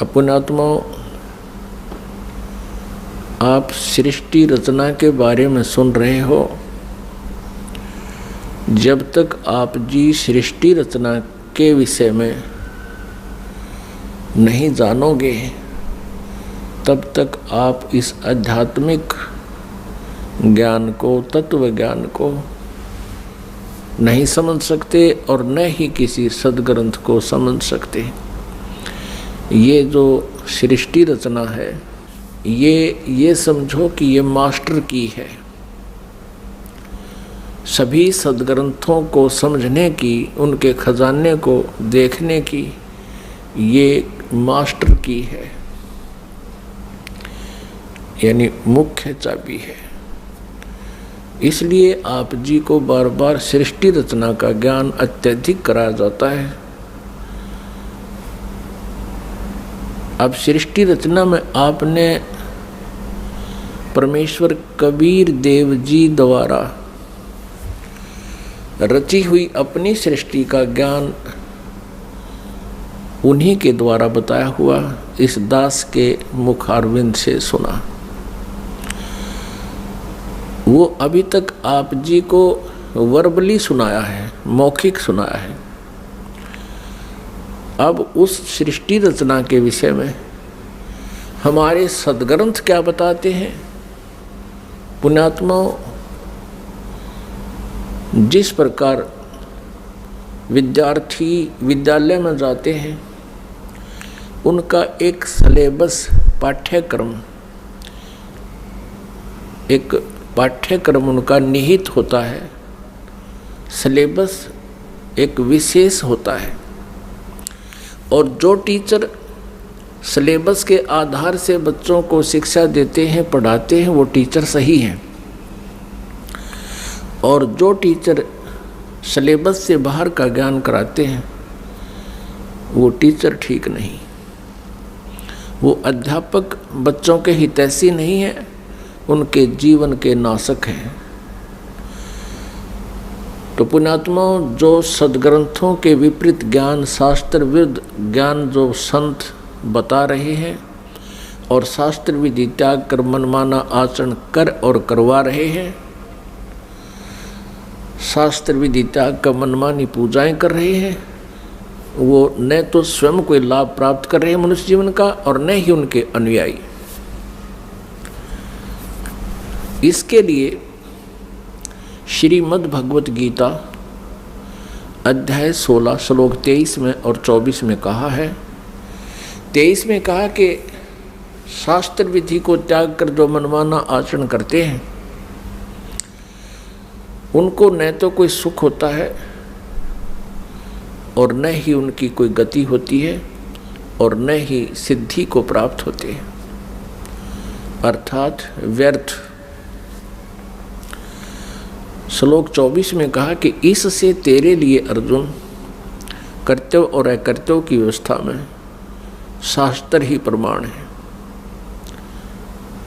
पुण्यात्माओं, आप सृष्टि रचना के बारे में सुन रहे हो। जब तक आप जी सृष्टि रचना के विषय में नहीं जानोगे तब तक आप इस आध्यात्मिक ज्ञान को, तत्व ज्ञान को नहीं समझ सकते और न ही किसी सद्ग्रंथ को समझ सकते। ये जो सृष्टि रचना है ये समझो कि ये मास्टर की है। सभी सद्ग्रंथों को समझने की, उनके खजाने को देखने की ये मास्टर की है, यानी मुख्य चाबी है। इसलिए आप जी को बार बार सृष्टि रचना का ज्ञान अत्यधिक कराया जाता है। अब सृष्टि रचना में आपने परमेश्वर कबीर देव जी द्वारा रची हुई अपनी सृष्टि का ज्ञान उन्हीं के द्वारा बताया हुआ इस दास के मुखारविंद से सुना। वो अभी तक आप जी को वर्बली सुनाया है, मौखिक सुनाया है। अब उस सृष्टि रचना के विषय में हमारे सद्ग्रंथ क्या बताते हैं। पुण्यात्माओं, जिस प्रकार विद्यार्थी विद्यालय में जाते हैं, उनका एक सिलेबस पाठ्यक्रम उनका निहित होता है। सिलेबस एक विशेष होता है और जो टीचर सिलेबस के आधार से बच्चों को शिक्षा देते हैं, पढ़ाते हैं, वो टीचर सही हैं। और जो टीचर सिलेबस से बाहर का ज्ञान कराते हैं वो टीचर ठीक नहीं। वो अध्यापक बच्चों के हितैषी नहीं है, उनके जीवन के नाशक हैं। तो पुण्यात्माओं, जो सद्ग्रंथों के विपरीत ज्ञान, शास्त्र विरुद्ध ज्ञान जो संत बता रहे हैं और शास्त्र विधि त्याग कर मनमाना आचरण कर और करवा रहे हैं, शास्त्र विधि त्याग कर मनमानी पूजाएं कर रहे हैं, वो न तो स्वयं कोई लाभ प्राप्त कर रहे हैं मनुष्य जीवन का और न ही उनके अनुयायी। इसके लिए श्रीमद् भगवत गीता अध्याय 16 श्लोक 23 में और 24 में कहा है। 23 में कहा कि शास्त्र विधि को त्याग कर जो मनमाना आचरण करते हैं उनको न तो कोई सुख होता है और न ही उनकी कोई गति होती है और न ही सिद्धि को प्राप्त होती है, अर्थात व्यर्थ। श्लोक 24 में कहा कि इससे तेरे लिए अर्जुन कर्तव्य और अकर्तव्य की व्यवस्था में शास्त्र ही प्रमाण है।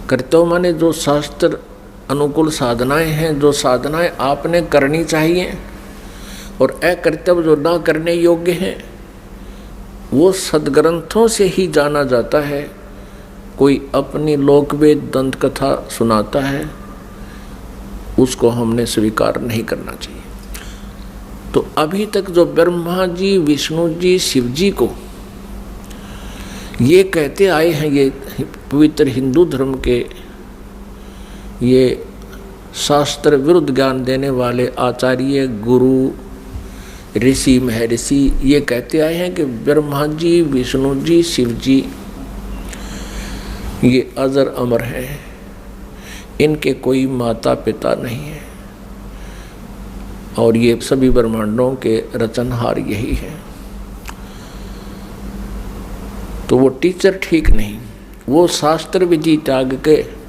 कर्तव्य माने जो शास्त्र अनुकूल साधनाएं हैं, जो साधनाएं आपने करनी चाहिए, और अकर्तव्य जो ना करने योग्य हैं वो सद्ग्रंथों से ही जाना जाता है। कोई अपनी लोकवेद दंत कथा सुनाता है, उसको हमने स्वीकार नहीं करना चाहिए। तो अभी तक जो ब्रह्मा जी, विष्णु जी, शिव जी को ये कहते आए हैं, ये पवित्र हिंदू धर्म के ये शास्त्र विरुद्ध ज्ञान देने वाले आचार्य, गुरु, ऋषि, महर्षि ये कहते आए हैं कि ब्रह्मा जी, विष्णु जी, शिव जी ये अजर अमर हैं, इनके कोई माता पिता नहीं है और ये सभी ब्रह्मांडों के रचनहार यही है। तो वो टीचर ठीक नहीं, वो शास्त्र विधि त्याग के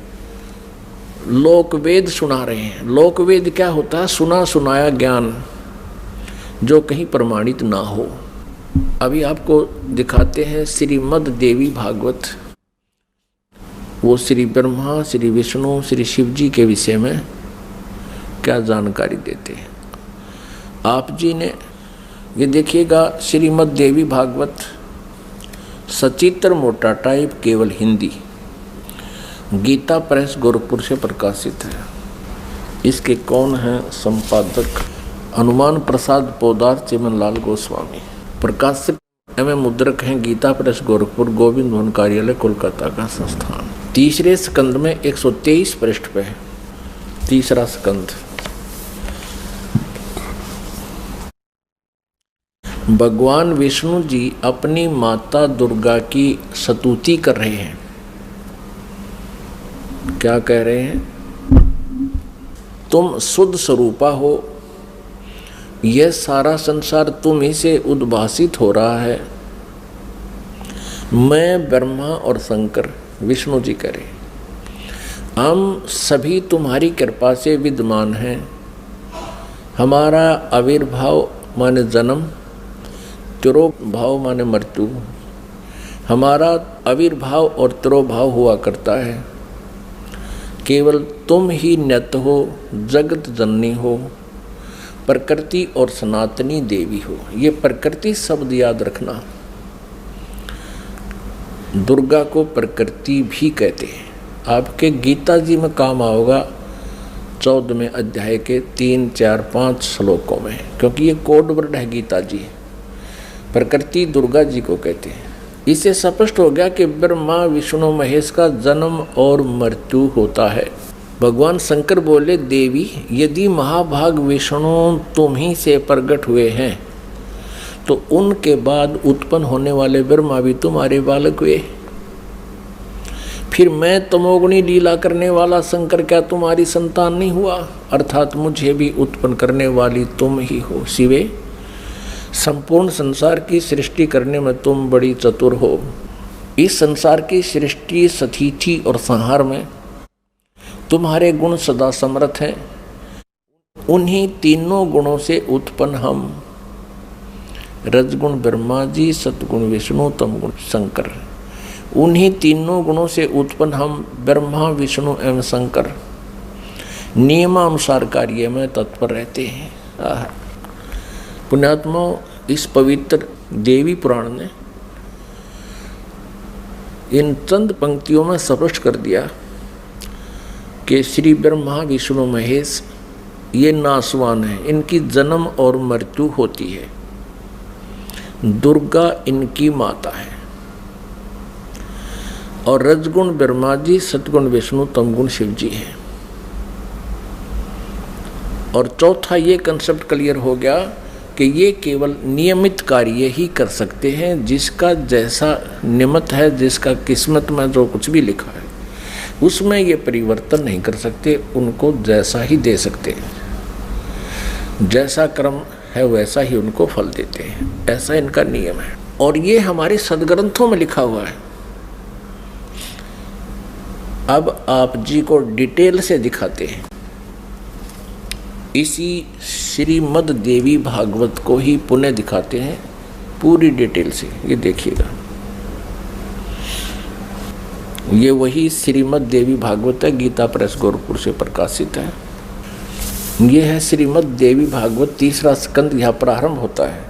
लोकवेद सुना रहे हैं। लोकवेद क्या होता है? सुना सुनाया ज्ञान जो कहीं प्रमाणित ना हो। अभी आपको दिखाते हैं श्रीमद् देवी भागवत। वो श्री ब्रह्मा, श्री विष्णु, श्री शिव जी के विषय में क्या जानकारी देते हैं। आप जी ने ये देखिएगा, श्रीमद् देवी भागवत सचित्र मोटा टाइप, केवल हिंदी, गीता प्रेस गोरखपुर से प्रकाशित है। इसके कौन हैं संपादक? हनुमान प्रसाद पोदार, चिमनलाल गोस्वामी। प्रकाशक एवं मुद्रक हैं गीता प्रेस गोरखपुर, गोविंद भवन कार्यालय, कोलकाता का संस्थान। तीसरे स्कंद में 123 पृष्ठ पे है, तीसरा स्कंद। भगवान विष्णु जी अपनी माता दुर्गा की स्तुति कर रहे हैं। क्या कह रहे हैं? तुम शुद्ध स्वरूपा हो, यह सारा संसार तुम ही से उद्भासित हो रहा है। मैं, ब्रह्मा और शंकर, विष्णु जी करें, हम सभी तुम्हारी कृपा से विद्यमान हैं। हमारा आविर्भाव माने जन्म, तिरोभाव माने मृत्यु, हमारा आविर्भाव और तिरोभाव हुआ करता है। केवल तुम ही नित्य हो, जगत जननी हो, प्रकृति और सनातनी देवी हो। ये प्रकृति शब्द याद रखना। दुर्गा को प्रकृति भी कहते हैं। आपके गीता जी में काम आओगा 14वें अध्याय के 3, 4, 5 श्लोकों में, क्योंकि ये कोड वर्ड है गीता जी। प्रकृति दुर्गा जी को कहते हैं। इससे स्पष्ट हो गया कि ब्रह्मा विष्णु महेश का जन्म और मृत्यु होता है। भगवान शंकर बोले, देवी यदि महाभाग विष्णु तुम ही से प्रकट हुए हैं तो उनके बाद उत्पन्न होने वाले ब्रह्मा भी तुम्हारे बालक हुए। फिर मैं तमोगुणी लीला करने वाला शंकर क्या तुम्हारी संतान नहीं हुआ? अर्थात मुझे भी उत्पन्न करने वाली तुम ही हो। शिवे, संपूर्ण संसार की सृष्टि करने में तुम बड़ी चतुर हो। इस संसार की सृष्टि, स्थिति और संहार में तुम्हारे गुण सदा समर्थ हैं। उन्हीं तीनों गुणों से उत्पन्न हम, रजगुण ब्रह्मा जी, सतगुण विष्णु, तमगुण शंकर, उन्हीं तीनों गुणों से उत्पन्न हम ब्रह्मा, विष्णु एवं शंकर नियमानुसार कार्य में तत्पर रहते हैं। पुण्यात्मा, इस पवित्र देवी पुराण ने इन चंद पंक्तियों में स्पष्ट कर दिया कि श्री ब्रह्मा विष्णु महेश ये नासवान है, इनकी जन्म और मृत्यु होती है। दुर्गा इनकी माता है और रजगुण ब्रह्मा जी, सतगुण विष्णु, तमगुण शिव जी है। और चौथा ये कंसेप्ट क्लियर हो गया कि ये केवल नियमित कार्य ही कर सकते हैं। जिसका जैसा नियमित है, जिसका किस्मत में जो कुछ भी लिखा है उसमें ये परिवर्तन नहीं कर सकते, उनको जैसा ही दे सकते हैं। जैसा कर्म है वैसा ही उनको फल देते हैं, ऐसा इनका नियम है। और ये हमारे सदग्रंथों में लिखा हुआ है। अब आप जी को डिटेल से दिखाते हैं। इसी श्रीमद् देवी भागवत को ही पुनः दिखाते हैं पूरी डिटेल से। ये देखिएगा, ये वही श्रीमद् देवी भागवत है, गीता प्रेस गोरखपुर से प्रकाशित है। ये है श्रीमद् देवी भागवत, तीसरा स्कंद यहाँ प्रारंभ होता है।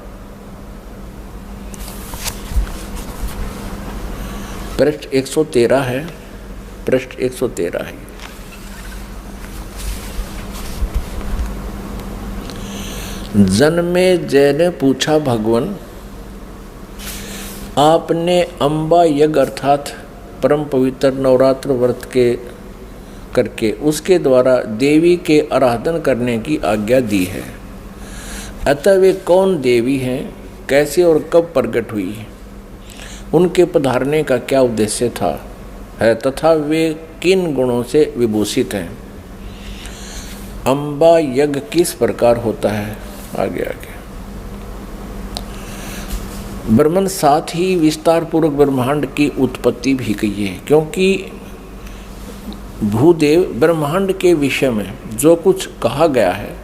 पृष्ठ 113 है, पृष्ठ 113 है। जन्मे जय ने पूछा, भगवान आपने अम्बा यज्ञ अर्थात परम पवित्र नवरात्र व्रत के करके उसके द्वारा देवी के आराधन करने की आज्ञा दी है। अतः वे कौन देवी हैं, कैसे और कब प्रकट हुई, उनके पधारने का क्या उद्देश्य था है, तथा वे किन गुणों से विभूषित हैं। अम्बा यज्ञ किस प्रकार होता है? आगे ब्रह्मन साथ ही विस्तार पूर्वक ब्रह्मांड की उत्पत्ति भी कही है, क्योंकि भूदेव ब्रह्मांड के विषय में जो कुछ कहा गया है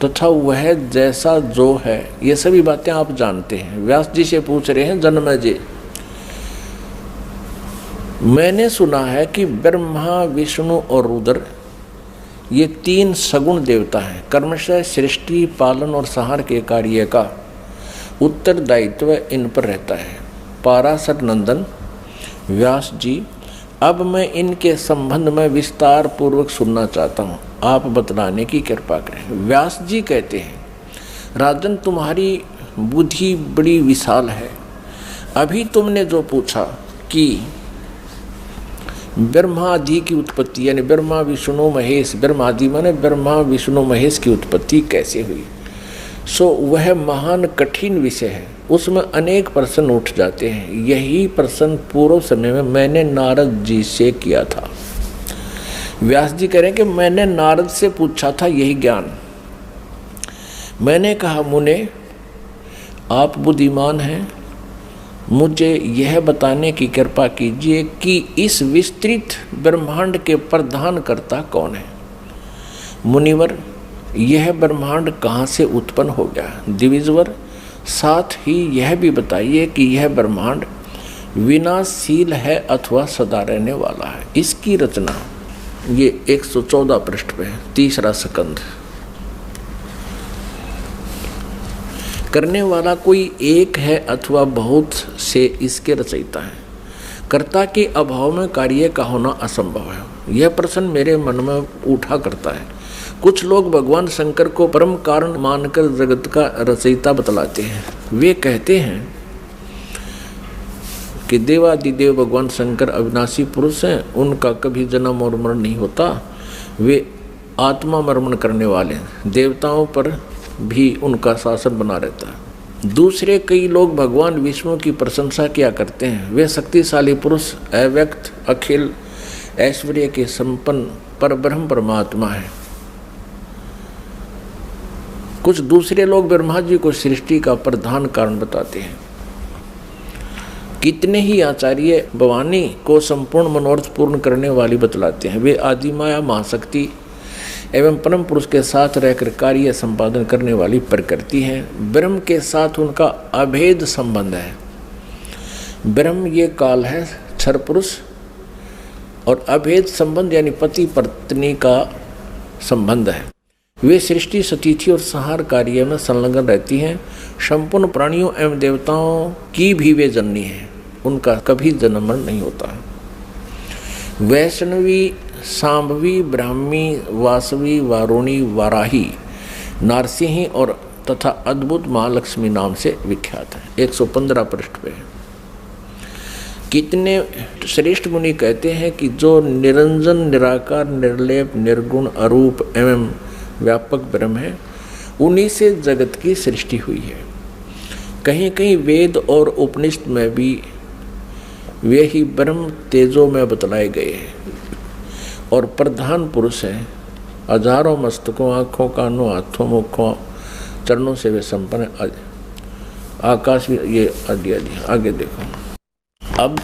तथा वह जैसा जो है, ये सभी बातें आप जानते हैं। व्यास जी से पूछ रहे हैं जन्मेजय, मैंने सुना है कि ब्रह्मा, विष्णु और रुद्र ये 3 सगुण देवता हैं। कर्मशः सृष्टि, पालन और संहार के कार्य का उत्तरदायित्व इन पर रहता है। पाराशर नंदन व्यास जी, अब मैं इनके संबंध में विस्तार पूर्वक सुनना चाहता हूँ, आप बतलाने की कृपा करें। व्यास जी कहते हैं, राजन तुम्हारी बुद्धि बड़ी विशाल है। अभी तुमने जो पूछा कि ब्रह्मादि की उत्पत्ति, यानी ब्रह्मा विष्णु महेश, ब्रह्मादि माने ब्रह्मा विष्णु महेश की उत्पत्ति कैसे हुई, सो वह महान कठिन विषय है। उसमें अनेक प्रश्न उठ जाते हैं। यही प्रश्न पूर्व समय में मैंने नारद जी से किया था। व्यास जी कह रहे हैं कि मैंने नारद से पूछा था यही ज्ञान। मैंने कहा, मुने आप बुद्धिमान हैं, मुझे यह बताने की कृपा कीजिए कि इस विस्तृत ब्रह्मांड के प्रधान कर्ता कौन है। मुनिवर, यह ब्रह्मांड कहाँ से उत्पन्न हो गया। दिविजवर, साथ ही यह भी बताइए कि यह ब्रह्मांड विनाशशील है अथवा सदा रहने वाला है। इसकी रचना ये 114 पृष्ठ पे, 3रा स्कंध। करने वाला कोई एक है अथवा बहुत से इसके रचयिता है। कर्ता के अभाव में कार्य का होना असंभव है। यह प्रश्न मेरे मन में उठा करता है। कुछ लोग भगवान शंकर को परम कारण मानकर जगत का रचयिता बतलाते हैं। वे कहते हैं कि देवादिदेव भगवान शंकर अविनाशी पुरुष हैं, उनका कभी जन्म और मरण नहीं होता, वे आत्मा मर्मण करने वाले हैं, देवताओं पर भी उनका शासन बना रहता है। दूसरे कई लोग भगवान विष्णु की प्रशंसा किया करते हैं। वे शक्तिशाली पुरुष, अव्यक्त, अखिल ऐश्वर्य के संपन्न परब्रह्म परमात्मा है। कुछ दूसरे लोग ब्रह्मा जी को सृष्टि का प्रधान कारण बताते हैं। कितने ही आचार्य भवानी को संपूर्ण मनोरथ पूर्ण करने वाली बतलाते हैं। वे आदिमाया महाशक्ति एवं परम पुरुष के साथ रहकर कार्य संपादन करने वाली प्रकृति है। ब्रह्म के साथ उनका अभेद संबंध है। ब्रह्म ये काल है, क्षर पुरुष, और अभेद संबंध यानी पति पत्नी का संबंध है। वे सृष्टि, सतिथि और संहार कार्य में संलग्न रहती हैं। संपूर्ण प्राणियों एवं देवताओं की भी वे जननी हैं। उनका कभी जन्म मरण नहीं होता। वैष्णवी, सांभवी, ब्राह्मी, वासवी, वारुणी, वाराही, नारसिंही और तथा अद्भुत महालक्ष्मी नाम से विख्यात है। 115 पृष्ठ पे। कितने श्रेष्ठ मुनि कहते हैं कि जो निरंजन, निराकार, निर्लेप, निर्गुण, अरूप एवं व्यापक ब्रह्म है, उन्हीं से जगत की सृष्टि हुई है। कहीं कहीं वेद और उपनिषद में भी वे ही ब्रह्म तेजो में बतलाए गए हैं और प्रधान पुरुष हैं। हजारों मस्तकों, आँखों, कानों, हाथों, मुखों, चरणों से वे संपन्न आकाश भी ये आदि आगे देखो। अब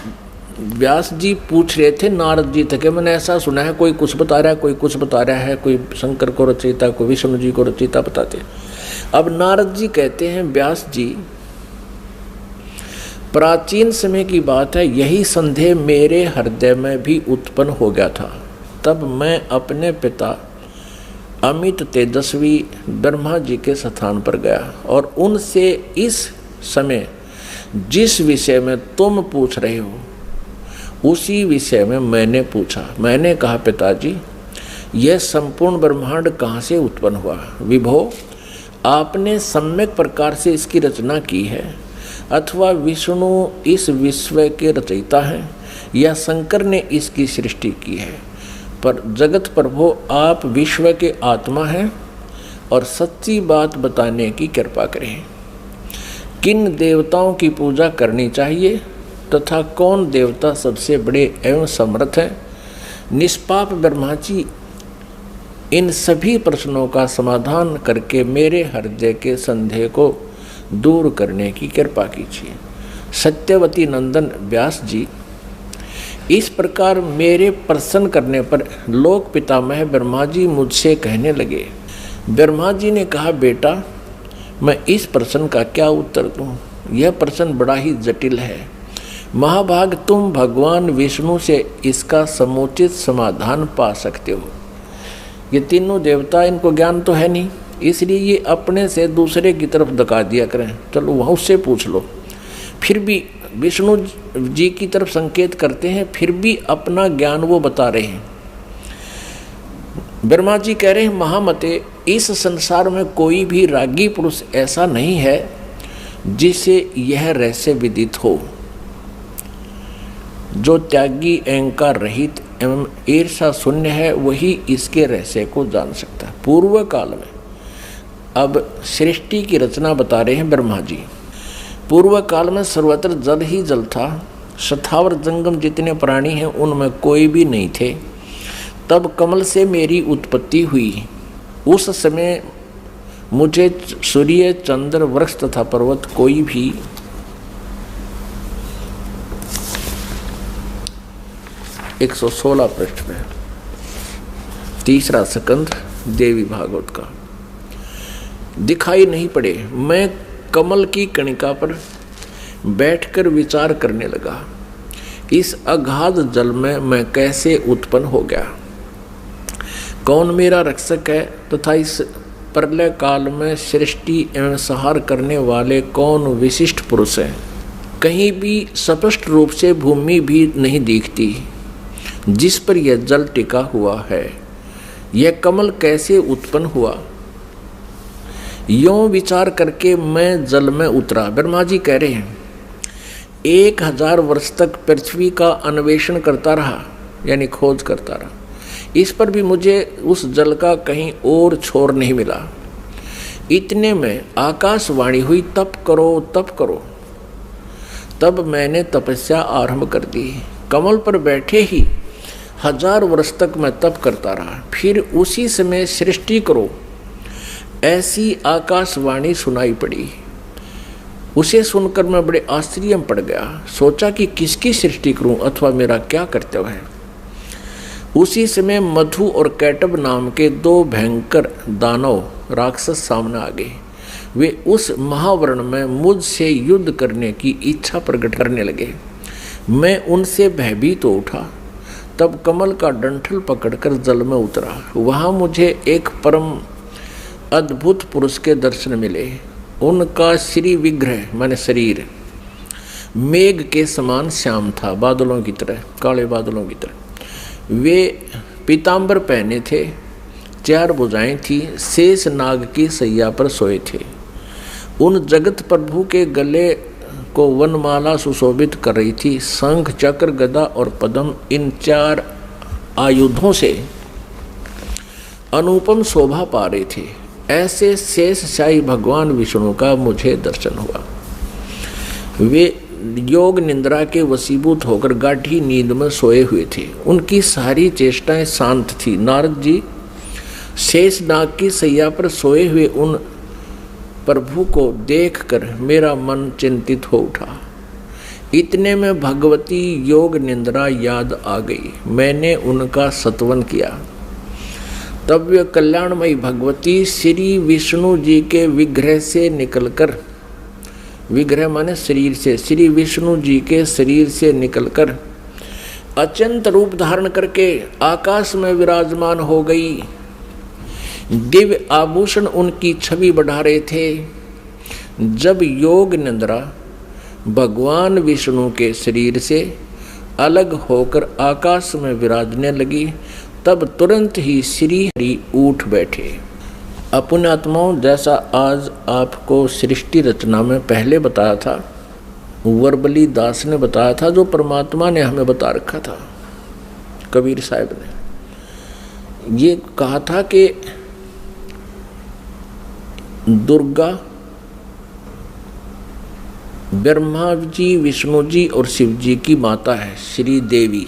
व्यास जी पूछ रहे थे नारद जी तक, मैंने ऐसा सुना है कोई कुछ बता रहा है, कोई कुछ बता रहा है, कोई शंकर को रचयिता, कोई विष्णु जी को रचयिता बताते। अब नारद जी कहते हैं, व्यास जी प्राचीन समय की बात है, यही संदेह मेरे हृदय में भी उत्पन्न हो गया था। तब मैं अपने पिता अमित तेजस्वी ब्रह्मा जी के स्थान पर गया और उनसे इस समय जिस विषय में तुम पूछ रहे हो उसी विषय में मैंने पूछा। मैंने कहा, पिताजी यह संपूर्ण ब्रह्मांड कहाँ से उत्पन्न हुआ। विभो, आपने सम्यक प्रकार से इसकी रचना की है अथवा विष्णु इस विश्व के रचयिता हैं या शंकर ने इसकी सृष्टि की है। पर जगत प्रभु, आप विश्व के आत्मा हैं और सच्ची बात बताने की कृपा करें। किन देवताओं की पूजा करनी चाहिए तथा कौन देवता सबसे बड़े एवं समर्थ हैं। निष्पाप ब्रह्मा जी, इन सभी प्रश्नों का समाधान करके मेरे हृदय के संदेह को दूर करने की कृपा कीजिए। सत्यवती नंदन व्यास जी, इस प्रकार मेरे प्रश्न करने पर लोक पितामह ब्रह्मा जी मुझसे कहने लगे, ब्रह्मा जी ने कहा, बेटा मैं इस प्रश्न का क्या उत्तर दूं? यह प्रश्न बड़ा ही जटिल है। महाभाग, तुम भगवान विष्णु से इसका समुचित समाधान पा सकते हो। ये तीनों देवता, इनको ज्ञान तो है नहीं, इसलिए ये अपने से दूसरे की तरफ धका दिया करें। चलो वहाँ उससे पूछ लो। फिर भी विष्णु जी की तरफ संकेत करते हैं, फिर भी अपना ज्ञान वो बता रहे हैं। ब्रह्मा जी कह रहे हैं, महामते, इस संसार में कोई भी रागी पुरुष ऐसा नहीं है जिसे यह रहस्य विदित हो। जो त्यागी, अहंकार रहित एवं ईर्षा शून्य है, वही इसके रहस्य को जान सकता है। पूर्व काल में, अब सृष्टि की रचना बता रहे हैं ब्रह्मा जी। पूर्व काल में सर्वत्र जल ही जल था। स्थावर जंगम जितने प्राणी हैं उनमें कोई भी नहीं थे। तब कमल से मेरी उत्पत्ति हुई। उस समय मुझे सूर्य, चंद्र, वृक्ष तथा पर्वत कोई भी 116 पृष्ठ में 3रा स्कंध देवी भागवत का दिखाई नहीं पड़े। मैं कमल की कणिका पर बैठकर विचार करने लगा, इस अगाध जल में मैं कैसे उत्पन्न हो गया, कौन मेरा रक्षक है तथा इस प्रलय काल में सृष्टि एवं संहार करने वाले कौन विशिष्ट पुरुष हैं। कहीं भी स्पष्ट रूप से भूमि भी नहीं दिखती जिस पर यह जल टिका हुआ है। यह कमल कैसे उत्पन्न हुआ, यों विचार करके मैं जल में उतरा। ब्रह्मा जी कह रहे हैं, 1000 वर्ष तक पृथ्वी का अन्वेषण करता रहा, यानी खोज करता रहा। इस पर भी मुझे उस जल का कहीं और छोर नहीं मिला। इतने में आकाशवाणी हुई, तप करो तप करो। तब मैंने तपस्या आरंभ कर दी। कमल पर बैठे ही 1000 वर्ष तक मैं तप करता रहा। फिर उसी समय सृष्टि करो, ऐसी आकाशवाणी सुनाई पड़ी। उसे सुनकर मैं बड़े आश्चर्य में पड़ गया। सोचा कि किसकी सृष्टि करूं अथवा मेरा क्या कर्तव्य है। उसी समय मधु और कैटब नाम के 2 भयंकर दानव राक्षस सामने आ गए। वे उस महावर्ण में मुझसे युद्ध करने की इच्छा प्रकट करने लगे। मैं उनसे भयभीत हो उठा। तब कमल का डंठल पकड़कर जल में उतरा। वहाँ मुझे एक परम अद्भुत पुरुष के दर्शन मिले। उनका श्री विग्रह माने शरीर मेघ के समान श्याम था, बादलों की तरह, काले बादलों की तरह। वे पीतांबर पहने थे, 4 भुजाएं थी, शेष नाग की सैया पर सोए थे। उन जगत प्रभु के गले को वनमाला सुशोभित कर रही थी। शंख, चक्र, गदा और पद्म, इन 4 आयुधों से अनुपम शोभा पा रहे थे। ऐसे शेष शाही भगवान विष्णु का मुझे दर्शन हुआ। वे योग निंद्रा के वशीभूत होकर गाढ़ी नींद में सोए हुए थे। उनकी सारी चेष्टाएं शांत थी। नारद जी शेष नाग की सैया पर सोए हुए उन प्रभु को देखकर मेरा मन चिंतित हो उठा। इतने में भगवती योग निंद्रा याद आ गई। मैंने उनका स्तवन किया। तब वे कल्याणमयी भगवती श्री विष्णु जी के विग्रह से निकलकर, विग्रह माने शरीर से, श्री विष्णु जी के शरीर से निकलकर अत्यंत रूप धारण करके आकाश में विराजमान हो गई। दिव्य आभूषण उनकी छवि बढ़ा रहे थे। जब योग निंद्रा भगवान विष्णु के शरीर से अलग होकर आकाश में विराजने लगी, तब तुरंत ही श्री हरि उठ बैठे। अपने आत्माओं, जैसा आज आपको सृष्टि रचना में पहले बताया था, वर्बली दास ने बताया था, जो परमात्मा ने हमें बता रखा था, कबीर साहब ने ये कहा था कि दुर्गा ब्रह्मा जी, विष्णु जी और शिव जी की माता है, श्री देवी,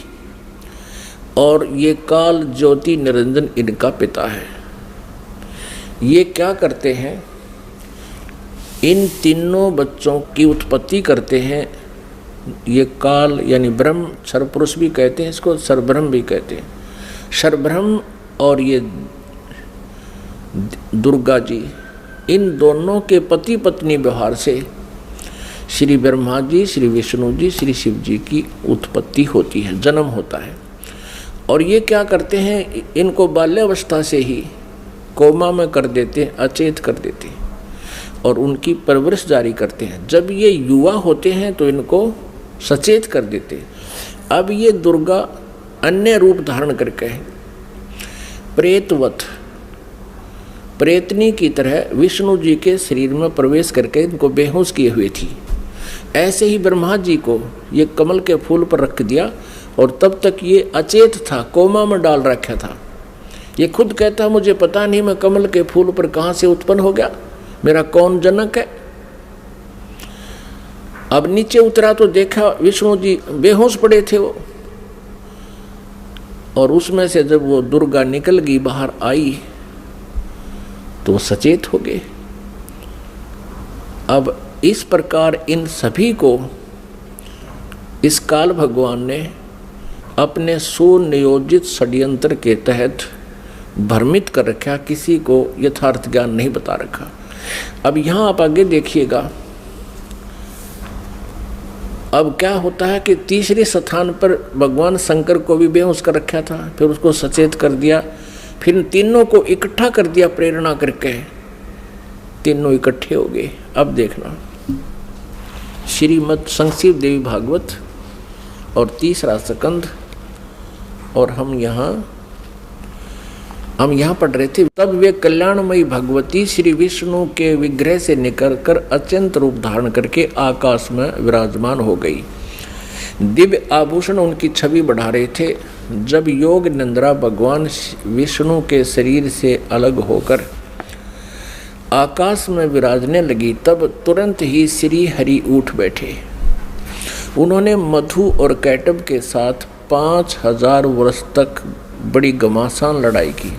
और ये काल ज्योति निरंजन इनका पिता है। ये क्या करते हैं, इन तीनों बच्चों की उत्पत्ति करते हैं। ये काल यानी ब्रह्म, क्षरपुरुष भी कहते हैं इसको, क्षरब्रह्म भी कहते हैं। क्षरब्रह्म और ये दुर्गा जी, इन दोनों के पति पत्नी व्यवहार से श्री ब्रह्मा जी, श्री विष्णु जी, श्री शिव जी की उत्पत्ति होती है, जन्म होता है। और ये क्या करते हैं, इनको बाल्यावस्था से ही कोमा में कर देते हैं, अचेत कर देते हैं और उनकी परवरिश जारी करते हैं। जब ये युवा होते हैं तो इनको सचेत कर देते हैं। अब ये दुर्गा अन्य रूप धारण करके प्रेतवत, प्रेतनी की तरह विष्णु जी के शरीर में प्रवेश करके इनको बेहोश किए हुए थी। ऐसे ही ब्रह्मा जी को ये कमल के फूल पर रख दिया और तब तक ये अचेत था, कोमा में डाल रखा था। ये खुद कहता मुझे पता नहीं मैं कमल के फूल पर कहाँ से उत्पन्न हो गया, मेरा कौन जनक है। अब नीचे उतरा तो देखा विष्णु जी बेहोश पड़े थे वो, और उसमें से जब वो दुर्गा निकल गई, बाहर आई, तो वो सचेत हो गए। अब इस प्रकार इन सभी को इस काल भगवान ने अपने सुनियोजित षड्यंत्र के तहत भ्रमित कर रखा, किसी को यथार्थ ज्ञान नहीं बता रखा। अब यहाँ आप आगे देखिएगा, अब क्या होता है कि तीसरे स्थान पर भगवान शंकर को भी बेहोश कर रखा था, फिर उसको सचेत कर दिया, फिर तीनों को इकट्ठा कर दिया प्रेरणा करके, तीनों इकट्ठे हो गए। अब देखना श्रीमद् संक्षिप्त देवी भागवत और तीसरा स्कंद, और हम यहाँ पढ़ रहे थे। तब वे कल्याणमयी भगवती श्री विष्णु के विग्रह से निकलकर अत्यंत रूप धारण करके आकाश में विराजमान हो गई। दिव्य आभूषण उनकी छवि बढ़ा रहे थे। जब योग निंद्रा भगवान विष्णु के शरीर से अलग होकर आकाश में विराजने लगी, तब तुरंत ही श्री हरि उठ बैठे। उन्होंने मधु और कैटब के साथ 5000 वर्ष तक बड़ी घमासान लड़ाई की।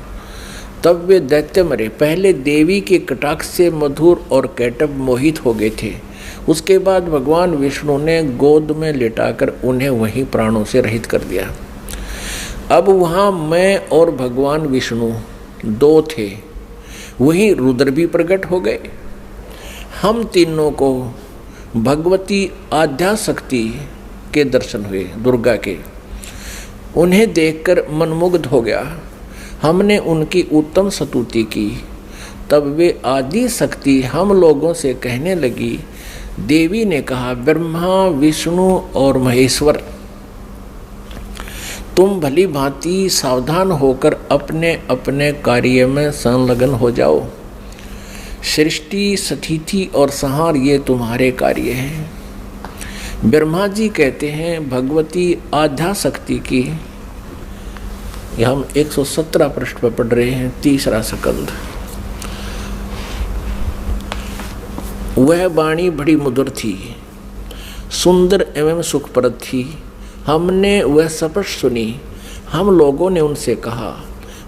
तब वे दैत्य मरे। पहले देवी के कटाक्ष से मधुर और कैटब मोहित हो गए थे। उसके बाद भगवान विष्णु ने गोद में लिटाकर उन्हें वहीं प्राणों से रहित कर दिया। अब वहाँ मैं और भगवान विष्णु दो थे, वहीं रुद्र भी प्रकट हो गए। हम तीनों को भगवती आद्याशक्ति के दर्शन हुए, दुर्गा के। उन्हें देखकर मनमुग्ध हो गया। हमने उनकी उत्तम स्तुति की। तब वे आदि शक्ति हम लोगों से कहने लगी। देवी ने कहा, ब्रह्मा, विष्णु और महेश्वर, तुम भली भांति सावधान होकर अपने अपने कार्य में संलग्न हो जाओ। सृष्टि, स्थिति और संहार ये तुम्हारे कार्य हैं। ब्रह्मा जी कहते हैं भगवती आद्याशक्ति की, हम 117 पृष्ठ पर पढ़ रहे हैं, तीसरा स्कंद। वह वाणी बड़ी मधुर थी, सुंदर एवं सुखप्रद थी। हमने वह स्पष्ट सुनी। हम लोगों ने उनसे कहा,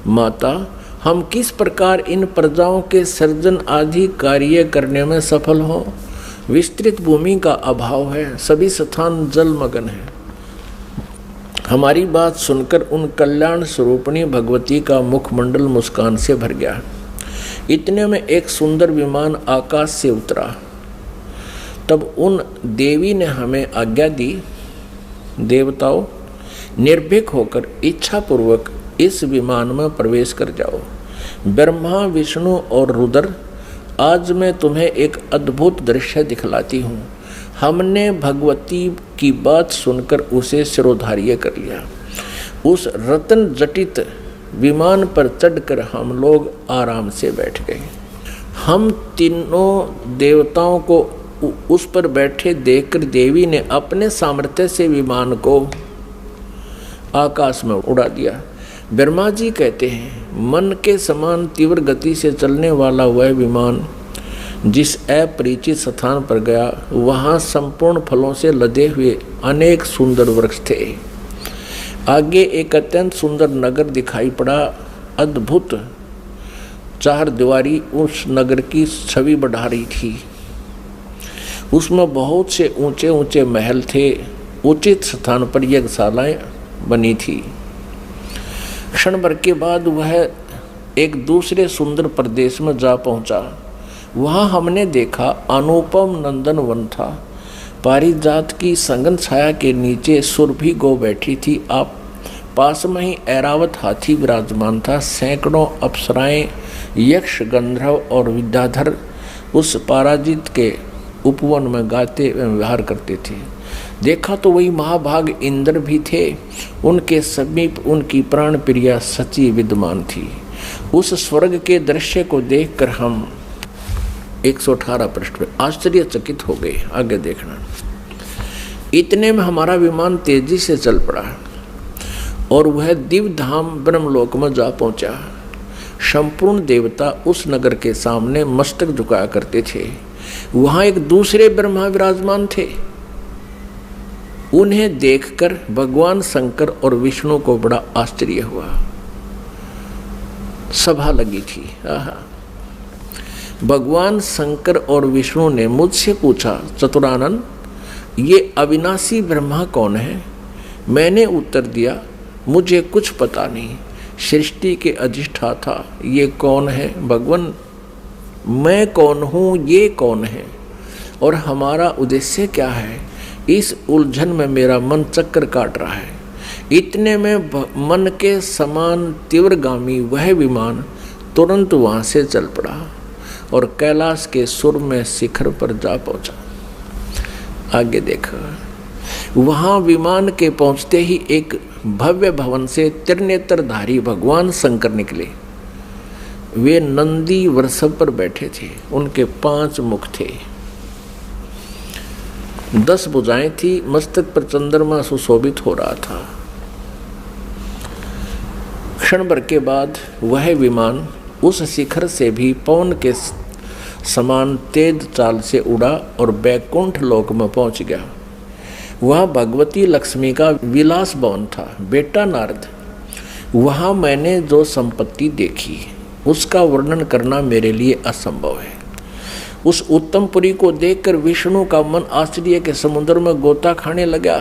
माता, हम किस प्रकार इन प्रजाओं के सर्जन आदि कार्य करने में सफल हों? विस्तृत भूमि का अभाव है, सभी स्थान जलमग्न है। हमारी बात सुनकर उन कल्याण स्वरूपिणी भगवती का मुखमंडल मुस्कान से भर गया। इतने में एक सुंदर विमान आकाश से उतरा। तब उन देवी ने हमें आज्ञा दी, देवताओं, निर्भीक होकर इच्छापूर्वक इस विमान में प्रवेश कर जाओ। ब्रह्मा, विष्णु और रुद्र, आज मैं तुम्हें एक अद्भुत दृश्य दिखलाती हूँ। हमने भगवती की बात सुनकर उसे शिरोधार्य कर लिया। उस रत्न जटित विमान पर चढ़कर हम लोग आराम से बैठ गए। हम तीनों देवताओं को उस पर बैठे देखकर देवी ने अपने सामर्थ्य से विमान को आकाश में उड़ा दिया। ब्रह्मा जी कहते हैं, मन के समान तीव्र गति से चलने वाला वह विमान जिस अपरिचित स्थान पर गया, वहाँ संपूर्ण फलों से लदे हुए अनेक सुंदर वृक्ष थे। आगे एक अत्यंत सुंदर नगर दिखाई पड़ा। अद्भुत चार दीवारी उस नगर की छवि बढ़ा रही थी। उसमें बहुत से ऊंचे ऊंचे महल थे। उचित स्थान पर यज्ञशालाएं बनी थी। क्षण भर के बाद वह एक दूसरे सुंदर प्रदेश में जा पहुंचा। वहां हमने देखा अनुपम नंदन वन था। पारिजात की संगन छाया के नीचे सुरभि गो बैठी थी। आप पास में ही ऐरावत हाथी विराजमान था। सैकड़ों अप्सराएं, यक्ष, गंधर्व और विद्याधर उस पराजित के उपवन में गाते एवं विहार करते थे। देखा तो वही महाभाग इंद्र भी थे। उनके समीप उनकी प्राण प्रिया सची विद्यमान थी। उस स्वर्ग के दृश्य को देखकर हम 118 पृष्ठ पे आश्चर्यचकित हो गए। आगे देखना। इतने में हमारा विमान तेजी से चल पड़ा और वह दिव्य धाम ब्रह्मलोक में जा पहुंचा। संपूर्ण देवता उस नगर के सामने मस्तक झुकाया करते थे। वहां एक दूसरे ब्रह्मा विराजमान थे। उन्हें देखकर भगवान शंकर और विष्णु को बड़ा आश्चर्य हुआ। सभा लगी थी। भगवान शंकर और विष्णु ने मुझसे पूछा, चतुरानन, ये अविनाशी ब्रह्मा कौन है? मैंने उत्तर दिया, मुझे कुछ पता नहीं। सृष्टि के अधिष्ठाता ये कौन है? भगवान, मैं कौन हूँ, ये कौन है और हमारा उद्देश्य क्या है? इस उलझन में मेरा मन चक्कर काट रहा है। इतने में मन के समान तीव्रगामी वह विमान तुरंत वहाँ से चल पड़ा और कैलाश के सुर में शिखर पर जा पहुँचा। आगे देखा। वहाँ विमान के पहुँचते ही एक भव्य भवन से त्रिनेत्रधारी भगवान शंकर निकले। वे नंदी वृषभ पर बैठे थे। उनके 5 मुख थे, 10 भुजाएं थी। मस्तक पर चंद्रमा सुशोभित हो रहा था। क्षण भर के बाद वह विमान उस शिखर से भी पवन के समान तेज चाल से उड़ा और बैकुंठ लोक में पहुंच गया। वह भगवती लक्ष्मी का विलास भवन था। बेटा नारद, वहाँ मैंने जो संपत्ति देखी उसका वर्णन करना मेरे लिए असंभव है। उस उत्तमपुरी को देखकर विष्णु का मन आश्चर्य के समुद्र में गोता खाने लगा।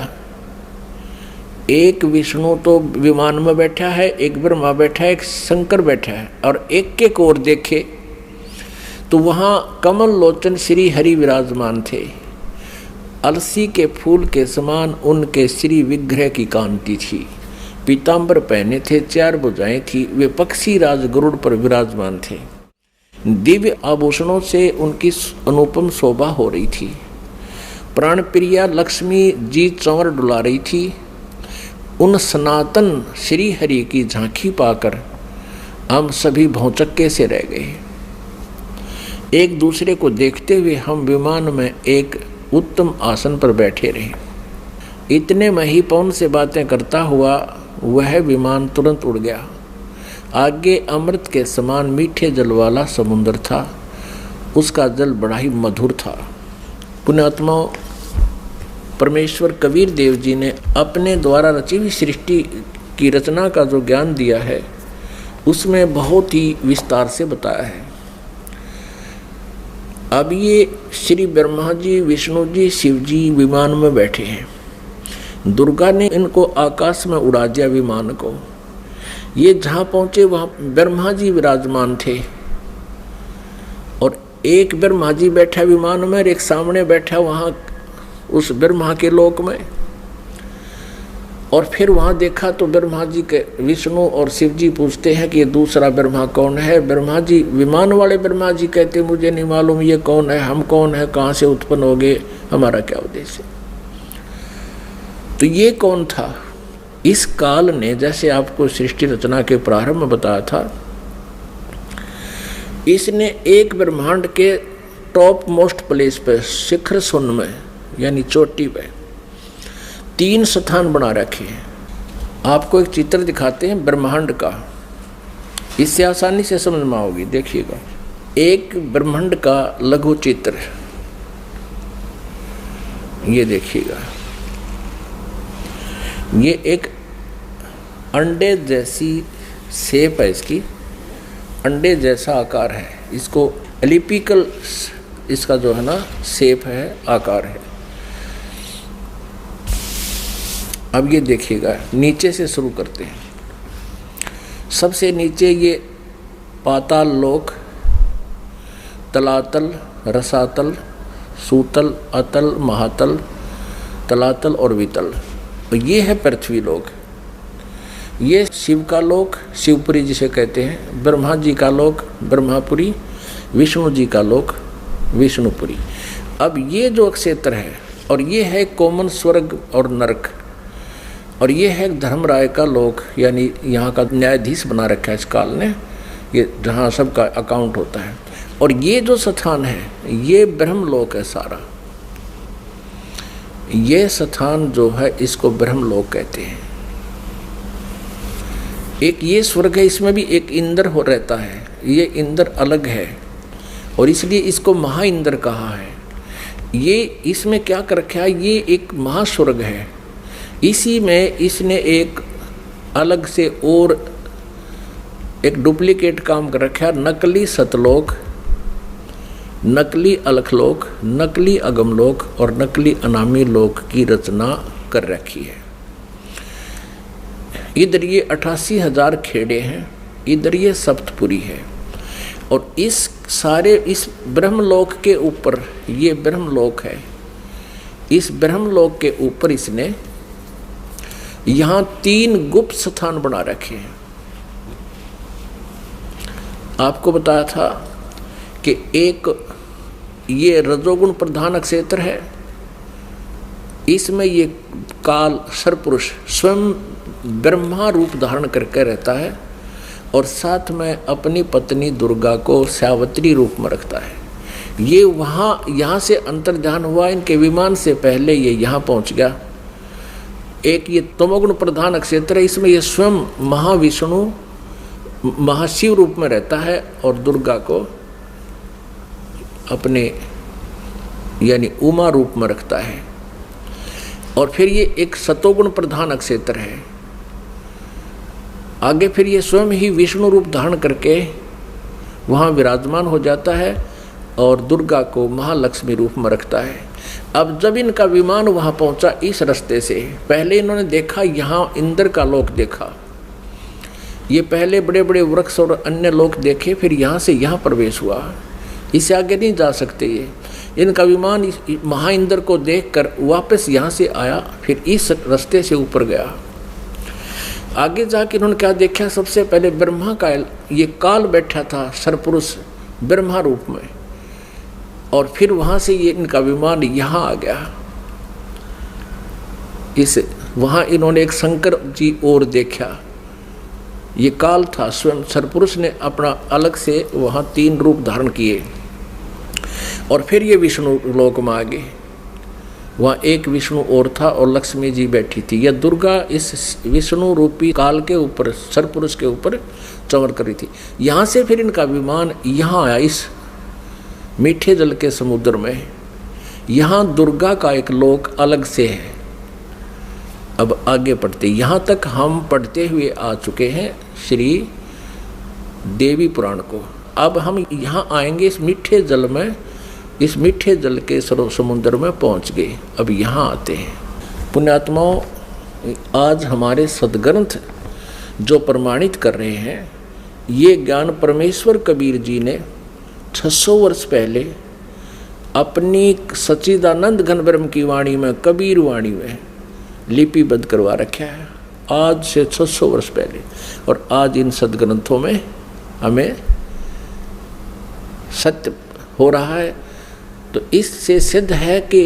एक विष्णु तो विमान में बैठा है, एक ब्रह्मा बैठा है, एक शंकर बैठा है, और एक एक ओर देखे तो वहाँ कमल लोचन श्री हरि विराजमान थे। अलसी के फूल के समान उनके श्री विग्रह की कांति थी। पीताम्बर पहने थे, 4 भुजाएं थी। वे पक्षी राज गरुड़ पर विराजमान थे। दिव्य आभूषणों से उनकी अनुपम शोभा हो रही थी। प्राण प्रिया लक्ष्मी जी चंवर डुला रही थी। उन सनातन श्री हरि की झांकी पाकर हम सभी भौचक्के से रह गए। एक दूसरे को देखते हुए हम विमान में एक उत्तम आसन पर बैठे रहे। इतने में ही पवन से बातें करता हुआ वह विमान तुरंत उड़ गया। आगे अमृत के समान मीठे जल वाला समुद्र था। उसका जल बड़ा ही मधुर था। पुण्यात्माओं, परमेश्वर कबीर देव जी ने अपने द्वारा रची हुई सृष्टि की रचना का जो ज्ञान दिया है उसमें बहुत ही विस्तार से बताया है। अब ये श्री ब्रह्मा जी, विष्णु जी, शिव जी विमान में बैठे हैं। दुर्गा ने इनको आकाश में उड़ा दिया विमान को। ये जहाँ पहुँचे वहाँ ब्रह्मा जी विराजमान थे और एक ब्रह्मा जी बैठा विमान में और एक सामने बैठा वहाँ उस ब्रह्मा के लोक में। और फिर वहाँ देखा तो ब्रह्मा जी के विष्णु और शिव जी पूछते हैं कि ये दूसरा ब्रह्मा कौन है। ब्रह्मा जी, विमान वाले ब्रह्मा जी कहते मुझे नहीं मालूम ये कौन है, हम कौन है, कहाँ से उत्पन्न हो गए, हमारा क्या उद्देश्य। तो ये कौन था? इस काल ने, जैसे आपको सृष्टि रचना के प्रारंभ में बताया था, इसने एक ब्रह्मांड के टॉप मोस्ट प्लेस पे, शिखर शून्य में यानी चोटी पे 3 स्थान बना रखे हैं। आपको एक चित्र दिखाते हैं ब्रह्मांड का, इससे आसानी से समझ में आओगी। देखिएगा, एक ब्रह्मांड का लघु चित्र, ये देखिएगा। ये एक अंडे जैसी शेप है, इसकी अंडे जैसा आकार है। इसको एलिपिकल इसका जो है ना शेप है, आकार है। अब ये देखिएगा, नीचे से शुरू करते हैं। सबसे नीचे ये पाताल लोक, तलातल, रसातल, सूतल, अतल, महातल, तलातल और वितल। ये है पृथ्वी लोक। ये शिव का लोक शिवपुरी जिसे कहते हैं, ब्रह्मा जी का लोक ब्रह्मापुरी, विष्णु जी का लोक विष्णुपुरी। अब ये जो क्षेत्र है, और ये है कोमन स्वर्ग और नरक, और ये है धर्मराय का लोक, यानी यहाँ का न्यायाधीश बना रखा है इस काल ने, ये जहाँ सबका अकाउंट होता है। और ये जो स्थान है ये ब्रह्मलोक है सारा। ये स्थान जो है इसको ब्रह्मलोक कहते हैं। एक ये स्वर्ग है, इसमें भी एक इंद्र हो रहता है, ये इंद्र अलग है और इसलिए इसको महा इंद्र कहा है। ये इसमें क्या कर रखा है, ये एक महास्वर्ग है। इसी में इसने एक अलग से और एक डुप्लीकेट काम कर रखा है, नकली सतलोक, नकली अलखलोक, नकली अगमलोक और नकली अनामी लोक की रचना कर रखी है। इधर ये 88,000 खेड़े हैं, इधर ये सप्तपुरी है। और इस सारे इस ब्रह्मलोक के ऊपर, ये ब्रह्मलोक है, इस ब्रह्मलोक के ऊपर इसने यहाँ 3 गुप्त स्थान बना रखे हैं। आपको बताया था कि एक ये रजोगुण प्रधान क्षेत्र है, इसमें ये काल सरपुरुष स्वयं ब्रह्मा रूप धारण करके रहता है और साथ में अपनी पत्नी दुर्गा को सावित्री रूप में रखता है। ये वहाँ यहाँ से अंतर्ध्यान हुआ, इनके विमान से पहले ये यहाँ पहुँच गया। एक ये तमोगुण प्रधान क्षेत्र है, इसमें ये स्वयं महाविष्णु महाशिव रूप में रहता है और दुर्गा को अपने यानी उमा रूप में रखता है। और फिर ये एक सतोगुण प्रधान क्षेत्र है। आगे फिर ये स्वयं ही विष्णु रूप धारण करके वहाँ विराजमान हो जाता है और दुर्गा को महालक्ष्मी रूप में रखता है। अब जब इनका विमान वहाँ पहुँचा इस रास्ते से, पहले इन्होंने देखा यहाँ इंद्र का लोक देखा, ये पहले बड़े बड़े वृक्ष और अन्य लोक देखे, फिर यहाँ से यहाँ प्रवेश हुआ। इससे आगे नहीं जा सकते ये। इनका विमान महा इंद्र को देखकर वापस यहाँ से आया, फिर इस रास्ते से ऊपर गया। आगे जाके इन्होंने क्या देखा, सबसे पहले ब्रह्मा का ये काल बैठा था सरपुरुष ब्रह्मा रूप में, और फिर वहाँ से ये इनका विमान यहाँ आ गया। इस वहाँ इन्होंने एक शंकर जी और देखा, ये काल था स्वयं सरपुरुष ने अपना अलग से वहाँ 3 रूप धारण किए। और फिर ये विष्णु लोक में आ गए, वहाँ एक विष्णु और था और लक्ष्मी जी बैठी थी। यह दुर्गा इस विष्णु रूपी काल के ऊपर सरपुरुष के ऊपर चमक कर रही थी। यहाँ से फिर इनका विमान यहाँ आया इस मीठे जल के समुद्र में। यहाँ दुर्गा का एक लोक अलग से है। अब आगे पढ़ते, यहाँ तक हम पढ़ते हुए आ चुके हैं श्री देवी पुराण को। अब हम यहाँ आएंगे इस मीठे जल में, इस मीठे जल के समुद्र में पहुँच गए। अब यहाँ आते हैं पुण्यात्माओं, आज हमारे सदग्रंथ जो प्रमाणित कर रहे हैं, ये ज्ञान परमेश्वर कबीर जी ने 600 वर्ष पहले अपनी सच्चिदानंद घन ब्रह्म की वाणी में, कबीर वाणी में लिपिबद्ध करवा रखा है, आज से 600 वर्ष पहले। और आज इन सदग्रंथों में हमें सत्य हो रहा है। तो इससे सिद्ध है कि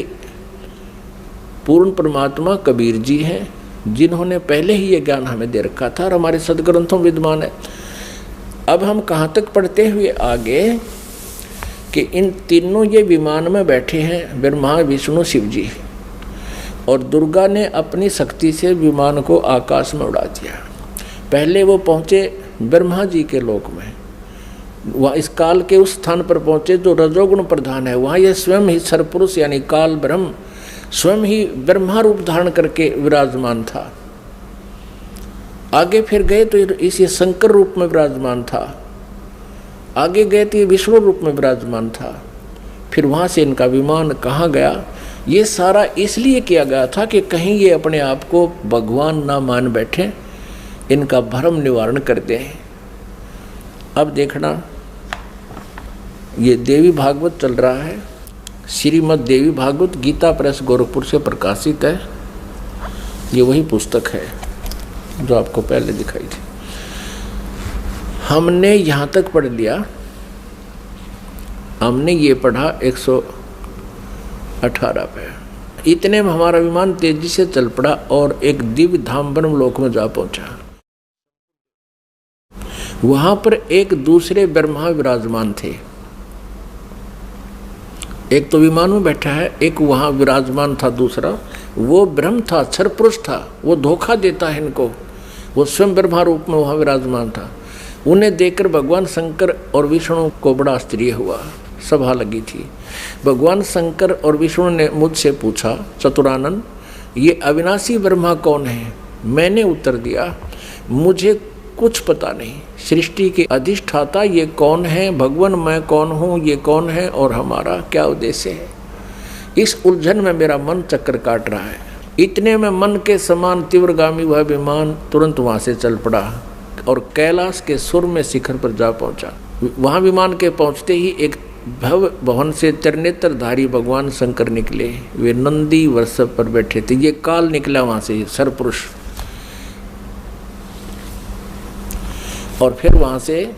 पूर्ण परमात्मा कबीर जी हैं, जिन्होंने पहले ही ये ज्ञान हमें दे रखा था और हमारे सदग्रंथों में विद्यमान है। अब हम कहाँ तक पढ़ते हुए आगे कि इन तीनों ये विमान में बैठे हैं, ब्रह्मा विष्णु शिव जी, और दुर्गा ने अपनी शक्ति से विमान को आकाश में उड़ा दिया। पहले वो पहुँचे ब्रह्मा जी के लोक में, वह इस काल के उस स्थान पर पहुँचे जो रजोगुण प्रधान है। वहाँ यह स्वयं ही सरपुरुष यानी काल ब्रह्म स्वयं ही ब्रह्मा रूप धारण करके विराजमान था। आगे फिर गए तो इस शंकर रूप में विराजमान था। आगे गए तो ये विष्णु रूप में विराजमान था। फिर वहाँ से इनका विमान कहाँ गया, ये सारा इसलिए किया गया था कि कहीं ये अपने आप को भगवान ना मान बैठे, इनका भ्रम निवारण कर दें। अब देखना, ये देवी भागवत चल रहा है, श्रीमद् देवी भागवत गीता प्रेस गोरखपुर से प्रकाशित है। ये वही पुस्तक है जो आपको पहले दिखाई थी। हमने यहाँ तक पढ़ लिया, हमने ये पढ़ा 118 पे। इतने में हमारा विमान तेजी से चल पड़ा और एक दिव्य धाम ब्रह्म लोक में जा पहुंचा। वहां पर एक दूसरे ब्रह्मा विराजमान थे। एक तो विमान में बैठा है, एक वहां विराजमान था दूसरा। वो ब्रह्म था, क्षर पुरुष था, वो धोखा देता है इनको। वो स्वयं ब्रह्मा रूप में वहां विराजमान था। उन्हें देखकर भगवान शंकर और विष्णु को बड़ा आश्चर्य हुआ। सभा लगी थी। भगवान शंकर और विष्णु ने मुझसे पूछा, चतुरानन, ये अविनाशी ब्रह्मा कौन है? मैंने उत्तर दिया, मुझे कुछ पता नहीं। सृष्टि के अधिष्ठाता ये कौन है? भगवान मैं कौन हूँ? ये कौन है? और हमारा क्या उद्देश्य है? इस उलझन में मेरा मन चक्कर काट रहा है। इतने में मन के समान तीव्रगामी वह विमान तुरंत वहाँ से चल पड़ा और कैलाश के सुर में शिखर पर जा पहुँचा। वहाँ विमान के पहुँचते ही एक भव भवन से त्रिनेत्रधारी भगवान शंकर निकले। वे नंदी वृषभ पर बैठे थे। ये काल निकला वहाँ से, सरपुरुष। और फिर वहाँ से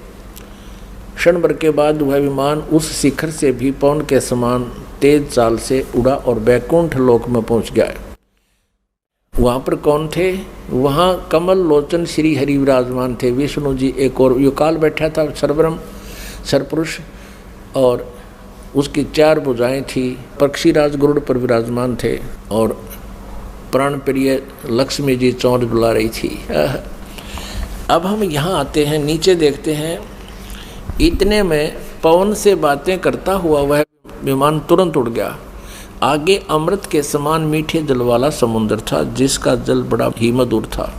क्षण भर के बाद वह विमान उस शिखर से भी पवन के समान तेज चाल से उड़ा और बैकुंठ लोक में पहुँच गया। वहाँ पर कौन थे? वहाँ कमल लोचन श्री हरि विराजमान थे। विष्णु जी एक और युकाल बैठा था, सरब्रह्म सरपुरुष, और उसकी 4 भुजाएं थी। पक्षीराज गरुड़ पर विराजमान थे और प्राण प्रिय लक्ष्मी जी चौंध बुला रही थी। अब हम यहाँ आते हैं, नीचे देखते हैं। इतने में पवन से बातें करता हुआ वह विमान तुरंत उड़ गया। आगे अमृत के समान मीठे जल वाला समुद्र था, जिसका जल बड़ा ही मधुर था।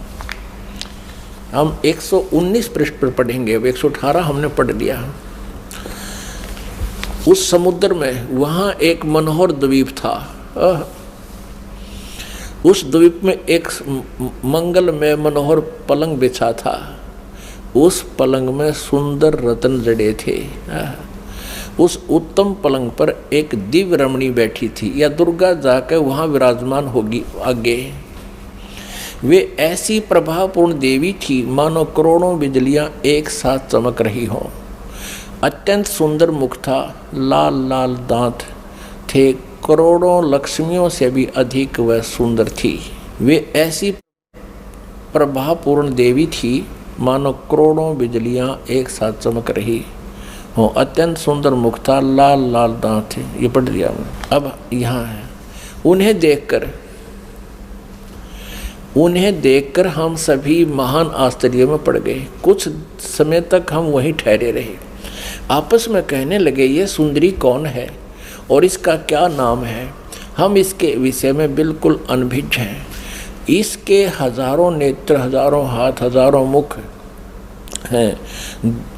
हम 119 पृष्ठ पर पढ़ेंगे। अब 118 हमने पढ़ लिया। उस समुद्र में वहाँ एक मनोहर द्वीप था। उस द्वीप में एक मंगल में मनोहर पलंग बिछा था। उस पलंग में सुंदर रत्न जड़े थे। उस उत्तम पलंग पर एक दिव्य रमणी बैठी थी, या दुर्गा जाकर वहाँ विराजमान होगी आगे। वे ऐसी प्रभापूर्ण देवी थी मानो करोड़ों बिजलियाँ एक साथ चमक रही हों। अत्यंत सुंदर मुख था, लाल लाल दांत थे, करोड़ों लक्ष्मियों से भी अधिक वह सुंदर थी। वे ऐसी प्रभापूर्ण देवी थी मानो करोड़ों बिजलियां एक साथ चमक रही हो। अत्यंत सुंदर मुख था, लाल लाल दांत थे। ये पढ़ लिया। अब यहाँ है, उन्हें देखकर हम सभी महान आश्चर्य में पड़ गए। कुछ समय तक हम वहीं ठहरे रहे। आपस में कहने लगे, ये सुंदरी कौन है और इसका क्या नाम है? हम इसके विषय में बिल्कुल अनभिज्ञ हैं। इसके हजारों नेत्र, हजारों हाथ, हजारों मुख हैं।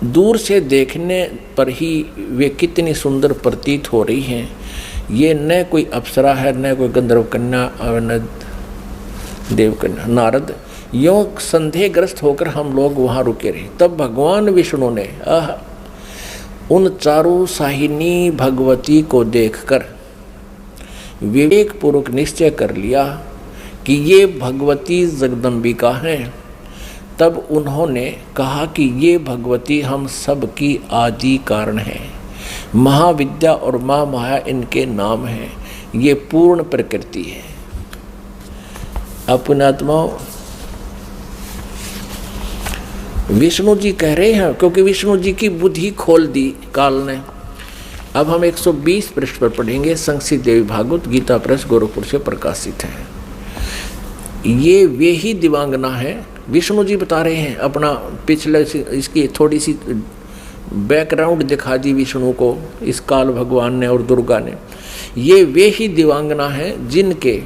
दूर से देखने पर ही वे कितनी सुंदर प्रतीत हो रही हैं। ये न कोई अप्सरा है, न कोई गंधर्व कन्या और न देव कन्या। नारद, यों संदेहग्रस्त होकर हम लोग वहाँ रुके रहे। तब भगवान विष्णु ने उन चारों साहिनी भगवती को देखकर विवेक पूर्वक निश्चय कर लिया कि ये भगवती जगदम्बिका हैं। तब उन्होंने कहा कि ये भगवती हम सब की आदि कारण है। महाविद्या और माँ माया इनके नाम हैं। ये पूर्ण प्रकृति है। अपने आत्माओं, विष्णु जी कह रहे हैं, क्योंकि विष्णु जी की बुद्धि खोल दी काल ने। अब हम 120 पृष्ठ पर पढ़ेंगे। संक्षिप्त देवी भागवत गीता प्रेस गोरखपुर से प्रकाशित है। ये वे ही दिवांगना है। विष्णु जी बता रहे हैं अपना पिछले, इसकी थोड़ी सी बैकग्राउंड दिखा दी विष्णु को, इस काल भगवान ने और दुर्गा ने। ये वे ही दिवांगना है जिनके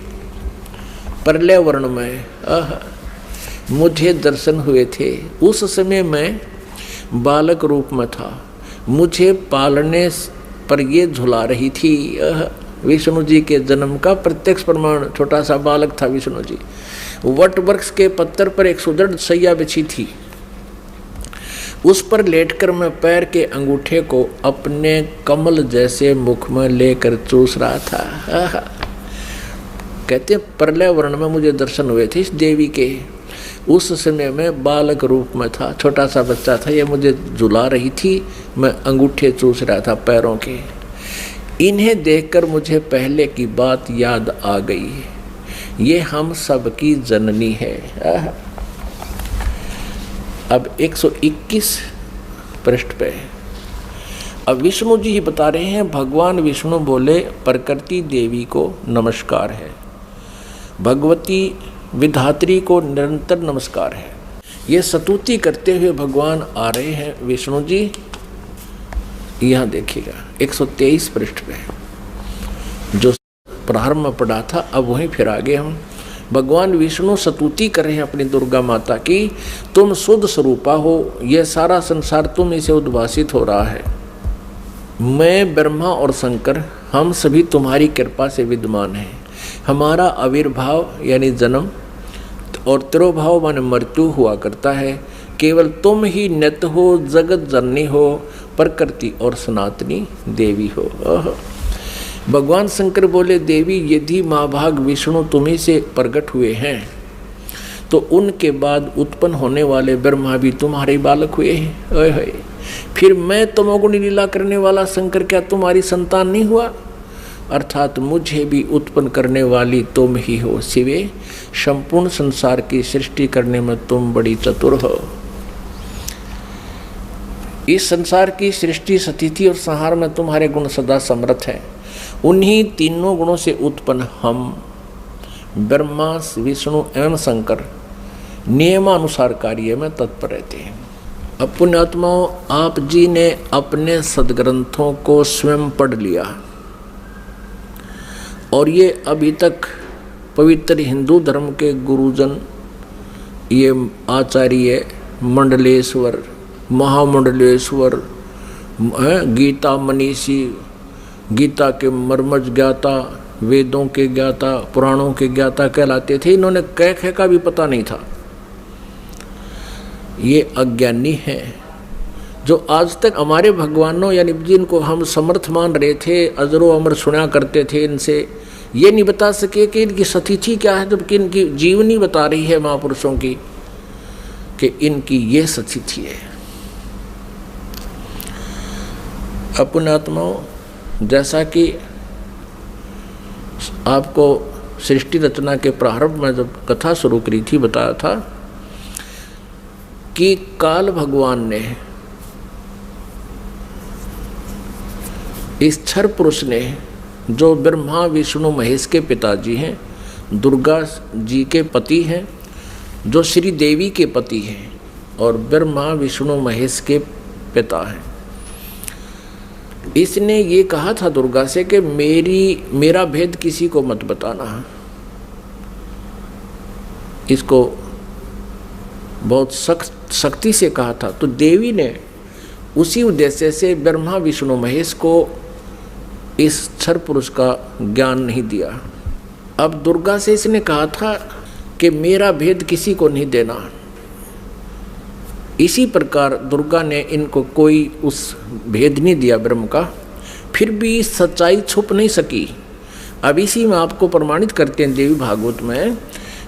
प्रलय वर्ण में मुझे दर्शन हुए थे। उस समय मैं बालक रूप में था। मुझे पालने पर ये झुला रही थी। विष्णु जी के जन्म का प्रत्यक्ष प्रमाण। छोटा सा बालक था विष्णु जी। वट वृक्ष के पत्थर पर एक सुदृढ़ सैया बिछी थी। उस पर लेटकर मैं पैर के अंगूठे को अपने कमल जैसे मुख में लेकर चूस रहा था। कहते प्रलय वर्ण में मुझे दर्शन हुए थे इस देवी के। उस समय में बालक रूप में था, छोटा सा बच्चा था, ये मुझे झुला रही थी, मैं अंगूठे चूस रहा था पैरों के। इन्हें देखकर मुझे पहले की बात याद आ गई, ये हम सब की जननी है। अब 121 पृष्ठ पे अब विष्णु जी ही बता रहे हैं। भगवान विष्णु बोले प्रकृति देवी को नमस्कार है, भगवती विधात्री को निरंतर नमस्कार है। ये स्तुति करते हुए भगवान आ रहे हैं विष्णु जी। यहाँ देखिएगा 123 पृष्ठ पे जो प्रारंभ में पढ़ा था, अब वहीं फिर आगे हम। भगवान विष्णु स्तुति कर रहे हैं अपनी दुर्गा माता की, तुम शुद्ध स्वरूपा हो, यह सारा संसार तुम इसे उद्भासित हो रहा है। मैं ब्रह्मा और शंकर हम सभी तुम्हारी कृपा से विद्यमान हैं। हमारा आविर्भाव यानी जन्म और तिरोभाव माने मृत्यु हुआ करता है। केवल तुम ही नित्य हो, जगत जननी हो, प्रकृति और सनातनी देवी हो। भगवान शंकर बोले देवी यदि महाभाग विष्णु तुम्ही से प्रकट हुए हैं तो उनके बाद उत्पन्न होने वाले ब्रह्मा भी तुम्हारे बालक हुए हैं। ओए फिर मैं तमोगुणी लीला करने वाला शंकर क्या तुम्हारी संतान नहीं हुआ? अर्थात मुझे भी उत्पन्न करने वाली तुम ही हो शिवे। संपूर्ण संसार की सृष्टि करने में तुम बड़ी चतुर हो। इस संसार की सृष्टि स्थिति और संहार में तुम्हारे गुण सदा समर्थ हैं। उन्हीं तीनों गुणों से उत्पन्न हम ब्रह्मा विष्णु एवं शंकर नियमानुसार कार्य में तत्पर रहते हैं। अब पुण्यात्माओं, आप जी ने अपने सदग्रंथों को स्वयं पढ़ लिया और ये अभी तक पवित्र हिंदू धर्म के गुरुजन, ये आचार्य मंडलेश्वर, महामंडलेश्वर, गीता मनीषी, गीता के मर्मज ज्ञाता, वेदों के ज्ञाता, पुराणों के ज्ञाता कहलाते थे। इन्होंने कह का भी पता नहीं था। ये अज्ञानी हैं जो आज तक हमारे भगवानों यानी जिनको हम समर्थ मान रहे थे, अजरो अमर सुना करते थे, इनसे ये नहीं बता सके कि इनकी सतिथि क्या है, जबकि इनकी जीवनी बता रही है महापुरुषों की कि इनकी ये सतिथि है। अपनात्माओं, जैसा कि आपको सृष्टि रचना के प्रारंभ में जब कथा शुरू करी थी बताया था कि काल भगवान ने, इस क्षर पुरुष ने, जो ब्रह्मा विष्णु महेश के पिताजी हैं, दुर्गा जी के पति हैं, जो श्री देवी के पति हैं और ब्रह्मा विष्णु महेश के पिता हैं, इसने ये कहा था दुर्गा से कि मेरा भेद किसी को मत बताना। इसको बहुत सख्ती से कहा था। तो देवी ने उसी उद्देश्य से ब्रह्मा विष्णु महेश को इस क्षर पुरुष का ज्ञान नहीं दिया। अब दुर्गा से इसने कहा था कि मेरा भेद किसी को नहीं देना। इसी प्रकार दुर्गा ने इनको कोई उस भेद नहीं दिया ब्रह्म का, फिर भी सच्चाई छुप नहीं सकी। अब इसी में आपको प्रमाणित करते हैं देवी भागवत में,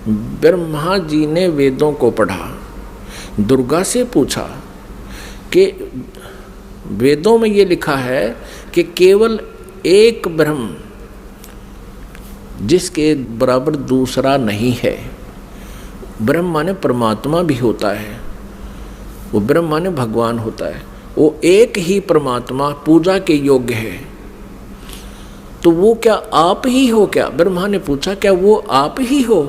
ब्रह्मा जी ने वेदों को पढ़ा, दुर्गा से पूछा कि वेदों में ये लिखा है कि केवल एक ब्रह्म जिसके बराबर दूसरा नहीं है। ब्रह्म माने परमात्मा भी होता है, वो ब्रह्म माने भगवान होता है, वो एक ही परमात्मा पूजा के योग्य है। तो वो क्या आप ही हो क्या? ब्रह्मा ने पूछा क्या वो आप ही हो?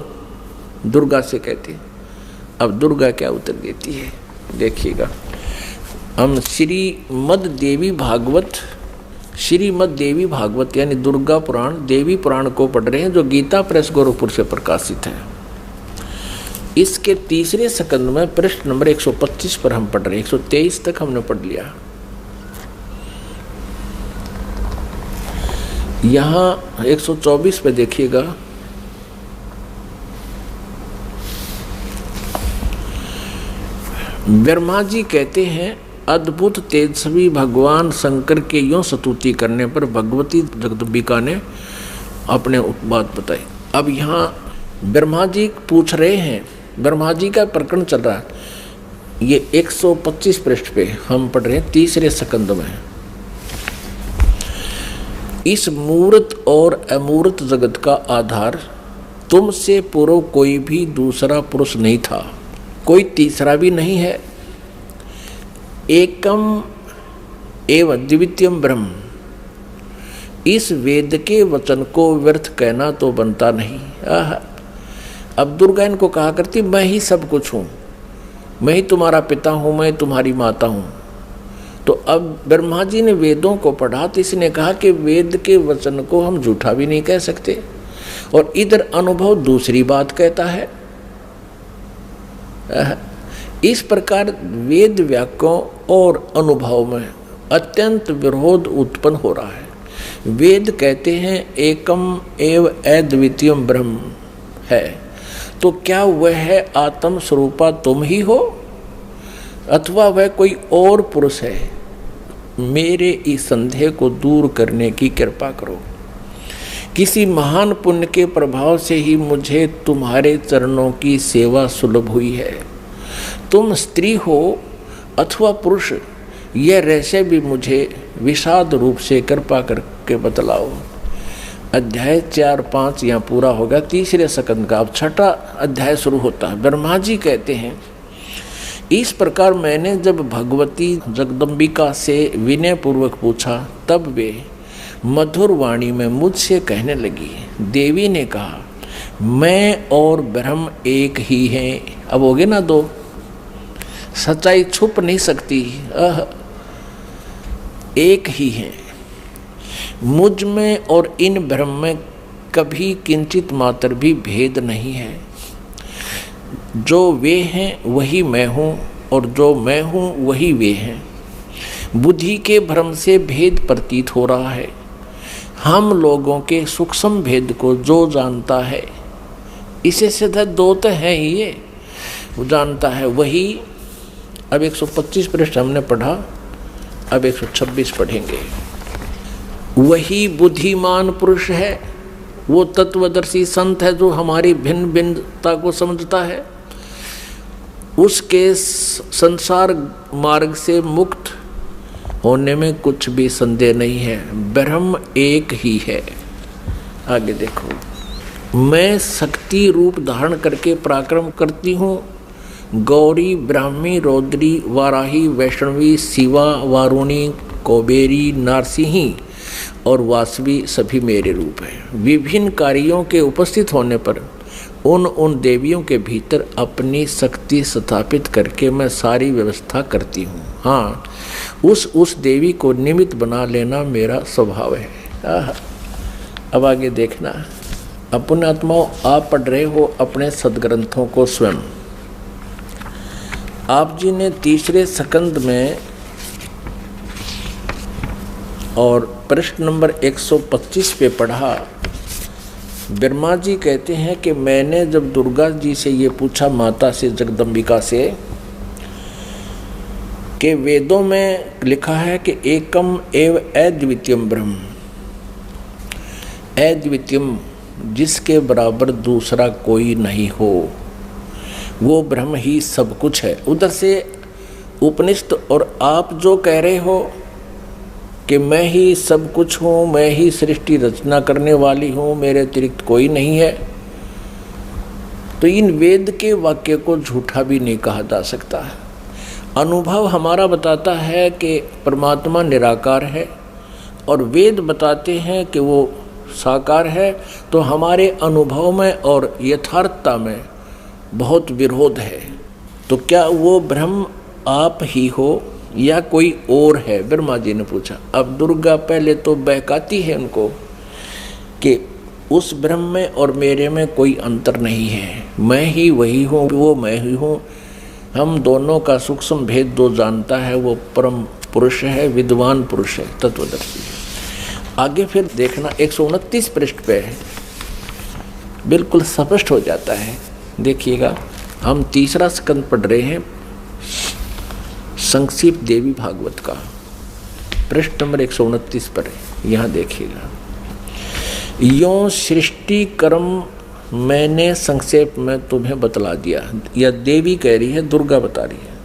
दुर्गा से कहती। अब दुर्गा क्या उत्तर देती है देखिएगा। हम श्रीमद् देवी भागवत यानी दुर्गा पुराण, देवी पुराण को पढ़ रहे हैं, जो गीता प्रेस गोरखपुर से प्रकाशित है। इसके तीसरे स्कंद में पृष्ठ नंबर 125 पर हम पढ़ रहे हैं। 123 तक हमने पढ़ लिया। यहाँ 124 पे देखिएगा, ब्रह्मा जी कहते हैं अद्भुत तेजस्वी भगवान शंकर के यों स्तुति करने पर भगवती जगदम्बिका ने अपने बात बताई। अब यहाँ ब्रह्मा जी पूछ रहे हैं, ब्रह्मा जी का प्रकरण चल रहा है, ये 125 पृष्ठ पे हम पढ़ रहे हैं, तीसरे स्कंद में। इस मूर्त और अमूर्त जगत का आधार तुमसे पूर्व कोई भी दूसरा पुरुष नहीं था, कोई तीसरा भी नहीं है। एकम एव द्वितीयम ब्रह्म, इस वेद के वचन को व्यर्थ कहना तो बनता नहीं। अब दुर्गा इनको कहा करती मैं ही सब कुछ हूँ, मैं ही तुम्हारा पिता हूँ, मैं तुम्हारी माता हूँ। तो अब ब्रह्मा जी ने वेदों को पढ़ा तो इसने कहा कि वेद के वचन को हम झूठा भी नहीं कह सकते, और इधर अनुभव दूसरी बात कहता है। इस प्रकार वेद वाक्यों और अनुभव में अत्यंत विरोध उत्पन्न हो रहा है। वेद कहते हैं एकम एव अद्वितीयम ब्रह्म है, तो क्या वह आत्म स्वरूपा तुम ही हो अथवा वह कोई और पुरुष है? मेरे इस संदेह को दूर करने की कृपा करो। किसी महान पुण्य के प्रभाव से ही मुझे तुम्हारे चरणों की सेवा सुलभ हुई है। तुम स्त्री हो अथवा पुरुष, यह रहस्य भी मुझे विषाद रूप से कृपा करके बतलाओ। अध्याय 4-5 यहाँ पूरा होगा, तीसरे स्कंद का अब छठा अध्याय शुरू होता है। ब्रह्मा जी कहते हैं इस प्रकार मैंने जब भगवती जगदम्बिका से विनय पूर्वक पूछा, तब वे मधुर वाणी में मुझसे कहने लगी। देवी ने कहा मैं और ब्रह्म एक ही हैं। अब हो गए ना दो, सच्चाई छुप नहीं सकती, एक ही हैं। मुझ में और इन ब्रह्म में कभी किंचित मात्र भी भेद नहीं है। जो वे हैं वही मैं हूँ, और जो मैं हूँ वही वे हैं। बुद्धि के भ्रम से भेद प्रतीत हो रहा है। हम लोगों के सूक्ष्म भेद को जो जानता है, इसे सीधा दो तो है ही, ये वो जानता है वही। अब 125 पृष्ठ हमने पढ़ा, अब 126 पढ़ेंगे। वही बुद्धिमान पुरुष है, वो तत्वदर्शी संत है जो हमारी भिन्न भिन्नता को समझता है। उसके संसार मार्ग से मुक्त होने में कुछ भी संदेह नहीं है। ब्रह्म एक ही है। आगे देखो, मैं शक्ति रूप धारण करके पराक्रम करती हूँ। गौरी, ब्राह्मी, रौद्री, वाराही, वैष्णवी, शिवा, वारुणी, कुबेरी, नारसिंही और वासवी सभी मेरे रूप हैं। विभिन्न कार्यों के उपस्थित होने पर उन देवियों के भीतर अपनी शक्ति स्थापित करके मैं सारी व्यवस्था करती हूँ। हाँ, उस देवी को निमित्त बना लेना मेरा स्वभाव है। अब आगे देखना, अपने आत्माओं, आप पढ़ रहे हो अपने सदग्रंथों को स्वयं। आप जी ने तीसरे स्कंद में और पृष्ठ नंबर 125 पे पढ़ा। ब्रह्मा जी कहते हैं कि मैंने जब दुर्गा जी से ये पूछा, माता से, जगदम्बिका से, कि वेदों में लिखा है कि एकम एव अद्वितीयम ब्रह्म, अद्वितीयम जिसके बराबर दूसरा कोई नहीं हो, वो ब्रह्म ही सब कुछ है। उधर से उपनिषद और आप जो कह रहे हो कि मैं ही सब कुछ हूँ, मैं ही सृष्टि रचना करने वाली हूँ, मेरे अतिरिक्त कोई नहीं है, तो इन वेद के वाक्य को झूठा भी नहीं कहा जा सकता। अनुभव हमारा बताता है कि परमात्मा निराकार है और वेद बताते हैं कि वो साकार है, तो हमारे अनुभव में और यथार्थता में बहुत विरोध है। तो क्या वो ब्रह्म आप ही हो या कोई और है? ब्रह्मा जी ने पूछा। अब दुर्गा पहले तो बहकाती है उनको कि उस ब्रह्म में और मेरे में कोई अंतर नहीं है, मैं ही वही हूँ, वो मैं ही हूँ। हम दोनों का सूक्ष्म भेद जो जानता है वो परम पुरुष है, विद्वान पुरुष है, तत्वदर्शी है। आगे फिर देखना 129 पृष्ठ पे है, बिल्कुल स्पष्ट हो जाता है। देखिएगा, हम तीसरा स्कंद पढ़ रहे हैं। संक्षिप्त देवी भागवत का पृष्ठ नंबर 129 पर है, यहाँ देखिएगा। यों सृष्टि कर्म मैंने संक्षेप में तुम्हें बतला दिया। यह देवी कह रही है, दुर्गा बता रही है।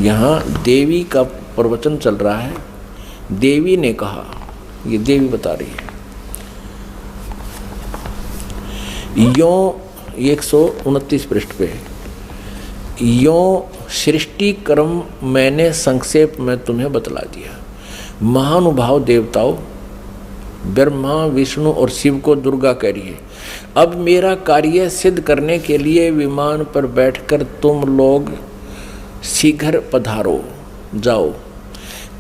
यहाँ देवी का प्रवचन चल रहा है, देवी ने कहा, ये देवी बता रही है। यों 129 पृष्ठ पे, यों सृष्टि कर्म मैंने संक्षेप में तुम्हें बतला दिया। महानुभाव देवताओं ब्रह्मा विष्णु और शिव को दुर्गा कह रही है, अब मेरा कार्य सिद्ध करने के लिए विमान पर बैठकर तुम लोग शीघ्र पधारो जाओ।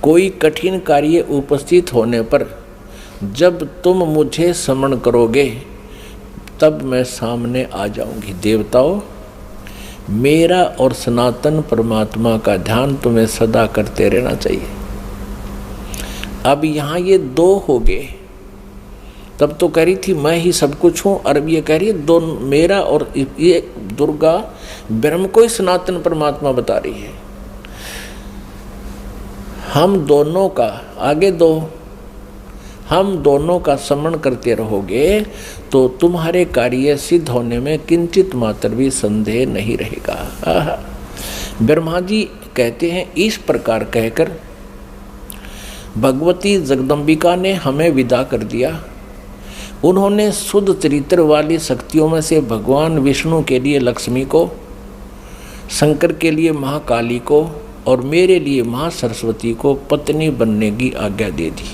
कोई कठिन कार्य उपस्थित होने पर जब तुम मुझे स्मरण करोगे तब मैं सामने आ जाऊंगी। देवताओं, मेरा और सनातन परमात्मा का ध्यान तुम्हें सदा करते रहना चाहिए। अब यहाँ ये दो हो गए, तब तो कह रही थी मैं ही सब कुछ हूँ, और अब ये कह रही है दो, मेरा और ये दुर्गा ब्रह्म को ही सनातन परमात्मा बता रही है। हम दोनों का आगे दो, हम दोनों का स्मरण करते रहोगे तो तुम्हारे कार्य सिद्ध होने में किंचित मात्र भी संदेह नहीं रहेगा। ब्रह्मा जी कहते हैं, इस प्रकार कहकर भगवती जगदम्बिका ने हमें विदा कर दिया। उन्होंने शुद्ध चरित्र वाली शक्तियों में से भगवान विष्णु के लिए लक्ष्मी को, शंकर के लिए महाकाली को और मेरे लिए माँ सरस्वती को पत्नी बनने की आज्ञा दे दी।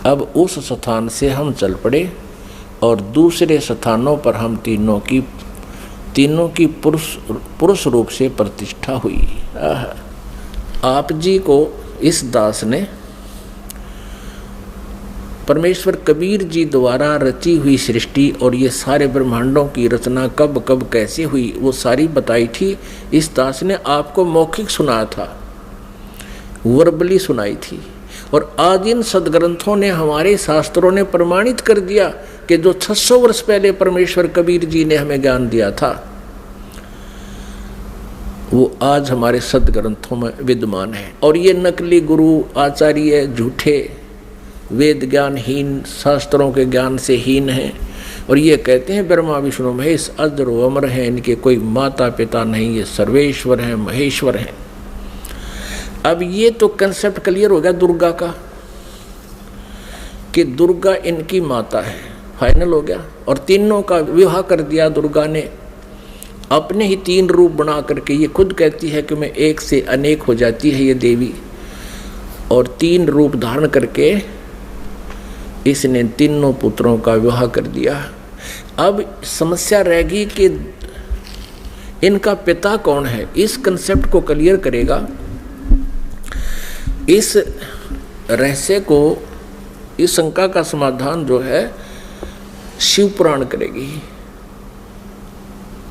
अब उस स्थान से हम चल पड़े और दूसरे स्थानों पर हम तीनों की पुरुष रूप से प्रतिष्ठा हुई। आप जी को इस दास ने परमेश्वर कबीर जी द्वारा रची हुई सृष्टि और ये सारे ब्रह्मांडों की रचना कब कब कैसे हुई वो सारी बताई थी। इस दास ने आपको मौखिक सुनाया था, वर्बली सुनाई थी, और आज इन सदग्रंथों ने, हमारे शास्त्रों ने प्रमाणित कर दिया कि जो 600 वर्ष पहले परमेश्वर कबीर जी ने हमें ज्ञान दिया था वो आज हमारे सदग्रंथों में विद्यमान है। और ये नकली गुरु आचार्य झूठे, वेद ज्ञानहीन, शास्त्रों के ज्ञान से हीन हैं, और ये कहते हैं ब्रह्मा विष्णु महेश अजर अमर हैं, इनके कोई माता पिता नहीं, ये सर्वेश्वर हैं, महेश्वर हैं। अब ये तो कंसेप्ट क्लियर हो गया दुर्गा का कि दुर्गा इनकी माता है, फाइनल हो गया। और तीनों का विवाह कर दिया दुर्गा ने, अपने ही 3 रूप बना करके। ये खुद कहती है कि मैं एक से अनेक हो जाती है ये देवी, और 3 रूप धारण करके इसने तीनों पुत्रों का विवाह कर दिया। अब समस्या रहेगी कि इनका पिता कौन है। इस कंसेप्ट को क्लियर करेगा, इस रहस्य को, इस शंका का समाधान जो है शिव पुराण करेगी।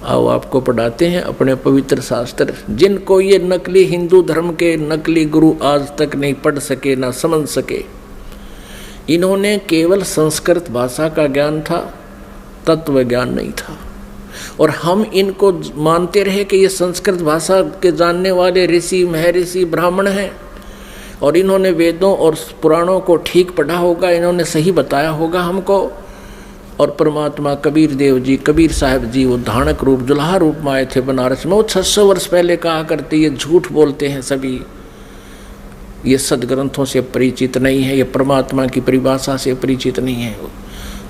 आओ आपको पढ़ाते हैं अपने पवित्र शास्त्र, जिनको ये नकली हिंदू धर्म के नकली गुरु आज तक नहीं पढ़ सके, ना समझ सके। इन्होंने केवल संस्कृत भाषा का ज्ञान था, तत्व ज्ञान नहीं था। और हम इनको मानते रहे कि ये संस्कृत भाषा के जानने वाले ऋषि, महर्षि, ब्राह्मण हैं, और इन्होंने वेदों और पुराणों को ठीक पढ़ा होगा, इन्होंने सही बताया होगा हमको। और परमात्मा कबीर देव जी, कबीर साहब जी, वो धानक रूप, जुल्हा रूप में आए थे बनारस में। वो 600 वर्ष पहले कहा करते, ये झूठ बोलते हैं सभी, ये सदग्रंथों से परिचित नहीं है, ये परमात्मा की परिभाषा से परिचित नहीं है।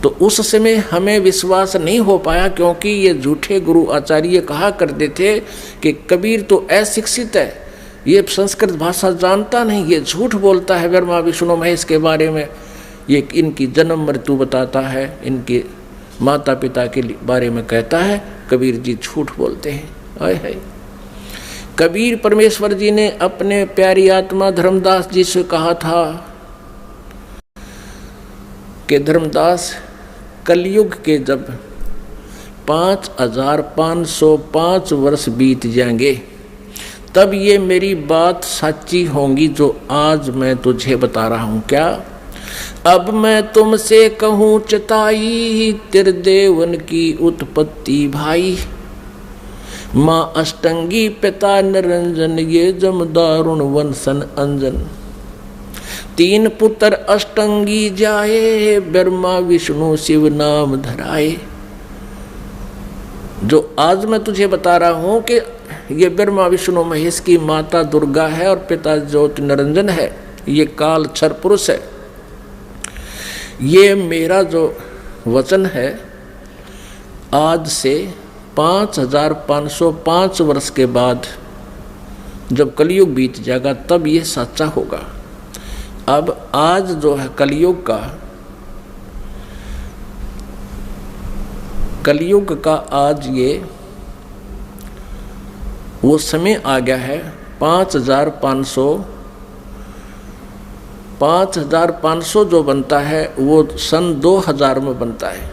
तो उस समय हमें विश्वास नहीं हो पाया, क्योंकि ये झूठे गुरु आचार्य कहा करते थे कि कबीर तो अशिक्षित है, ये संस्कृत भाषा जानता नहीं, ये झूठ बोलता है ब्रह्मा विष्णु महेश के बारे में, ये इनकी जन्म मृत्यु बताता है, इनके माता पिता के बारे में कहता है। कबीर जी झूठ बोलते हैं। आए है कबीर परमेश्वर जी ने अपने प्यारी आत्मा धर्मदास जी से कहा था कि धर्मदास, कलयुग के जब 5505 वर्ष बीत जाएंगे तब ये मेरी बात सच्ची होंगी जो आज मैं तुझे बता रहा हूँ। क्या? अब मैं तुमसे कहूँ चताई, त्रिदेवन की उत्पत्ति भाई। माँ अष्टंगी पिता निरंजन, ये जम दारुण वंशन अंजन। तीन पुत्र अष्टंगी जाए, ब्रह्मा विष्णु शिव नाम धराए। जो आज मैं तुझे बता रहा हूं कि ये ब्रह्मा विष्णु महेश की माता दुर्गा है और पिता ज्योति निरंजन है, ये काल क्षर पुरुष है। ये मेरा जो वचन है आज से 5505 वर्ष के बाद जब कलयुग बीत जाएगा तब ये सच्चा होगा। अब आज जो है कलयुग का आज ये वो समय आ गया है। 5500 जो बनता है वो सन 2000 में बनता है,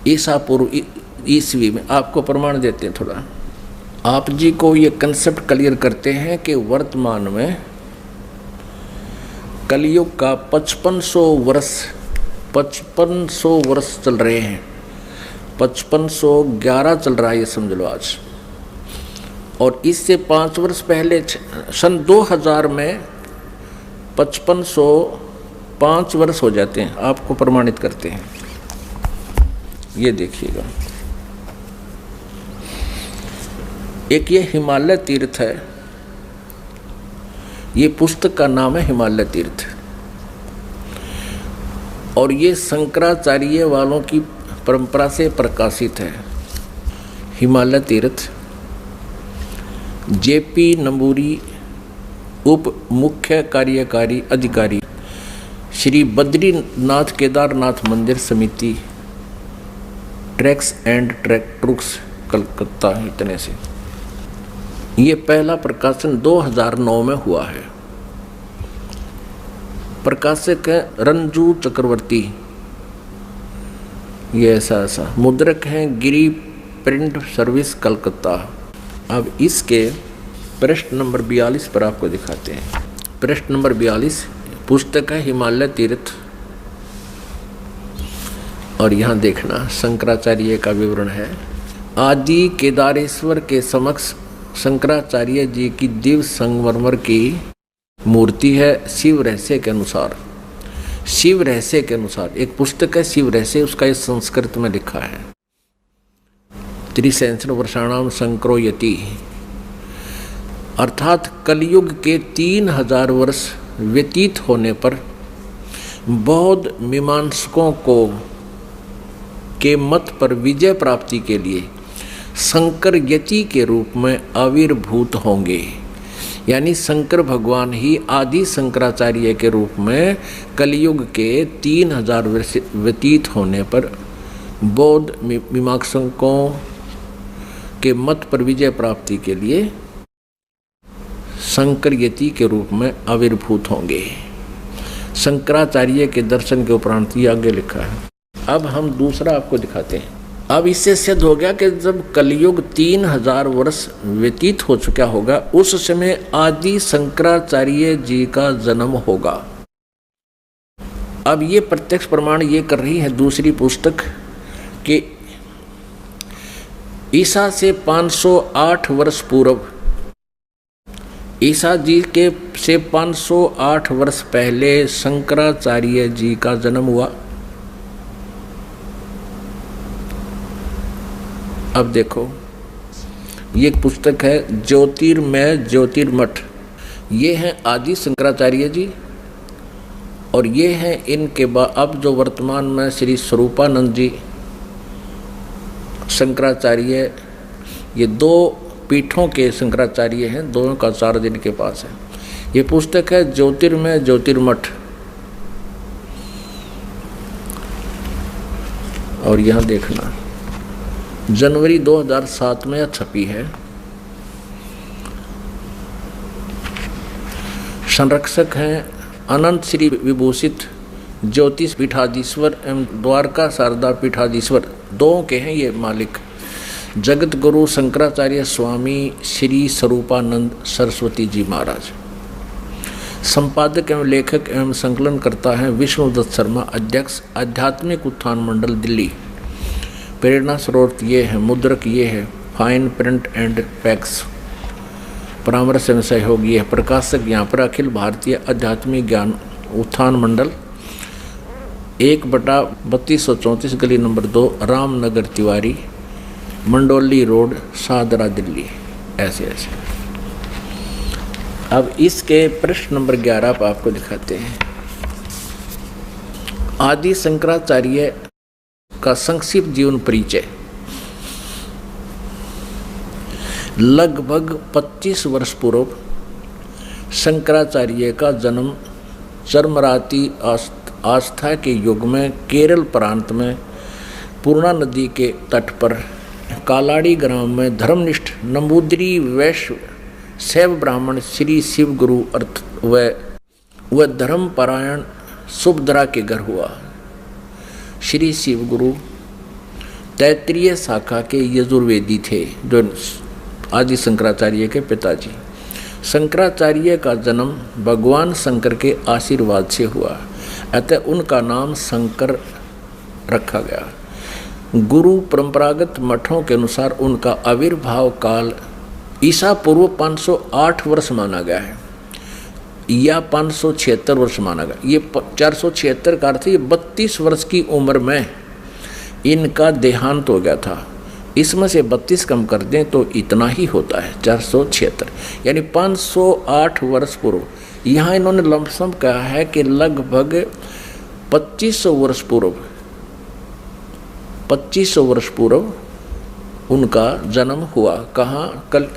ईसा पूर्व ईस्वी में। आपको प्रमाण देते हैं थोड़ा, आप जी को ये कंसेप्ट क्लियर करते हैं कि वर्तमान में कलयुग का 5500 वर्ष चल रहे हैं। 5511 चल रहा है ये समझ लो आज। और इससे 5 वर्ष पहले सन 2000 में 5505 वर्ष हो जाते हैं। आपको प्रमाणित करते हैं, ये देखिएगा। एक ये हिमालय तीर्थ है, ये पुस्तक का नाम है हिमालय तीर्थ, और ये शंकराचार्य वालों की परंपरा से प्रकाशित है। हिमालय तीर्थ जेपी नंबूरी उप मुख्य कार्यकारी अधिकारी, श्री बद्रीनाथ केदारनाथ मंदिर समिति, ट्रैक्स एंड ट्रैक्ट्रुक्स, कलकत्ता। इतने से ये पहला प्रकाशन 2009 में हुआ है। प्रकाशक है रंजू चक्रवर्ती, ये ऐसा मुद्रक हैं गिरी प्रिंट सर्विस, कलकत्ता। अब इसके पृष्ठ नंबर 42 पर आपको दिखाते हैं। पृष्ठ नंबर 42 पुस्तक है हिमालय तीर्थ, और यहाँ देखना शंकराचार्य का विवरण है। आदि केदारेश्वर के समक्ष शंकराचार्य जी की दिव्य संगमरमर की मूर्ति है। शिव रहस्य के अनुसार, शिव रहस्य के अनुसार एक पुस्तक है शिव रहस्य, उसका इस संस्कृत में लिखा है। 63 वर्षाणाम शंकरो यति, अर्थात कलयुग के 3000 वर्ष व्यतीत होने पर बौद्ध मीमांसकों को के मत पर विजय प्राप्ति के लिए शंकर यति के रूप में आविर्भूत होंगे। यानी शंकर भगवान ही आदि शंकराचार्य के रूप में कलयुग के 3000 वर्ष व्यतीत होने पर बौद्ध मीमांसकों के मत पर विजय प्राप्ति के लिए शंकर यति के रूप में आविर्भूत होंगे। शंकराचार्य के दर्शन के उपरांत ये आगे लिखा है। अब हम दूसरा आपको दिखाते हैं। अब इससे सिद्ध हो गया कि जब कलयुग 3000 वर्ष व्यतीत हो चुका होगा उस समय आदि शंकराचार्य जी का जन्म होगा। अब ये प्रत्यक्ष प्रमाण ये कर रही है दूसरी पुस्तक कि ईसा से 508 वर्ष पूर्व, ईसा जी के से 508 वर्ष पहले शंकराचार्य जी का जन्म हुआ। अब देखो ये एक पुस्तक है ज्योतिर्मय ज्योतिर्मठ, ये हैं आदि शंकराचार्य जी, और ये हैं इनके बाद अब जो वर्तमान में श्री स्वरूपानंद जी शंकराचार्य, ये 2 पीठों के शंकराचार्य हैं, दोनों का आचार्य इनके पास है। ये पुस्तक है ज्योतिर्मय ज्योतिर्मठ, और यहाँ देखना जनवरी 2007 में छपी है। संरक्षक हैं अनंत श्री विभूषित ज्योतिष पीठाधीश्वर एवं द्वारका शारदा पीठाधीश्वर, दो के हैं ये मालिक। जगत गुरु शंकराचार्य स्वामी श्री स्वरूपानंद सरस्वती जी महाराज। संपादक एवं लेखक एवं संकलन करता है विष्णुदत्त शर्मा, अध्यक्ष आध्यात्मिक उत्थान मंडल दिल्ली। प्रेरणा स्रोत ये है, मुद्रक ये है, फाइन प्रिंट एंड पैक्स परामर्श एवं सहयोगी है। प्रकाशक यहाँ पर अखिल भारतीय आध्यात्मिक ज्ञान उत्थान मंडल 1/3234 गली नंबर 2 रामनगर तिवारी मंडोली रोड शाहदरा दिल्ली। ऐसे ऐसे। अब इसके प्रश्न नंबर 11 पर आपको दिखाते हैं। आदि शंकराचार्य का संक्षिप्त जीवन परिचय। लगभग 25 वर्ष पूर्व शंकराचार्य का जन्म चरमराती आस्था के युग में केरल प्रांत में पूर्णा नदी के तट पर कालाड़ी ग्राम में धर्मनिष्ठ नंबूदरी वैश्य शैव ब्राह्मण श्री शिव गुरु अर्थ व धर्मपरायण सुभद्रा के घर हुआ। श्री शिव गुरु तैत्रीय शाखा के यजुर्वेदी थे, जो आदि शंकराचार्य के पिताजी। शंकराचार्य का जन्म भगवान शंकर के आशीर्वाद से हुआ, अतः उनका नाम शंकर रखा गया। गुरु परंपरागत मठों के अनुसार उनका आविर्भाव काल ईसा पूर्व 508 वर्ष माना गया है या 576 वर्ष माना गया। ये 476 का अर्थ, ये 32 वर्ष की उम्र में इनका देहांत हो गया था। इसमें से 32 कम कर दें तो इतना ही होता है 476, यानी 508 वर्ष पूर्व। यहाँ इन्होंने लमसम कहा है कि लगभग 2500 वर्ष पूर्व 2500 वर्ष पूर्व उनका जन्म हुआ। कहाँ? कल।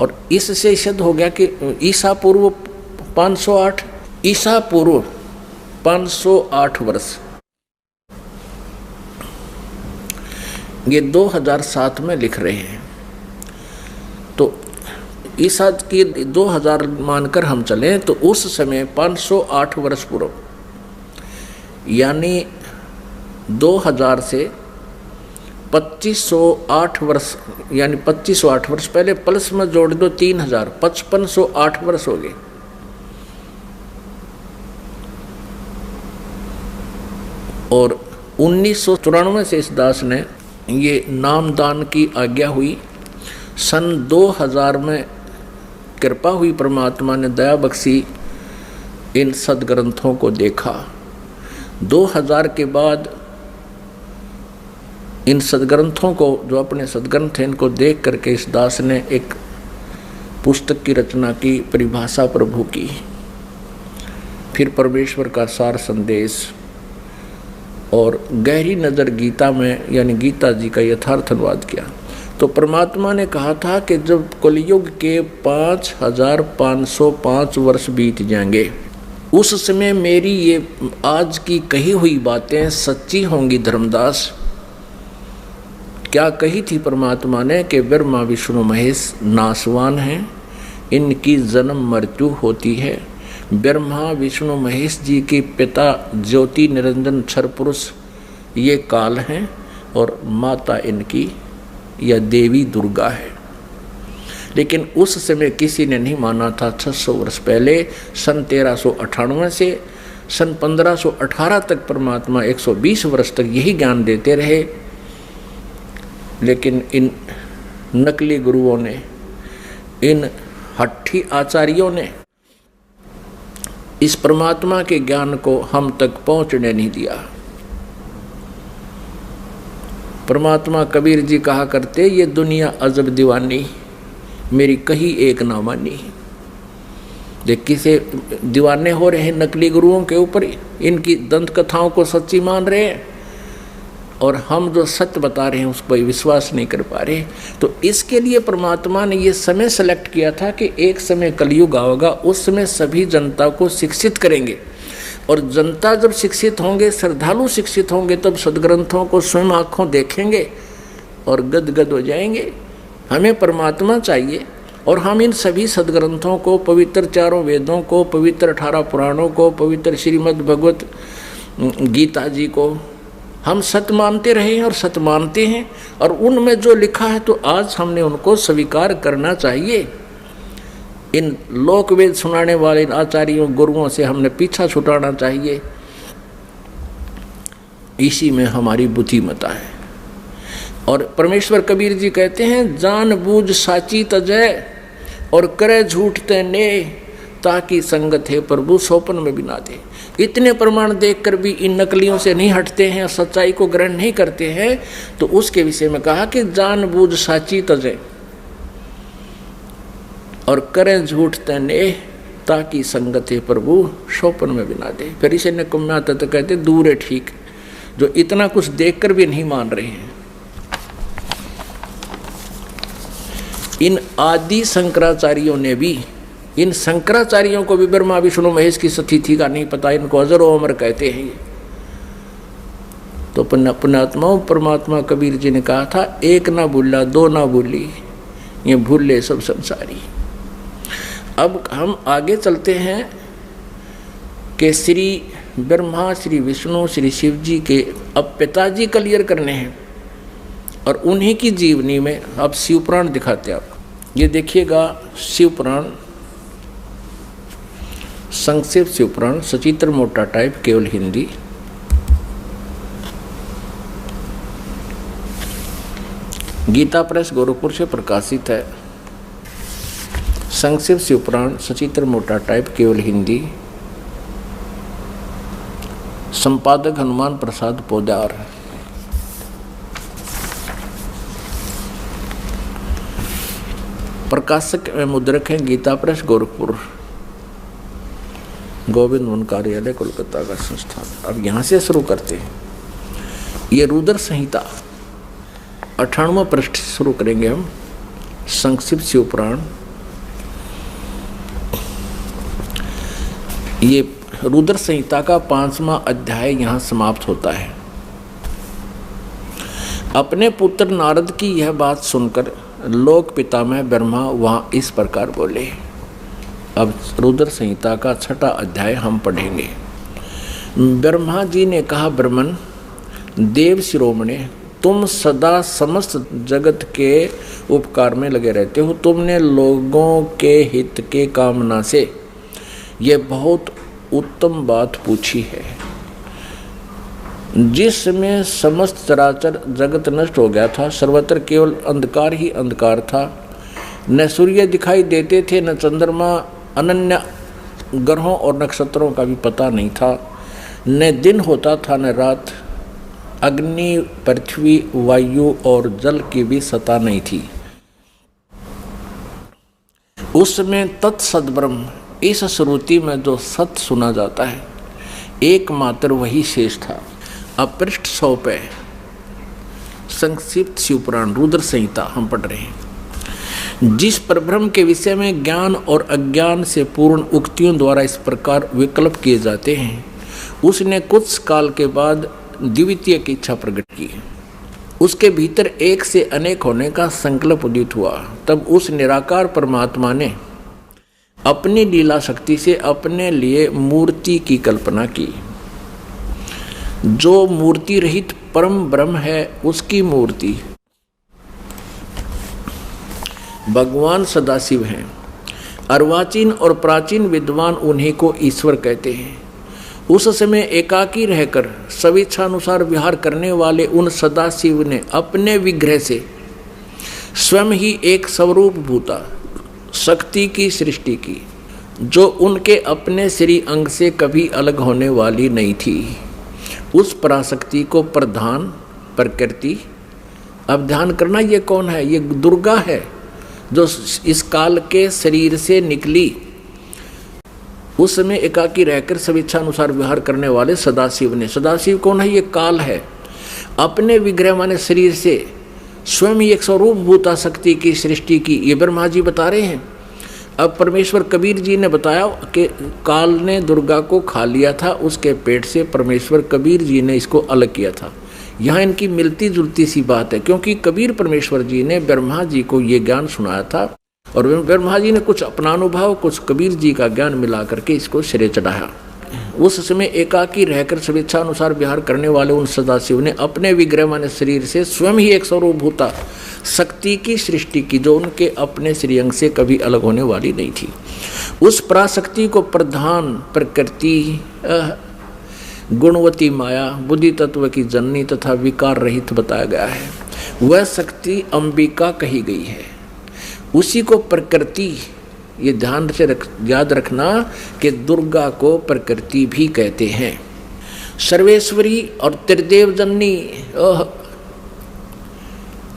और इससे सिद्ध हो गया कि ईसा पूर्व 508, ईसा पूर्व 508 वर्ष, ये 2007 में लिख रहे हैं। तो ईसा की 2000 मानकर हम चलें तो उस समय 508 वर्ष पूर्व, यानी 2000 से 2508 वर्ष, यानी 2508 वर्ष पहले प्लस में जोड़ दो 3000, 5508 वर्ष हो गए। और 1994 से इस दास ने ये नामदान की आज्ञा हुई। सन 2000 में कृपा हुई, परमात्मा ने दया बख्शी, इन सदग्रंथों को देखा। 2000 के बाद इन सदग्रंथों को, जो अपने सदग्रंथ हैं, इनको देख करके इस दास ने एक पुस्तक की रचना की, परिभाषा प्रभु की, फिर परमेश्वर का सार संदेश और गहरी नज़र गीता में, यानी गीता जी का यथार्थ अनुवाद किया। तो परमात्मा ने कहा था कि जब कलयुग के 5505 वर्ष बीत जाएंगे, उस समय मेरी ये आज की कही हुई बातें सच्ची होंगी। धर्मदास, क्या कही थी परमात्मा ने कि ब्रह्मा विष्णु महेश नासवान हैं, इनकी जन्म मृत्यु होती है। ब्रह्मा विष्णु महेश जी के पिता ज्योति निरंजन क्षर पुरुष ये काल हैं, और माता इनकी या देवी दुर्गा है। लेकिन उस समय किसी ने नहीं माना था। 600 वर्ष पहले सन 1398 से सन 1518 तक परमात्मा 120 वर्ष तक यही ज्ञान देते रहे। लेकिन इन नकली गुरुओं ने, इन हट्ठी आचार्यों ने इस परमात्मा के ज्ञान को हम तक पहुंचने नहीं दिया। परमात्मा कबीर जी कहा करते, ये दुनिया अजब दीवानी, मेरी कही एक ना मानी। देख किसे दीवाने हो रहे हैं नकली गुरुओं के ऊपर, इनकी दंत कथाओं को सच्ची मान रहे हैं, और हम जो सत्य बता रहे हैं उस पर विश्वास नहीं कर पा रहे। तो इसके लिए परमात्मा ने ये समय सेलेक्ट किया था कि एक समय कलयुग आएगा, उस समय सभी जनता को शिक्षित करेंगे, और जनता जब शिक्षित होंगे, श्रद्धालु शिक्षित होंगे, तब सदग्रंथों को स्वयं आँखों देखेंगे और गदगद हो जाएंगे। हमें परमात्मा चाहिए, और हम इन सभी सदग्रंथों को, पवित्र चारों वेदों को, पवित्र 18 पुराणों को, पवित्र श्रीमद् भगवत गीता जी को हम सत्य मानते रहे हैं और सत्य मानते हैं, और उनमें जो लिखा है तो आज हमने उनको स्वीकार करना चाहिए। इन लोक वेद सुनाने वाले आचार्यों गुरुओं से हमने पीछा छुटाना चाहिए। इसी में हमारी बुद्धिमत्ता है। और परमेश्वर कबीर जी कहते हैं, जान बूझ साची तजय और करे झूठ तेने, ताकि संगत है प्रभु सोपन में भी ना दे। इतने प्रमाण देखकर भी इन नकलियों से नहीं हटते हैं, सच्चाई को ग्रहण नहीं करते हैं, तो उसके विषय में कहा कि जान बूझ साची तजय और करें झूठ तेने, ताकि संगत है प्रभु सोपन में भी ना दे। फिर इसे निकम्मा तत्व कहते दूर है ठीक, जो इतना कुछ देखकर भी नहीं मान रहे हैं। इन आदि शंकराचार्यों ने भी, इन शंकराचार्यों को भी ब्रह्मा विष्णु महेश की स्थिति का नहीं पता, इनको अजर व अमर कहते हैं। तो पुण्यात्माओं, परमात्मा कबीर जी ने कहा था, एक ना भूला दो ना भूली, ये भूले सब संसारी। अब हम आगे चलते हैं कि श्री ब्रह्मा, श्री विष्णु, श्री शिव जी के अब पिताजी क्लियर करने हैं, और उन्हीं की जीवनी में अब शिव पुराण दिखाते हैं। आप ये देखिएगा, शिव पुराण संक्षिप्त शिव पुराण, सचित्र मोटा टाइप, केवल हिंदी। गीता प्रेस गोरखपुर से प्रकाशित है। संक्षिप्त शिव पुराण, सचित्र मोटा टाइप, केवल हिंदी। संपादक हनुमान प्रसाद पोदार। प्रकाशक में मुद्रक है गीता प्रेस गोरखपुर, गोविंद वन कार्यालय कोलकाता का संस्थान। अब यहाँ से शुरू करते हैं। ये रुद्र संहिता 98वां पृष्ठ शुरू करेंगे हम। संक्षिप्त शिव पुराण, ये रुद्र संहिता का 5वां अध्याय यहाँ समाप्त होता है। अपने पुत्र नारद की यह बात सुनकर लोक पितामह ब्रह्मा वहाँ इस प्रकार बोले। अब रुद्र संहिता का 6वां अध्याय हम पढ़ेंगे। ब्रह्मा जी ने कहा, ब्रह्मन देव शिरोमणे, तुम सदा समस्त जगत के उपकार में लगे रहते हो। तुमने लोगों के हित के कामना से ये बहुत उत्तम बात पूछी है। जिसमें समस्त चराचर जगत नष्ट हो गया था, सर्वत्र केवल अंधकार ही अंधकार था। न सूर्य दिखाई देते थे, न चंद्रमा, अनन्य ग्रहों और नक्षत्रों का भी पता नहीं था। न दिन होता था न रात। अग्नि, पृथ्वी, वायु और जल की भी सत्ता नहीं थी। उसमें तत्सद ब्रह्म, इस श्रुति में जो सत्य सुना जाता है, एकमात्र वही शेष था। अब पृष्ठ 100 पे संक्षिप्त शिव पुराण रुद्र संहिता हम पढ़ रहे हैं। जिस परब्रह्म के विषय में ज्ञान और अज्ञान से पूर्ण उक्तियों द्वारा इस प्रकार विकल्प किए जाते हैं, उसने कुछ काल के बाद द्वितीय की इच्छा प्रकट की। उसके भीतर एक से अनेक होने का संकल्प उदित हुआ। तब उस निराकार परमात्मा ने अपनी लीला शक्ति से अपने लिए मूर्ति की कल्पना की। जो मूर्ति रहित परम ब्रह्म है, उसकी मूर्ति भगवान सदाशिव हैं। अर्वाचीन और प्राचीन विद्वान उन्हीं को ईश्वर कहते हैं। उस समय एकाकी रहकर स्वेच्छानुसार विहार करने वाले उन सदाशिव ने अपने विग्रह से स्वयं ही एक स्वरूप भूता शक्ति की सृष्टि की, जो उनके अपने श्री अंग से कभी अलग होने वाली नहीं थी। उस पराशक्ति को प्रधान प्रकृति, अब ध्यान करना, ये कौन है? ये दुर्गा है, जो इस काल के शरीर से निकली। उस समय एकाकी रहकर स्वेच्छानुसार विहार करने वाले सदाशिव ने, सदाशिव कौन है? ये काल है। अपने विग्रह माने शरीर से स्वयं ही एक स्वरूप भूता शक्ति की सृष्टि की, ये ब्रह्मा जी बता रहे हैं। अब परमेश्वर कबीर जी ने बताया कि काल ने दुर्गा को खा लिया था, उसके पेट से परमेश्वर कबीर जी ने इसको अलग किया था। यहाँ इनकी मिलती जुलती सी बात है, क्योंकि कबीर परमेश्वर जी ने ब्रह्मा जी को ये ज्ञान सुनाया था, और ब्रह्मा जी ने कुछ अपना अनुभव, कुछ कबीर जी का ज्ञान मिला करके इसको सिरे चढ़ाया। उस समय एकाकी रहकर स्वेच्छानुसार विहार करने वाले उन सदाशिव ने अपने विग्रह माने शरीर से स्वयं ही एक स्वरूप भूता शक्ति की सृष्टि की, जो उनके अपने श्रीअंग से कभी अलग होने वाली नहीं थी। उस पराशक्ति को प्रधान प्रकृति, गुणवती माया, बुद्धि तत्व की जननी तथा विकार रहित बताया गया है। वह शक्ति अंबिका कही गई है। उसी को प्रकृति, ये ध्यान से याद रखना कि दुर्गा को प्रकृति भी कहते हैं। सर्वेश्वरी और त्रिदेव जननी,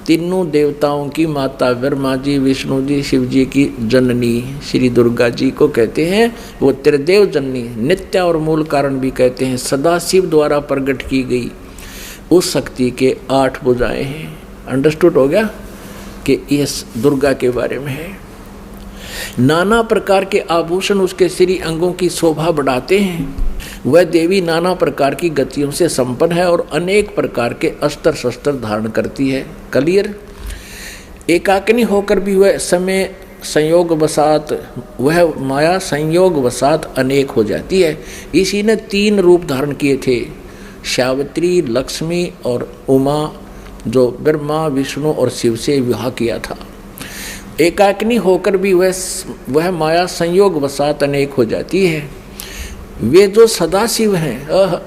तीनों देवताओं की माता ब्रह्मा जी, विष्णु जी, शिव जी की जननी श्री दुर्गा जी को कहते हैं। वो त्रिदेव जननी, नित्य और मूल कारण भी कहते हैं। सदा शिव द्वारा प्रकट की गई उस शक्ति के 8 भुजाएं हैं। अंडरस्टूड हो गया कि इस दुर्गा के बारे में है। नाना प्रकार के आभूषण उसके श्री अंगों की शोभा बढ़ाते हैं। वह देवी नाना प्रकार की गतियों से संपन्न है और अनेक प्रकार के अस्त्र शस्त्र धारण करती है। क्लियर। एकाकिनी होकर भी वह समय संयोग वसात, वह माया संयोग वसात अनेक हो जाती है। इसी ने 3 रूप धारण किए थे, सावित्री, लक्ष्मी और उमा, जो ब्रह्मा, विष्णु और शिव से विवाह किया था। एकाकिनी होकर भी वह माया संयोग वसात अनेक हो जाती है। वे जो सदाशिव हैं,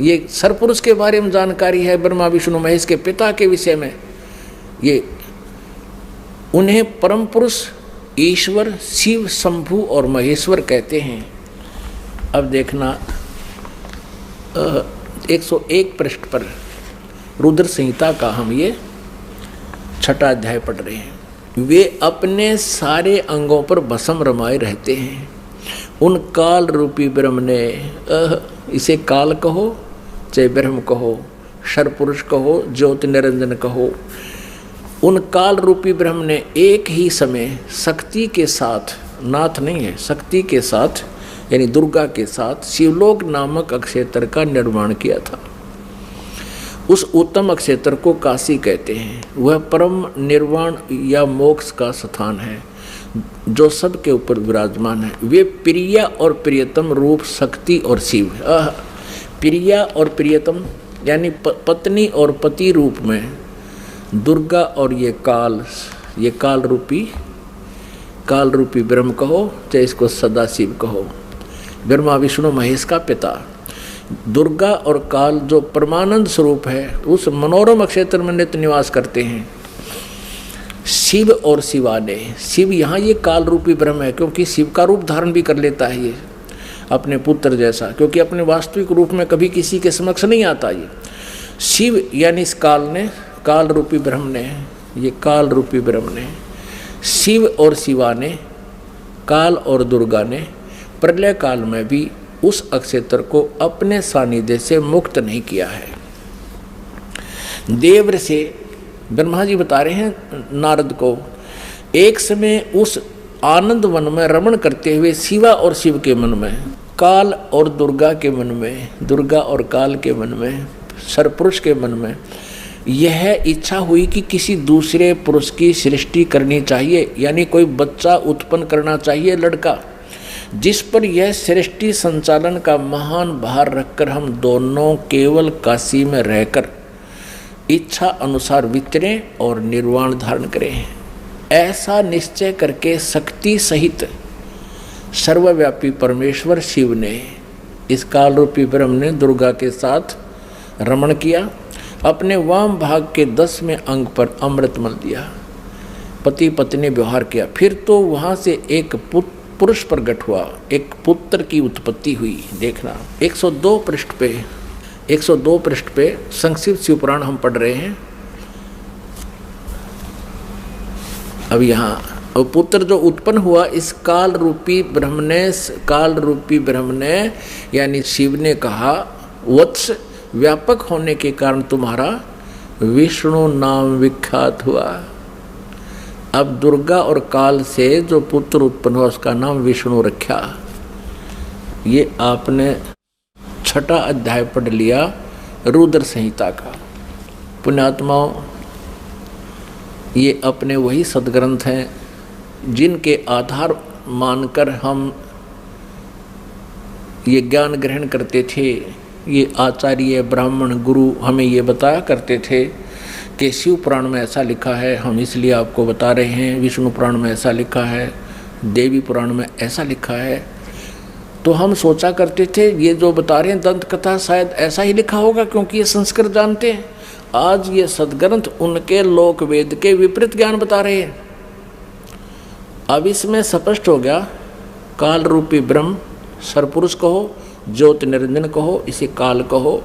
ये सरपुरुष के बारे में जानकारी है, ब्रह्मा विष्णु महेश के पिता के विषय में। ये उन्हें परम पुरुष ईश्वर शिव, शंभु और महेश्वर कहते हैं। अब देखना 101 पृष्ठ पर रुद्र संहिता का हम ये 6वां अध्याय पढ़ रहे हैं। वे अपने सारे अंगों पर भस्म रमाए रहते हैं। उन काल रूपी ब्रह्म ने, इसे काल कहो चाहे ब्रह्म कहो, सर्वपुरुष कहो, ज्योति निरंजन कहो, उन काल रूपी ब्रह्म ने एक ही समय शक्ति के साथ, नाथ नहीं है, शक्ति के साथ यानी दुर्गा के साथ शिवलोक नामक अक्षेत्र का निर्माण किया था। उस उत्तम अक्षेत्र को काशी कहते हैं। वह परम निर्वाण या मोक्ष का स्थान है जो सबके ऊपर विराजमान है। वे प्रिया और प्रियतम रूप शक्ति और शिव, प्रिया और प्रियतम यानी पत्नी और पति रूप में दुर्गा और ये काल रूपी ब्रह्म कहो चाहे इसको सदाशिव कहो, ब्रह्मा विष्णु महेश का पिता। दुर्गा और काल जो परमानंद स्वरूप है उस मनोरम क्षेत्र में नित्य निवास करते हैं। शिव और शिवाने, शिव यहाँ ये काल रूपी ब्रह्म है क्योंकि शिव का रूप धारण भी कर लेता है ये अपने पुत्र जैसा, क्योंकि अपने वास्तविक रूप में कभी किसी के समक्ष नहीं आता। ये शिव यानी इस काल रूपी ब्रह्म ने, ये काल रूपी ब्रह्म ने, शिव और शिवा ने, काल और दुर्गा ने प्रलय काल में भी उस अक्षेत्र को अपने सानिध्य से मुक्त नहीं किया है। देव से ब्रह्मा जी बता रहे हैं नारद को, एक समय उस आनंद वन में रमण करते हुए शिवा और शिव के मन में, काल और दुर्गा के मन में, दुर्गा और काल के मन में, सरपुरुष के मन में यह इच्छा हुई कि किसी दूसरे पुरुष की सृष्टि करनी चाहिए, यानी कोई बच्चा उत्पन्न करना चाहिए, लड़का, जिस पर यह सृष्टि संचालन का महान भार रखकर हम दोनों केवल काशी में रहकर इच्छा अनुसार विचरें और निर्वाण धारण करें। ऐसा निश्चय करके शक्ति सहित सर्वव्यापी परमेश्वर शिव ने, इस काल रूपी ब्रह्म ने दुर्गा के साथ रमण किया। अपने वाम भाग के 10वें अंग पर अमृत मल दिया, पति पत्नी व्यवहार किया। फिर तो वहाँ से एक पुरुष प्रकट हुआ, एक पुत्र की उत्पत्ति हुई। देखना 102 पृष्ठ पे संक्षिप्त शिव पुराण हम पढ़ रहे हैं। अब यहाँ पुत्र जो उत्पन्न हुआ इस काल रूपी ब्रह्म ने यानी शिव ने कहा, वत्स व्यापक होने के कारण तुम्हारा विष्णु नाम विख्यात हुआ। अब दुर्गा और काल से जो पुत्र उत्पन्न हुआ उसका नाम विष्णु रखा। ये आपने 6वां अध्याय पढ़ लिया रुद्र संहिता का। पुण्यात्माओं, ये अपने वही सदग्रंथ हैं जिनके आधार मानकर हम ये ज्ञान ग्रहण करते थे। ये आचार्य ब्राह्मण गुरु हमें ये बताया करते थे कि शिव पुराण में ऐसा लिखा है, हम इसलिए आपको बता रहे हैं। विष्णु पुराण में ऐसा लिखा है, देवी पुराण में ऐसा लिखा है। तो हम सोचा करते थे ये जो बता रहे हैं दंत कथा शायद ऐसा ही लिखा होगा क्योंकि ये संस्कृत जानते हैं। आज ये सदग्रंथ उनके लोक वेद के विपरीत ज्ञान बता रहे हैं। अब इसमें स्पष्ट हो गया, काल रूपी ब्रह्म सरपुरुष कहो, ज्योति निरंजन कहो, इसे काल कहो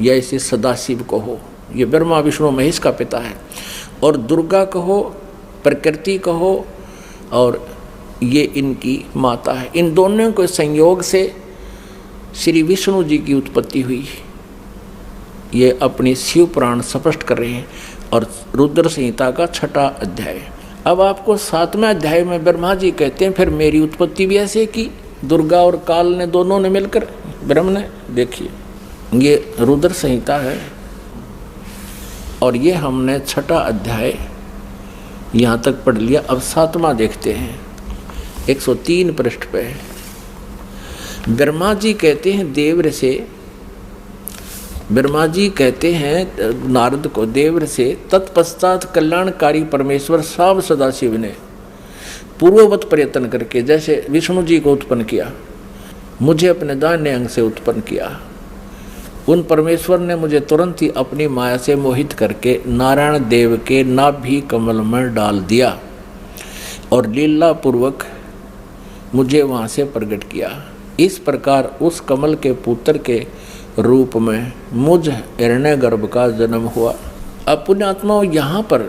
या इसे सदाशिव कहो, ये ब्रह्मा विष्णु महेश का पिता है। और दुर्गा कहो, प्रकृति कहो, और ये इनकी माता है। इन दोनों के संयोग से श्री विष्णु जी की उत्पत्ति हुई, ये अपनी शिव पुराण स्पष्ट कर रहे हैं। और रुद्र संहिता का 6वां अध्याय। अब आपको 7वें अध्याय में ब्रह्मा जी कहते हैं फिर मेरी उत्पत्ति भी ऐसे की, दुर्गा और काल ने दोनों ने मिलकर, ब्रह्म ने। देखिए ये रुद्र संहिता है और ये हमने 6वां अध्याय यहाँ तक पढ़ लिया। अब 7वां देखते हैं, 103 पृष्ठ पे। ब्रह्मा जी कहते हैं देवर से, ब्रह्मा जी कहते हैं नारद को देवर से, तत्पश्चात कल्याणकारी परमेश्वर साव सदाशिव ने पूर्ववत प्रयत्न करके, जैसे विष्णु जी को उत्पन्न किया, मुझे अपने दाहिने अंग से उत्पन्न किया, उन परमेश्वर ने मुझे तुरंत ही अपनी माया से मोहित करके नारायण देव के नाभि कमल में डाल दिया और लीला पूर्वक मुझे वहाँ से प्रकट किया। इस प्रकार उस कमल के पुत्र के रूप में मुझ हिरण्यगर्भ का जन्म हुआ। अब पुण्यात्माओं, यहाँ पर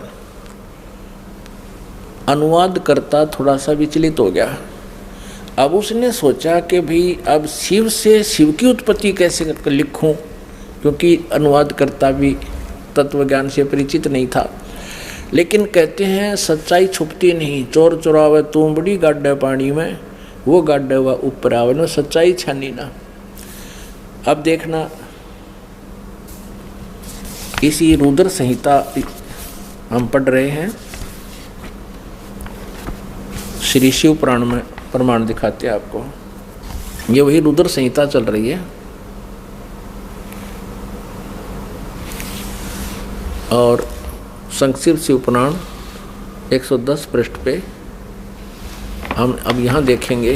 अनुवाद करता थोड़ा सा विचलित हो गया। अब उसने सोचा कि भाई अब शिव से शिव की उत्पत्ति कैसे लिखूं, क्योंकि अनुवाद करता भी तत्व ज्ञान से परिचित नहीं था। लेकिन कहते हैं सच्चाई छुपती नहीं, चोर चुरावे तू बड़ी गाड्डे पानी में, वो गाड्डे हुआ ऊपर आवे न, सच्चाई छानी ना। अब देखना, इसी रुद्र संहिता हम पढ़ रहे हैं, श्री शिव पुराण में प्रमाण दिखाते हैं आपको। ये वही रुद्र संहिता चल रही है और संक्षिप्त शिव पुराण 110 पृष्ठ पे हम अब यहाँ देखेंगे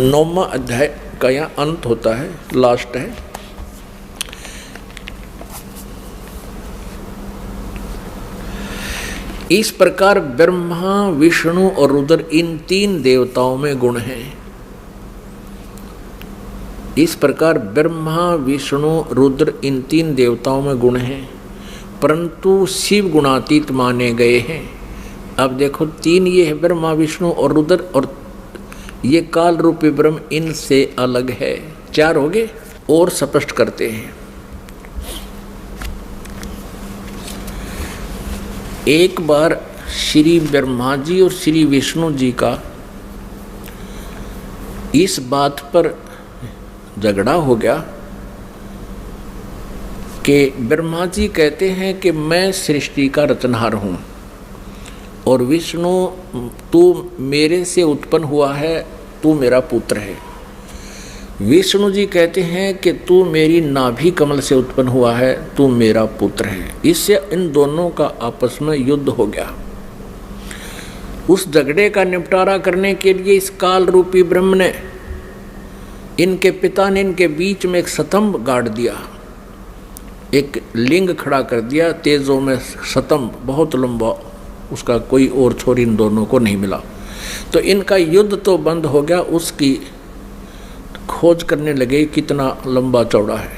9वां अध्याय का यहाँ अंत होता है, लास्ट है। इस प्रकार ब्रह्मा विष्णु और रुद्र इन 3 देवताओं में गुण हैं। इस प्रकार ब्रह्मा विष्णु रुद्र इन 3 देवताओं में गुण हैं, परंतु शिव गुणातीत माने गए हैं। अब देखो 3 ये है, ब्रह्मा विष्णु और रुद्र, और ये काल रूपी ब्रह्म इनसे अलग है। 4 हो गए। और स्पष्ट करते हैं, एक बार श्री ब्रह्मा जी और श्री विष्णु जी का इस बात पर झगड़ा हो गया कि ब्रह्मा जी कहते हैं कि मैं सृष्टि का रचनहार हूँ और विष्णु तू मेरे से उत्पन्न हुआ है, तू मेरा पुत्र है। विष्णु जी कहते हैं कि तू मेरी नाभि कमल से उत्पन्न हुआ है, तू मेरा पुत्र है। इससे इन दोनों का आपस में युद्ध हो गया। उस झगड़े का निपटारा करने के लिए इस काल रूपी ब्रह्म ने, इनके पिता ने इनके बीच में एक स्तंभ गाड़ दिया, एक लिंग खड़ा कर दिया, तेजों में स्तंभ बहुत लंबा, उसका कोई और छोर इन दोनों को नहीं मिला। तो इनका युद्ध तो बंद हो गया, उसकी खोज करने लगे कितना लंबा चौड़ा है।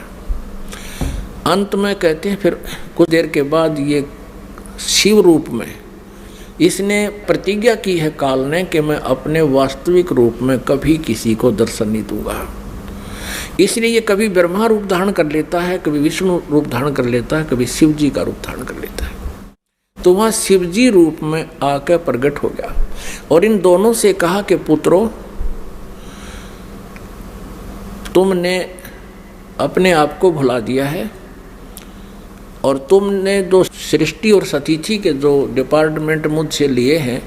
अंत में कहते हैं फिर कुछ देर के बाद ये शिव रूप में इसने प्रतिज्ञा की है काल ने कि मैं अपने वास्तविक रूप में कभी किसी को दर्शन नहीं दूंगा। इसलिए ये कभी ब्रह्मा रूप धारण कर लेता है, कभी विष्णु रूप धारण कर लेता है, कभी शिव जी का रूप धारण कर लेता है। तो वहाँ शिव जी रूप में आकर प्रकट हो गया और इन दोनों से कहा कि पुत्रों, तुमने अपने आप को भुला दिया है और तुमने जो सृष्टि और सतिथि के जो डिपार्टमेंट मुझसे लिए हैं,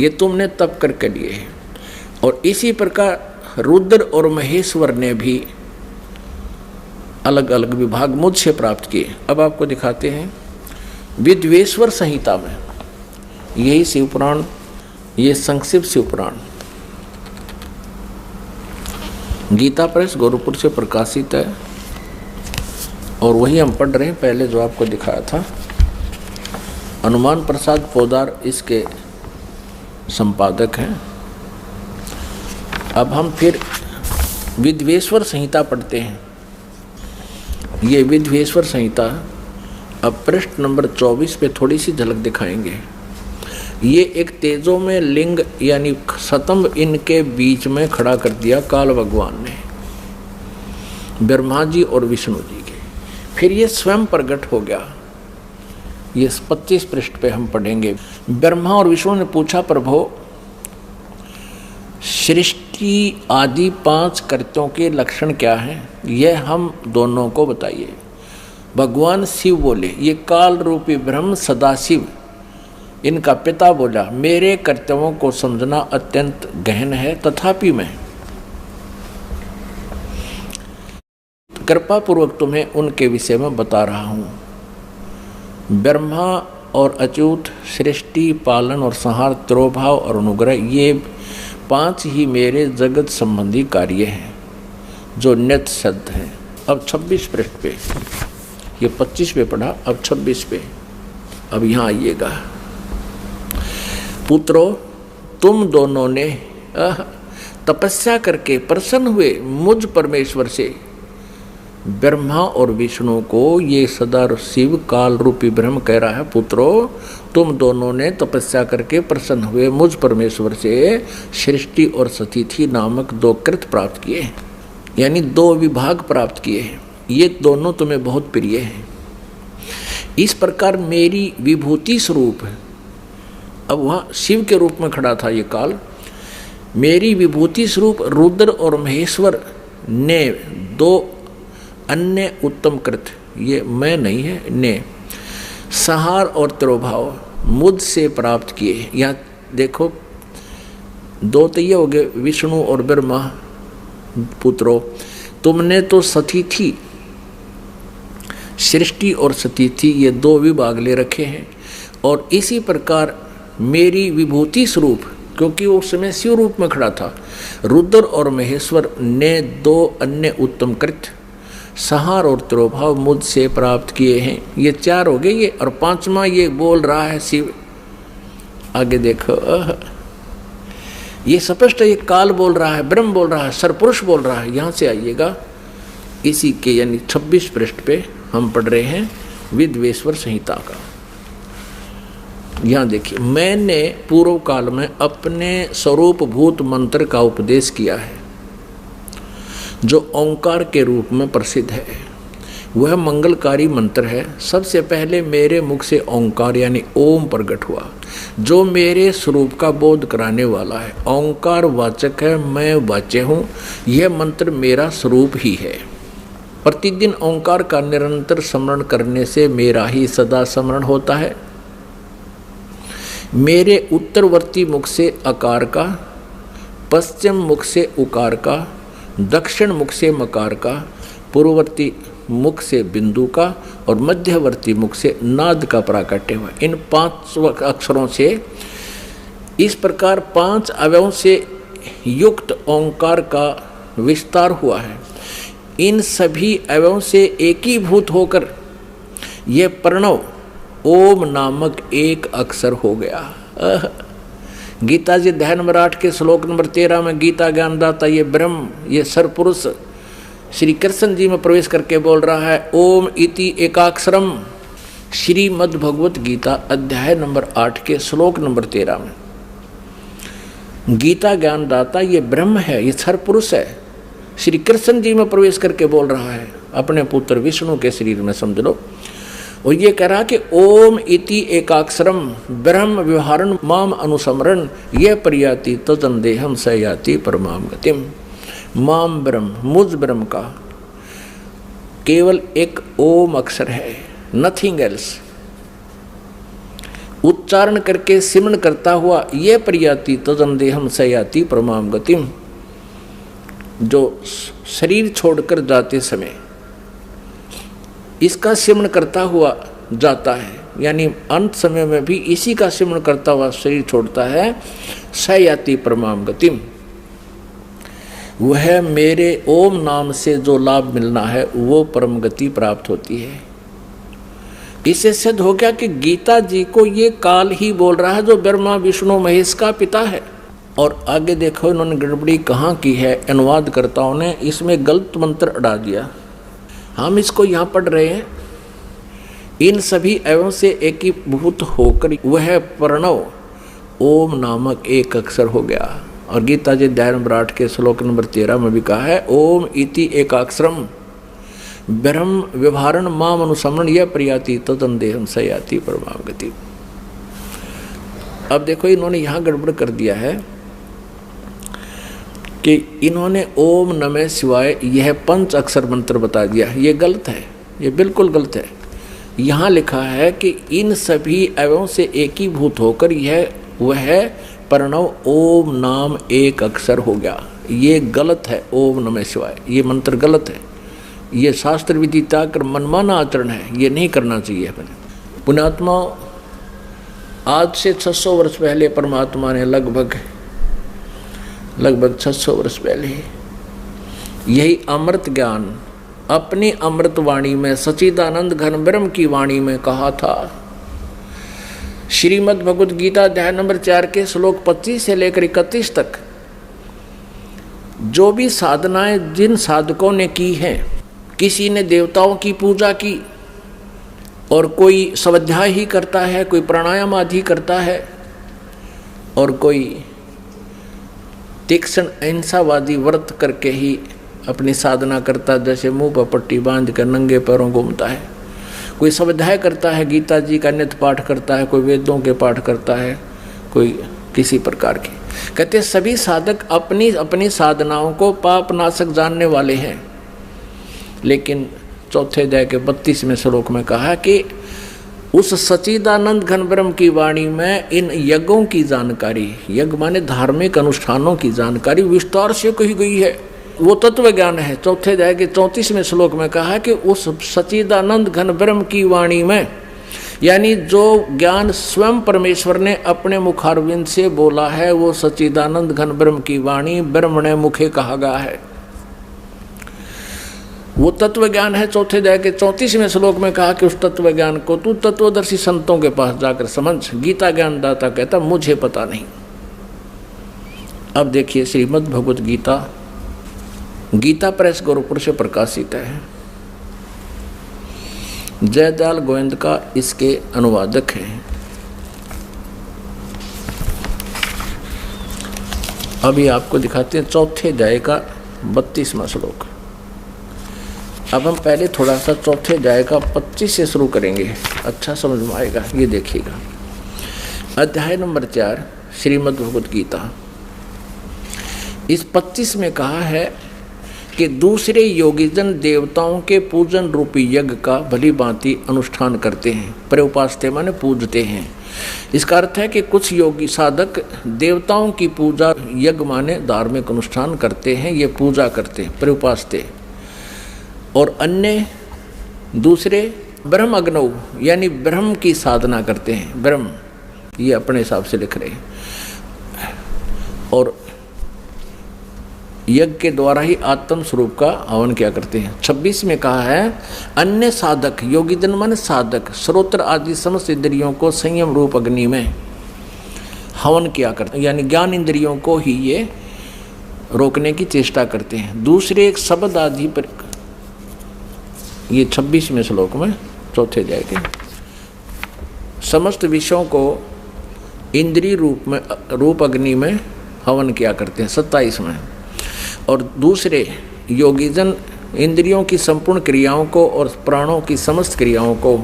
ये तुमने तप करके लिए हैं। और इसी प्रकार रुद्र और महेश्वर ने भी अलग अलग विभाग मुझसे प्राप्त किए। अब आपको दिखाते हैं विद्वेश्वर संहिता में, यही शिवपुराण, ये संक्षिप्त शिवपुराण गीता प्रेस गोरखपुर से प्रकाशित है। और वही हम पढ़ रहे हैं पहले जो आपको दिखाया था। हनुमान प्रसाद पोदार इसके संपादक हैं। अब हम फिर विद्वेश्वर संहिता पढ़ते हैं। ये विद्वेश्वर संहिता अब पृष्ठ नंबर 24 पे थोड़ी सी झलक दिखाएंगे। ये एक तेजों में लिंग यानी स्तंभ इनके बीच में खड़ा कर दिया काल भगवान ने, ब्रह्मा जी और विष्णु जी के। फिर ये स्वयं प्रकट हो गया। ये 25 पृष्ठ पे हम पढ़ेंगे। ब्रह्मा और विष्णु ने पूछा, प्रभो सृष्टि आदि 5 कृत्यों के लक्षण क्या हैं, यह हम दोनों को बताइए। भगवान शिव बोले, ये काल रूपी ब्रह्म सदाशिव इनका पिता बोला, मेरे कर्तव्यों को समझना अत्यंत गहन है, तथापि मैं कृपा पूर्वक तुम्हें उनके विषय में बता रहा हूँ। ब्रह्मा और अच्युत, सृष्टि, पालन और संहार, तिरोभाव और अनुग्रह, ये 5 ही मेरे जगत संबंधी कार्य हैं जो नित्य सिद्ध हैं। अब 26 पृष्ठ पे, ये 25 पे पढ़ा, अब 26 पे। अब यहाँ आइएगा। पुत्रों, तुम दोनों ने तपस्या करके प्रसन्न हुए मुझ परमेश्वर से। ब्रह्मा और विष्णु को ये सदा शिव काल रूपी ब्रह्म कह रहा है, पुत्रों तुम दोनों ने तपस्या करके प्रसन्न हुए मुझ परमेश्वर से सृष्टि और स्थिति नामक 2 कृत्य प्राप्त किए हैं, यानी 2 विभाग प्राप्त किए हैं। ये दोनों तुम्हें बहुत प्रिय हैं। इस प्रकार मेरी विभूति स्वरूप, अब वहाँ शिव के रूप में खड़ा था ये काल, मेरी विभूति स्वरूप रुद्र और महेश्वर ने 2 अन्य उत्तम कृत्य, ये मैं नहीं है, ने संहार और तिरोभाव मुझसे प्राप्त किए। यहाँ देखो 2 तो ये हो गए, विष्णु और ब्रह्मा। पुत्रों, तुमने तो स्थिति, सृष्टि और स्थिति ये 2 विभाग ले रखे हैं, और इसी प्रकार मेरी विभूति स्वरूप, क्योंकि वो उस समय शिव रूप में खड़ा था, रुद्र और महेश्वर ने 2 अन्य उत्तम कृत्य संहार और तिरोभाव मुझसे प्राप्त किए हैं। ये 4 हो गए ये, और 5वां ये बोल रहा है शिव। आगे देखो, ये स्पष्ट ये काल बोल रहा है, ब्रह्म बोल रहा है, सरपुरुष बोल रहा है। यहाँ से आइएगा, इसी के यानी 26 पृष्ठ पे हम पढ़ रहे हैं विद्वेश्वर संहिता का। यहाँ देखिए, मैंने पूर्व काल में अपने स्वरूप भूत मंत्र का उपदेश किया है जो ओंकार के रूप में प्रसिद्ध है। वह मंगलकारी मंत्र है। सबसे पहले मेरे मुख से ओंकार यानी ओम प्रकट हुआ, जो मेरे स्वरूप का बोध कराने वाला है। ओंकार वाचक है, मैं वाच्य हूँ। यह मंत्र मेरा स्वरूप ही है। प्रतिदिन ओंकार का निरंतर स्मरण करने से मेरा ही सदा स्मरण होता है। मेरे उत्तरवर्ती मुख से अकार का, पश्चिम मुख से उकार का, दक्षिण मुख से मकार का, पूर्ववर्ती मुख से बिंदु का और मध्यवर्ती मुख से नाद का प्राकट्य हुआ। इन 5 अक्षरों से इस प्रकार 5 अवयवों से युक्त ओंकार का विस्तार हुआ है। इन सभी अवयवों से एकीभूत होकर यह प्रणव ओम नामक एक अक्षर हो गया। गीता जी अध्याय नंबर 8 के श्लोक नंबर 13 में गीता ज्ञानदाता ये ब्रह्म, ये सरपुरुष श्री कृष्ण जी में प्रवेश करके बोल रहा है, ओम इति एकाक्षरम। श्रीमद् भगवत गीता अध्याय नंबर 8 के श्लोक नंबर 13 में गीता ज्ञानदाता ये ब्रह्म है, ये सरपुरुष है, श्री कृष्ण जी में प्रवेश करके बोल रहा है, अपने पुत्र विष्णु के शरीर में, समझ लो। और ये कह रहा कि ओम इति एकाक्षरम ब्रह्म व्यवहारन माम अनुसमरण ये प्रयाति तजन देहम सयाति परमाम गतिम। माम ब्रह्म, मुझ ब्रह्म का केवल एक ओम अक्षर है, नथिंग एल्स। उच्चारण करके सिमरण करता हुआ ये प्रयाति तजन देहम सयाति परमाम गतिम, जो शरीर छोड़कर जाते समय इसका सिमरण करता हुआ जाता है, यानी अंत समय में भी इसी का सिमरण करता हुआ शरीर छोड़ता है। सयाति परमाम गतिम। वह मेरे ओम नाम से जो लाभ मिलना है वो परम गति प्राप्त होती है। इससे सिद्ध हो गया कि गीता जी को ये काल ही बोल रहा है जो ब्रह्मा विष्णु महेश का पिता है। और आगे देखो इन्होंने गड़बड़ी कहाँ की है, अनुवादकर्ताओं ने इसमें गलत मंत्र अड़ा दिया। हम इसको यहाँ पढ़ रहे हैं, इन सभी एवं से एकीभूत होकर वह प्रणव ओम नामक एक अक्षर हो गया। और गीता जी अध्याय नंबर 8 के श्लोक नंबर 13 में भी कहा है ओम इति एकाक्षरम ब्रह्म व्यवहारण माम अनुसमरण यह प्रियाति तदंदेहम सयाति परमागति। अब देखो इन्होंने यहाँ गड़बड़ कर दिया है कि इन्होंने ओम नमः शिवाय यह 5 अक्षर मंत्र बता दिया। ये गलत है, ये बिल्कुल गलत है। यहाँ लिखा है कि इन सभी एवं से एकीभूत होकर यह वह प्रणव ओम नाम एक अक्षर हो गया। ये गलत है, ओम नमः शिवाय ये मंत्र गलत है। ये शास्त्र विधि त्याग कर मनमाना आचरण है, ये नहीं करना चाहिए अपने। पुण्यात्मा, आज से 600 वर्ष पहले परमात्मा ने लगभग 600 वर्ष पहले यही अमृत ज्ञान अपनी अमृत वाणी में सच्चिदानंद घन ब्रह्म की वाणी में कहा था। श्रीमद् भगवद गीता अध्याय नंबर 4 के श्लोक 25 से लेकर 31 तक जो भी साधनाएं जिन साधकों ने की हैं, किसी ने देवताओं की पूजा की और कोई स्वाध्याय ही करता है, कोई प्राणायाम आदि करता है और कोई तीक्ष्ण अहिंसावादी व्रत करके ही अपनी साधना करता, जैसे मुंह पर पट्टी बांध कर नंगे पैरों घूमता है। कोई स्वाध्याय करता है, गीता जी का नित्य पाठ करता है, कोई वेदों के पाठ करता है, कोई किसी प्रकार की। कहते सभी साधक अपनी अपनी साधनाओं को पाप नाशक जानने वाले हैं। लेकिन चौथे अध्याय के 32वें श्लोक में कहा कि उस सच्चिदानंद घन ब्रह्म की वाणी में इन यज्ञों की जानकारी, यज्ञ माने धार्मिक अनुष्ठानों की जानकारी विस्तार से कही गई है। वो तत्व ज्ञान है। चौथे अध्याय के 34वें श्लोक में कहा है कि उस सच्चिदानंद घन ब्रह्म की वाणी में, यानी जो ज्ञान स्वयं परमेश्वर ने अपने मुखारविंद से बोला है, वो सच्चिदानंद घन ब्रह्म की वाणी ब्रह्मणे मुखे कहा गया है। वो तत्व ज्ञान है। चौथे अध्याय के 34वें श्लोक में कहा कि उस तत्व ज्ञान को तू तत्वदर्शी संतों के पास जाकर समझ। गीता ज्ञानदाता कहता मुझे पता नहीं। अब देखिए श्रीमद् भगवद गीता, गीता प्रेस गोरखपुर से प्रकाशित है। जयदयाल गोविंद का इसके अनुवादक हैं। अभी आपको दिखाते हैं चौथे अध्याय का 32वां श्लोक। अब हम पहले थोड़ा सा चौथे अध्याय का 25 से शुरू करेंगे, अच्छा समझ में आएगा। ये देखिएगा, अध्याय नंबर 4 श्रीमद् भगवद गीता। इस 25 में कहा है कि दूसरे योगीजन देवताओं के पूजन रूपी यज्ञ का भली भांति अनुष्ठान करते हैं। प्रउपास्ते माने पूजते हैं। इसका अर्थ है कि कुछ योगी साधक देवताओं की पूजा, यज्ञ माने धार्मिक अनुष्ठान करते हैं, ये पूजा करते हैं प्रउपास्ते। और अन्य दूसरे ब्रह्म अग्नौ यानी ब्रह्म की साधना करते हैं। ब्रह्म ये अपने हिसाब से लिख रहे हैं और यज्ञ के द्वारा ही आत्म स्वरूप का हवन किया करते हैं। 26 में कहा है अन्य साधक, योगी जन मन साधक, श्रोत्र आदि समस्त इंद्रियों को संयम रूप अग्नि में हवन किया करते हैं, यानी ज्ञान इंद्रियों को ही ये रोकने की चेष्टा करते हैं। दूसरे एक शब्द आदि पर, ये 26वें श्लोक में चौथे अध्याय के, समस्त विषयों को इंद्रिय रूप अग्नि में हवन किया करते हैं 27 में। और दूसरे योगीजन इंद्रियों की संपूर्ण क्रियाओं को और प्राणों की समस्त क्रियाओं को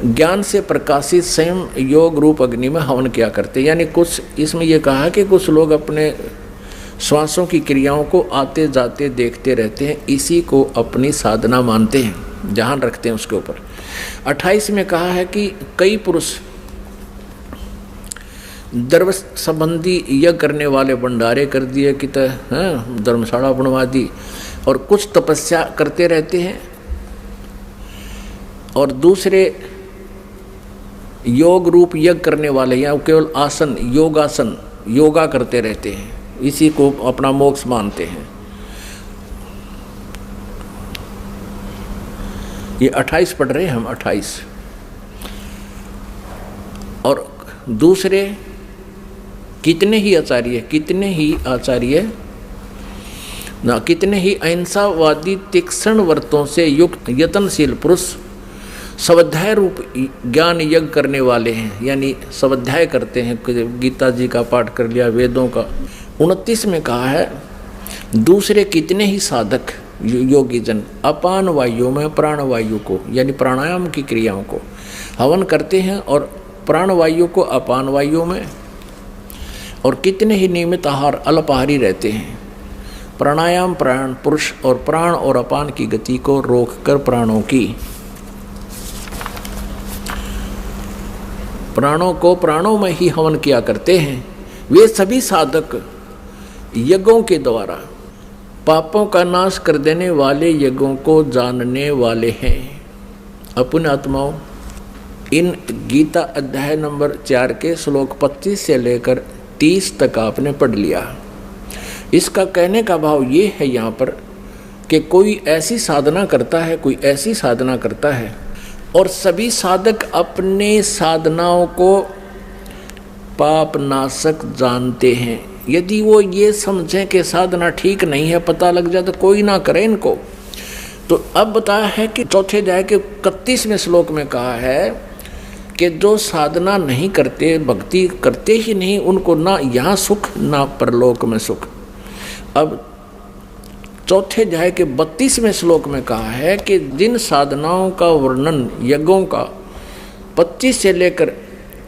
ज्ञान से प्रकाशित स्वयं योग रूप अग्नि में हवन किया करते हैं। यानी कुछ इसमें यह कहा कि कुछ लोग अपने श्वासों की क्रियाओं को आते जाते देखते रहते हैं, इसी को अपनी साधना मानते हैं, ध्यान रखते हैं उसके ऊपर। 28 में कहा है कि कई पुरुष धर्म संबंधी यज्ञ करने वाले भंडारे कर दिए कि धर्मशाला बनवा दी, और कुछ तपस्या करते रहते हैं, और दूसरे योग रूप यज्ञ करने वाले या केवल आसन, योगासन, योगा करते रहते हैं। इसी को अपना मोक्ष मानते हैं। ये 28 पढ़ रहे हैं हम, 28। और दूसरे कितने ही आचार्य ना कितने ही अहिंसावादी तीक्ष्ण व्रतों से युक्त यत्नशील पुरुष स्वाध्याय रूप ज्ञान यज्ञ करने वाले हैं, यानी स्वाध्याय करते हैं। गीता जी का पाठ कर लिया, वेदों का। 29 में कहा है, दूसरे कितने ही साधक योगी जन अपान वायु में प्राण वायु को, यानी प्राणायाम की क्रियाओं को हवन करते हैं, और प्राण वायु को अपान वायु में, और कितने ही नियमित आहार अल्पाहारी रहते हैं। प्राणायाम प्राण पुरुष और प्राण और अपान की गति को रोककर प्राणों को प्राणों में ही हवन किया करते हैं। वे सभी साधक यज्ञों के द्वारा पापों का नाश कर देने वाले यज्ञों को जानने वाले हैं। अपने आत्माओं, इन गीता अध्याय नंबर 4 के श्लोक 25 से लेकर 30 तक आपने पढ़ लिया। इसका कहने का भाव ये है यहाँ पर कि कोई ऐसी साधना करता है और सभी साधक अपने साधनाओं को पाप नाशक जानते हैं। यदि वो ये समझें कि साधना ठीक नहीं है, पता लग जाए तो कोई ना करे इनको। तो अब बताया है कि चौथे अध्याय के 31वें श्लोक में कहा है कि जो साधना नहीं करते, भक्ति करते ही नहीं, उनको ना यहाँ सुख ना परलोक में सुख। अब चौथे अध्याय के 32वें श्लोक में कहा है कि जिन साधनाओं का वर्णन यज्ञों का 25 से लेकर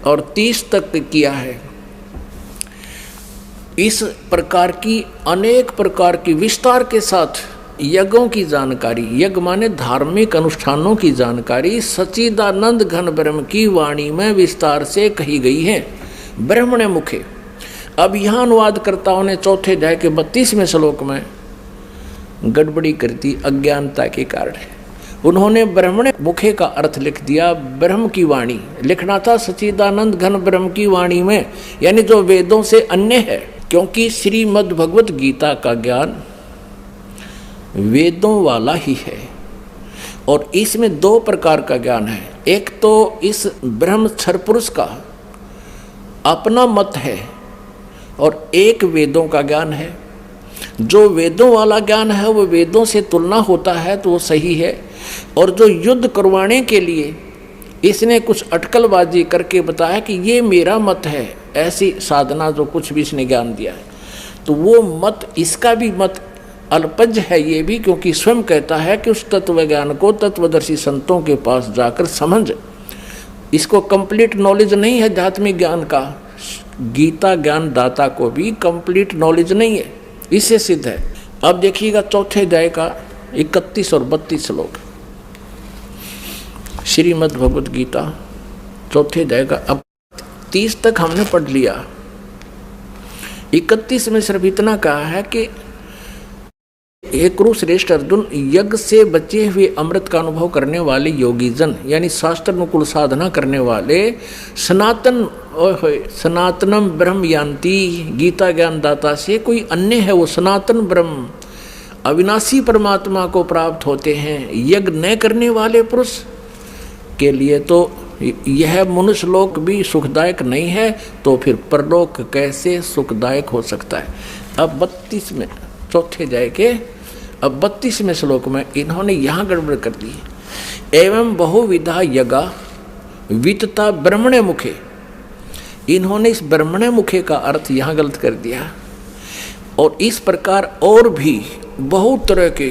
और 30 तक किया है, इस प्रकार की अनेक प्रकार की विस्तार के साथ यज्ञों की जानकारी, यज्ञ माने धार्मिक अनुष्ठानों की जानकारी सच्चिदानंद घन ब्रह्म की वाणी में विस्तार से कही गई है, ब्रह्मणे मुखे। अब यहाँ अनुवादकर्ताओं ने चौथे अध्याय के 32वें श्लोक में गड़बड़ी कर दी अज्ञानता के कारण। उन्होंने ब्रह्मणे मुखे का अर्थ लिख दिया ब्रह्म की वाणी। लिखना था सच्चिदानंद घन ब्रह्म की वाणी में, यानी जो वेदों से अन्य है, क्योंकि श्रीमद् भगवत गीता का ज्ञान वेदों वाला ही है। और इसमें 2 प्रकार का ज्ञान है। एक तो इस ब्रह्म क्षर पुरुष का अपना मत है, और एक वेदों का ज्ञान है। जो वेदों वाला ज्ञान है वो वेदों से तुलना होता है तो वो सही है, और जो युद्ध करवाने के लिए इसने कुछ अटकलबाजी करके बताया कि ये मेरा मत है, ऐसी साधना जो कुछ भी इसने ज्ञान दिया है, तो वो मत, इसका भी मत अल्पज है ये भी, क्योंकि स्वयं कहता है कि उस तत्व ज्ञान को तत्वदर्शी संतों के पास जाकर समझ। इसको कंप्लीट नॉलेज नहीं है आध्यात्मिक ज्ञान का, गीता ज्ञान दाता को भी कंप्लीट नॉलेज नहीं है, इससे सिद्ध है। अब देखिएगा चौथे अध्याय का 31 और 32 श्लोक, श्रीमद् भगवत गीता चौथे अध्याय का। अब 30 तक हमने पढ़ लिया, 31 में सिर्फ इतना कहा है कि हे कुरु श्रेष्ठ अर्जुन, यज्ञ से बचे हुए अमृत का अनुभव करने वाले योगी जन, यानी शास्त्र अनुकूल साधना करने वाले सनातनम ब्रह्म यान्ति, गीता ज्ञान दाता से कोई अन्य है, वो सनातन ब्रह्म अविनाशी परमात्मा को प्राप्त होते हैं। यज्ञ न करने वाले पुरुष के लिए तो यह मनुष्य लोक भी सुखदायक नहीं है, तो फिर परलोक कैसे सुखदायक हो सकता है। अब 32 में चौथे अध्याय के अब 32वें श्लोक में इन्होंने यहाँ गड़बड़ कर दी। एवं बहुविधा यज्ञा वितता ब्रह्मणे मुखे, इन्होंने इस ब्रह्मणे मुखे का अर्थ यहाँ गलत कर दिया। और इस प्रकार और भी बहुत तरह के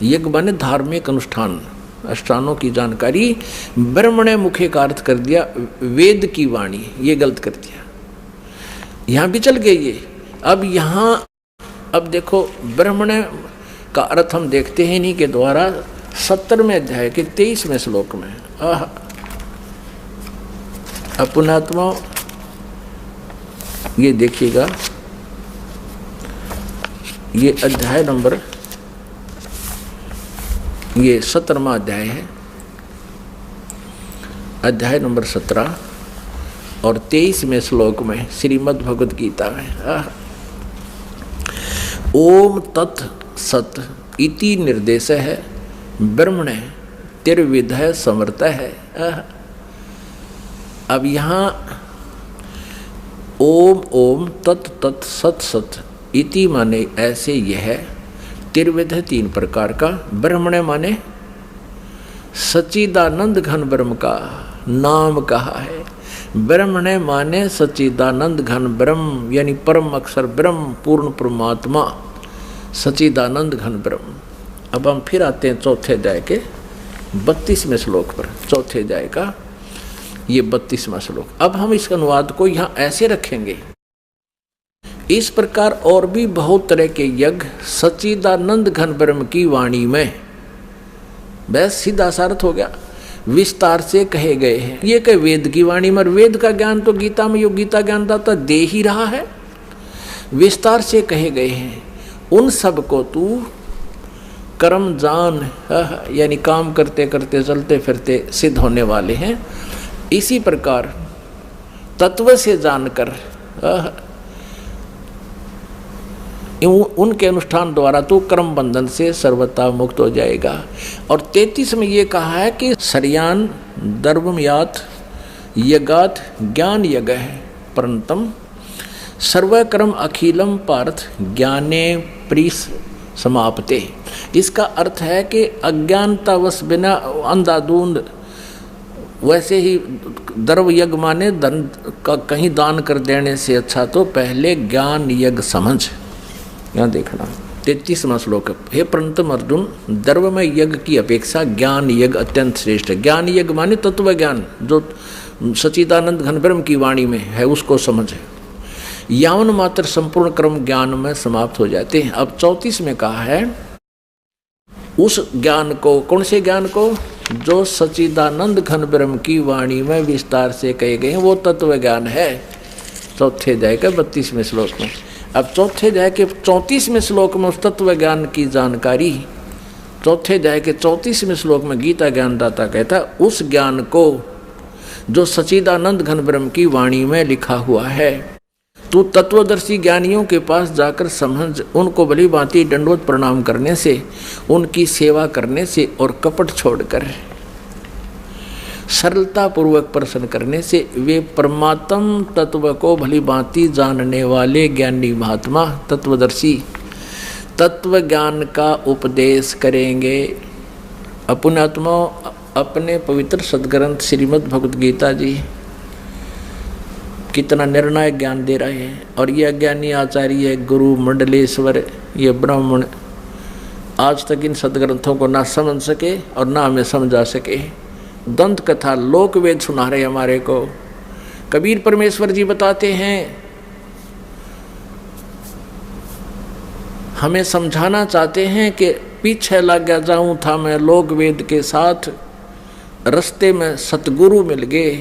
यज्ञ माने धार्मिक अनुष्ठानों की जानकारी, ब्रह्मणे मुखे का अर्थ कर दिया वेद की वाणी, ये गलत कर दिया। यहाँ भी चल गए ये। अब देखो ब्रह्मणे का अर्थ हम देखते हैं इन्हीं के द्वारा 17वें अध्याय के 23वें श्लोक में। अपनात्मा ये देखिएगा, ये अध्याय नंबर, ये 17वां अध्याय है, अध्याय नंबर 17 और 23वें श्लोक में श्रीमद् भगवद गीता में ओम तत् सत इति निर्देश है ब्रह्मणे तिर्विध है समर्थ है। अब यहाँ ओम ओम तत् तत् सत सत इति माने ऐसे यह है, तिर्विध है 3 प्रकार का, ब्रह्मणे माने सच्चिदानंद घन ब्रह्म का नाम कहा है। ब्रह्मणे माने सच्चिदानंद घन ब्रह्म यानी परम अक्षर ब्रह्म पूर्ण परमात्मा सच्चिदानंद घन ब्रह्म। अब हम फिर आते हैं चौथे अध्याय के 32वें श्लोक पर। चौथे अध्याय का ये 32वां श्लोक। अब हम इसका अनुवाद को यहाँ ऐसे रखेंगे, इस प्रकार और भी बहुत तरह के यज्ञ सच्चिदानंद घन ब्रह्म की वाणी में, बस सीधा सा अर्थ हो गया, विस्तार से कहे गए हैं। ये कहे वेद की वाणी में, वेद का ज्ञान तो गीता में, यो गीता ज्ञानदाता दे ही रहा है, विस्तार से कहे गए हैं। उन सब को तू कर्म जान, यानी काम करते करते चलते फिरते सिद्ध होने वाले हैं। इसी प्रकार तत्व से जानकर उनके अनुष्ठान द्वारा तो कर्म बंधन से सर्वथा मुक्त हो जाएगा। और 33 में ये कहा है कि सरयान दर्वमयात यगात ज्ञान यज्ञ है परंतम सर्वकर्म अखिलम पार्थ ज्ञाने प्रीस समाप्ते। इसका अर्थ है कि अज्ञानतावश बिना अंधाधुंध, वैसे ही द्रव्य यज्ञ माने धन का कहीं दान कर देने से अच्छा तो पहले ज्ञान यज्ञ समझ। यहाँ देखना 33वां श्लोक, हे परंतम अर्जुन द्रव्यमय यज्ञ की अपेक्षा ज्ञान यज्ञ अत्यंत श्रेष्ठ है। ज्ञान यज्ञ माने तत्व ज्ञान जो सच्चिदानंद घन ब्रह्म की वाणी में है उसको समझ है। यावन मात्र संपूर्ण कर्म ज्ञान में समाप्त हो जाते हैं। अब 34 में कहा है उस ज्ञान को, कौन से ज्ञान को, जो सच्चिदानंद घन ब्रह्म की वाणी में विस्तार से कहे गए हैं, वो तत्व ज्ञान है। चौथे अध्याय के 32वें श्लोक में। अब चौथे अध्याय के 34वें श्लोक में उस तत्व ज्ञान की जानकारी, चौथे अध्याय के 34वें श्लोक में गीता ज्ञानदाता कहता उस ज्ञान को जो सच्चिदानंद घन ब्रह्म की वाणी में लिखा हुआ है, तू तत्वदर्शी ज्ञानियों के पास जाकर समझ, उनको भली भांति दंडवत प्रणाम करने से, उनकी सेवा करने से और कपट छोड़कर सरलता पूर्वक प्रश्न करने से वे परमात्म तत्व को भली भांति जानने वाले ज्ञानी महात्मा तत्वदर्शी तत्व ज्ञान का उपदेश करेंगे। अपनात्मा अपने पवित्र सदग्रंथ श्रीमद् भगवद गीता जी कितना निर्णायक ज्ञान दे रहे हैं। और ये अज्ञानी आचार्य गुरु मंडलेश्वर ये ब्राह्मण आज तक इन सदग्रंथों को ना समझ सके और ना हमें समझा सके। दंत कथा लोक वेद सुना रहे हमारे को। कबीर परमेश्वर जी बताते हैं, हमें समझाना चाहते हैं कि पीछे लग गया जाऊं था मैं लोक वेद के साथ, रास्ते में सतगुरु मिल गए,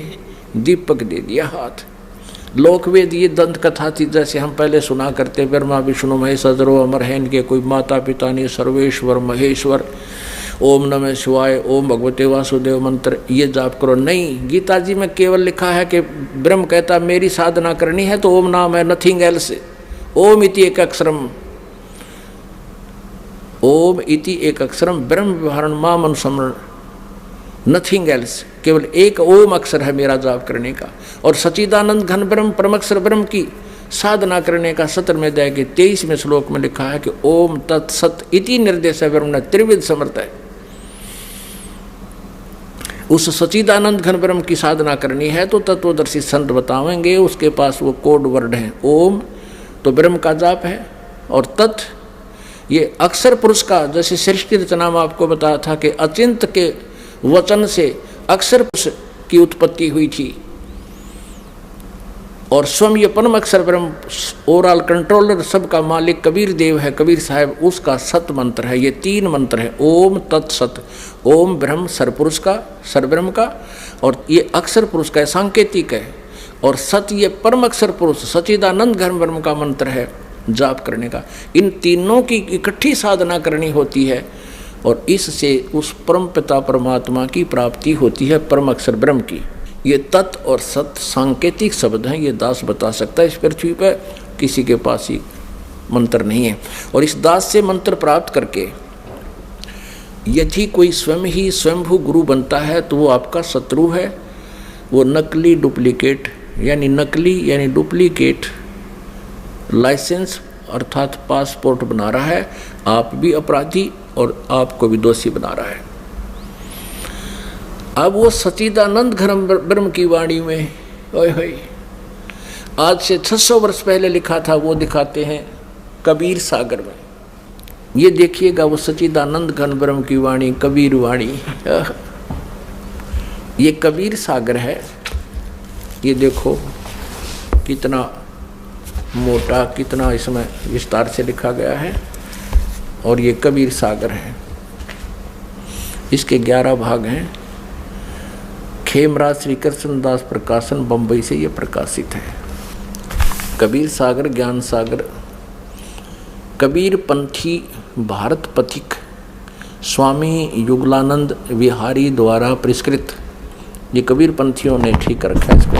दीपक दे दिया हाथ। लोकवेद ये दंत कथा थी, जैसे हम पहले सुना करते, ब्रह्मा विष्णु महेश अजरो अमर है, इनके कोई माता पिता नहीं, सर्वेश्वर महेश्वर, ओम नमः शिवाय, ओम भगवते वासुदेव मंत्र ये जाप करो। नहीं, गीता जी में केवल लिखा है कि ब्रह्म कहता मेरी साधना करनी है तो ओम नाम है, नथिंग एल्स। ओम इति एक अक्षरम, ओम इति एक अक्षरम ब्रह्म व्यवहारण माम अनुस्मरण, नथिंग एल्स। केवल एक ओम अक्षर है मेरा जाप करने का। और सच्चिदानंद घन ब्रह्म परमक्षर ब्रह्म की साधना करने का 17वें अध्याय के 23वें श्लोक में लिखा है कि ओम तत्सत इति निर्देश है, ब्रह्म त्रिविध समर्थ है। उस सच्चिदानंद घन ब्रह्म की साधना करनी है तो तत्वदर्शी संत बतावेंगे, उसके पास वो कोड वर्ड है। ओम तो ब्रह्म का जाप है, और तत् ये अक्षर पुरुष का, जैसे सृष्टि रचना में आपको बताया था कि अचिंत के वचन से अक्षर पुरुष की उत्पत्ति हुई थी, और स्वयं ये परम अक्षर ब्रह्म ओवरऑल कंट्रोलर सबका मालिक कबीर देव है, कबीर साहब, उसका सत मंत्र है। ये 3 मंत्र है, ओम तत्सत। ओम ब्रह्म सरपुरुष का, सरब्रह्म का, और ये अक्षर पुरुष का सांकेतिक है, और सत ये परम अक्षर पुरुष सच्चिदानंद घन ब्रह्म का मंत्र है जाप करने का। इन तीनों की इकट्ठी साधना करनी होती है, और इससे उस परम पिता परमात्मा की प्राप्ति होती है, परम अक्षर ब्रह्म की। ये तत् और सत सांकेतिक शब्द हैं, ये दास बता सकता है। इस पृथ्वी पर किसी के पास ही मंत्र नहीं है। और इस दास से मंत्र प्राप्त करके यदि कोई स्वयं ही स्वयंभू गुरु बनता है तो वो आपका शत्रु है, वो नकली डुप्लीकेट लाइसेंस अर्थात पासपोर्ट बना रहा है, आप भी अपराधी और आपको भी दोषी बना रहा है। अब वो सच्चिदानंद घन ब्रह्म की वाणी में ओए होए आज से 600 वर्ष पहले लिखा था वो दिखाते हैं कबीर सागर में। ये देखिएगा वो सच्चिदानंद घन ब्रह्म की वाणी, कबीर वाणी, ये कबीर सागर है। ये देखो कितना मोटा, कितना इसमें विस्तार से लिखा गया है। और ये कबीर सागर है, इसके 11 भाग हैं। खेमराज श्री कृष्णदास प्रकाशन बंबई से ये प्रकाशित है। कबीर सागर, ज्ञान सागर, कबीर पंथी भारत पथिक स्वामी युगलानंद विहारी द्वारा पुरस्कृत। ये कबीर पंथियों ने ठीक रखा है इसको।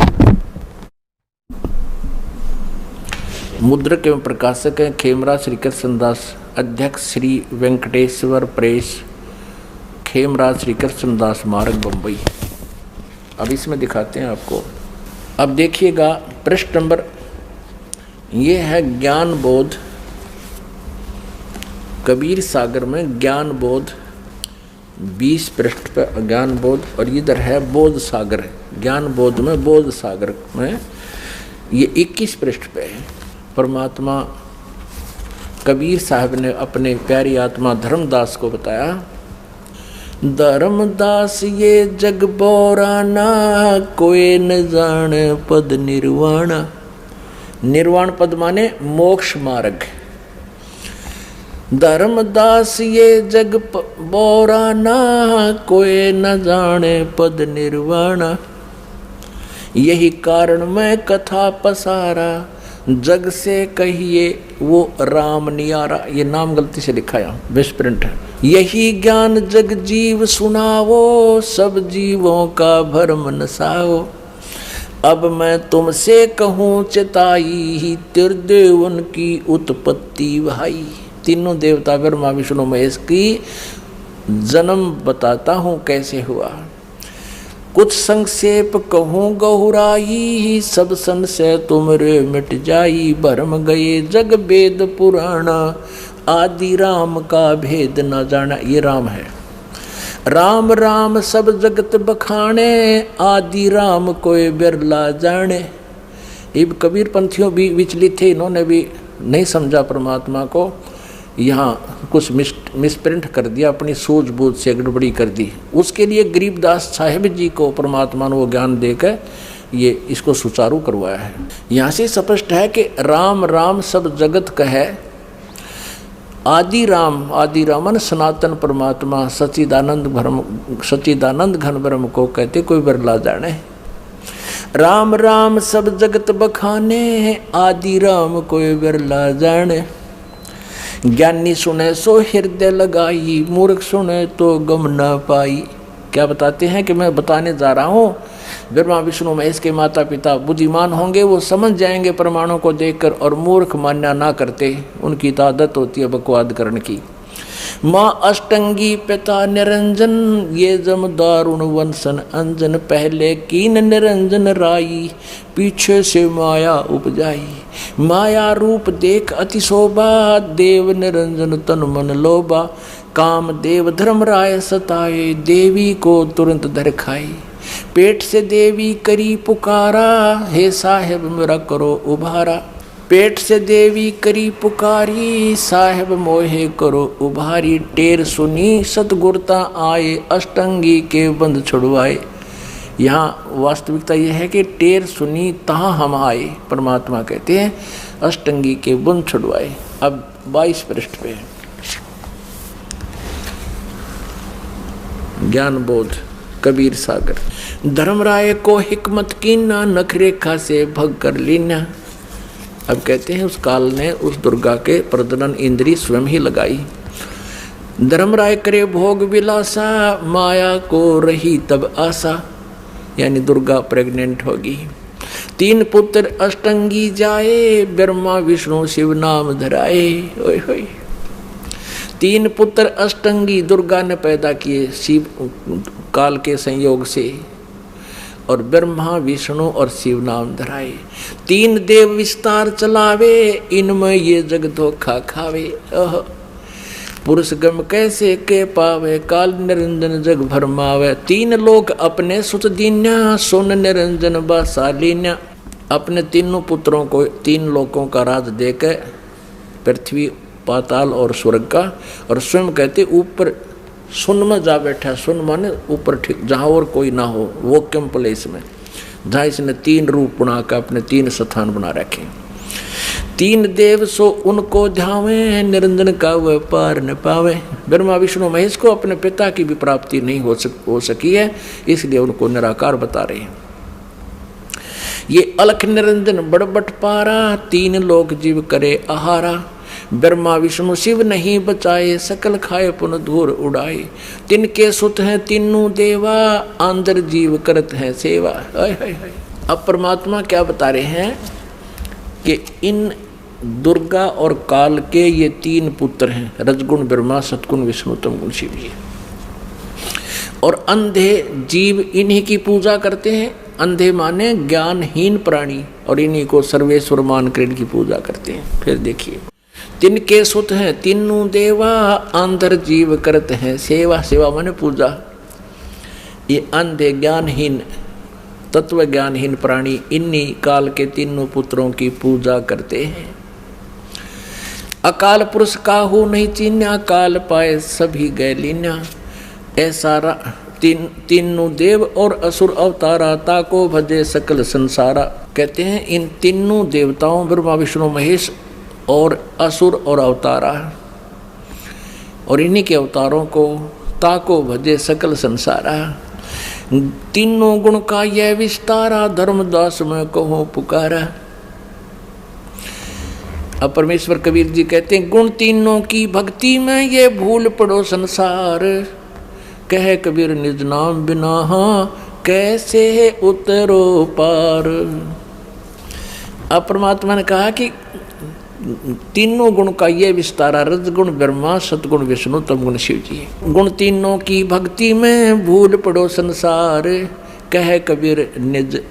मुद्रक एवं प्रकाशक हैं खेमराज श्री कृष्णदास, अध्यक्ष श्री वेंकटेश्वर प्रेस, खेमराज श्री कृष्णदास मार्ग बंबई। अब इसमें दिखाते हैं आपको। अब देखिएगा पृष्ठ नंबर, ये है ज्ञान बोध, कबीर सागर में ज्ञान बोध 20 पृष्ठ पर ज्ञान बोध, और इधर है बोध सागर, ज्ञान बोध में बोध सागर में ये 21 पृष्ठ पे है। परमात्मा कबीर साहब ने अपने प्यारी आत्मा धर्मदास को बताया, धर्मदास ये जग बोराना, कोई न जाने पद निर्वाण। निर्वाण पद माने मोक्ष मार्ग। धर्मदास ये जग बोराना, कोई न जाने पद निर्वाण। यही कारण मैं कथा पसारा, जग से कहिए वो राम नियारा। ये नाम गलती से लिखा है, मिसप्रिंट है। यही ज्ञान जग जीव सुनावो, सब जीवों का भरम नसाओ। अब मैं तुमसे कहूँ चिताई, त्रिदेवन की उत्पत्ति भाई। तीनों देवता ब्रह्मा विष्णु महेश की जन्म बताता हूँ कैसे हुआ। कुछ संक्षेप कहूँ गहुराई, सब संशय तुमरे मिट जाई। भरम गए जग वेद पुराणा, आदि राम का भेद न जाना। ये राम है। राम राम सब जगत बखाने, आदि राम कोई बिरला जाने। ये कबीर पंथियों भी विचलित थे, इन्होंने भी नहीं समझा परमात्मा को, यहाँ कुछ मिसप्रिंट कर दिया, अपनी सूझबूझ से गड़बड़ी कर दी। उसके लिए गरीबदास साहिब जी को परमात्मा ने वो ज्ञान देकर ये इसको सुचारू करवाया है। यहाँ से स्पष्ट है कि राम राम सब जगत कहे, आदि रामन सनातन परमात्मा सच्चिदानंद घन ब्रह्म को कहते, कोई बिरला जाने। राम राम सब जगत बखाने, आदि राम कोई बिरला जाने। ज्ञानी सुने सो हृदय लगाई, मूर्ख सुने तो गम न पाई। क्या बताते हैं कि मैं बताने जा रहा हूँ, ब्रह्मा विष्णु महेश के माता पिता बुद्धिमान होंगे, वो समझ जाएंगे प्रमाणों को देखकर, और मूर्ख मान्य ना करते, उनकी तो आदत होती है बकवाद करने की। माँ अष्टंगी पिता निरंजन, ये जम दारुण वंशन अंजन। पहले कीन निरंजन राई, पीछे से माया उपजाई। माया रूप देख अति शोभा, देव निरंजन तन मन लोभा। काम देव धर्म राय सताए, देवी को तुरंत धर खाई। पेट से देवी करी पुकारा, हे साहेब मेरा करो उभारा। पेट से देवी करी पुकारी, साहेब मोहे करो उभारी। टेर सुनी सतगुरता आए, अष्टंगी के बंद छुड़वाए। यहाँ वास्तविकता यह है कि टेर सुनी तहाँ हम आए, परमात्मा कहते हैं अष्टंगी के बंद छुड़वाए। अब 22 पृष्ठ पे ज्ञान बोध कबीर सागर। धर्मराय को हिकमत कीना, नखरेखा से भग कर लीना। अब कहते हैं उस काल ने उस दुर्गा के प्रजनन इंद्री स्वयं ही लगाई। धर्मराय करे भोग विलासा, माया को रही तब आशा। यानी दुर्गा प्रेग्नेंट होगी। 3 पुत्र अष्टंगी जाए, ब्रह्मा विष्णु शिव नाम धराए। ओए होए, 3 पुत्र अष्टंगी दुर्गा ने पैदा किए शिव काल के संयोग से, और ब्रह्मा विष्णु और शिव नाम धराए। 3 देव विस्तार चलावे, इनमें ये जग धोखा खावे। पुरुष गम कैसे के पावे, काल निरंजन जग भरमावे। 3 लोग अपने सुत दीन्या, सुन निरंजन बासालीन्या। अपने तीनों पुत्रों को 3 लोकों का राज देकर, पृथ्वी पाताल और स्वर्ग का, और स्वयं कहते ऊपर सुन में जा बैठा। सुन माने ऊपर, ठीक जहाँ और कोई ना हो, वो कम प्लेस में, जहाँ इसने 3 रूप बनाकर अपने 3 स्थान बना रखे। 3 देव सो उनको ध्यावे, निरंजन का वह पार न पावे। ब्रह्मा विष्णु महेश को अपने पिता की भी प्राप्ति नहीं हो सकी है, इसलिए उनको निराकार बता रहे हैं। ये अलख निरंजन बड़बट पारा, 3 लोक जीव करे आहारा। ब्रह्मा विष्णु शिव नहीं बचाए, सकल खाए पुन धूर उड़ाए। तिनके सुत हैं तीनों देवा, आंदर जीव करत हैं सेवा। अब परमात्मा क्या बता रहे हैं कि इन दुर्गा और काल के ये 3 पुत्र हैं, रजगुण ब्रह्मा, सतगुण विष्णु, तमगुण शिव जी। और अंधे जीव इन्हीं की पूजा करते हैं। अंधे माने ज्ञानहीन प्राणी, और इन्हीं को सर्वेश्वर मानकर इनकी पूजा करते हैं। फिर देखिए, तिनके सुत हैं तीनों देवा, आंधर जीव करते हैं सेवा। सेवा माने पूजा। ये अंधे ज्ञानहीन, तत्व ज्ञानहीन प्राणी इन्हीं काल के 3 पुत्रों की पूजा करते हैं। अकाल पुरुष काहू नहीं चीन्या, काल पाए सभी गए लीन्या। ऐसा 3 देव और असुर अवतारा, ताको भजे सकल संसारा। कहते हैं इन 3 देवताओं ब्रह्मा विष्णु महेश और असुर और अवतारा, और इन्हीं के अवतारों को ताको भजे सकल संसारा। 3 गुण का यह विस्तारा, धर्मदास में कहो पुकारा। अब परमेश्वर कबीर जी कहते हैं गुण 3 की भक्ति में ये भूल पड़ो संसार। कहे कबीर निज नाम बिना कैसे उतरो पार। अब परमात्मा ने कहा कि 3 गुण का ये विस्तारा, रजगुण ब्रह्मा, सतगुण विष्णु, तमगुण शिव जी। गुण 3 की भक्ति में भूल पड़ो संसार। कहे कबीर निज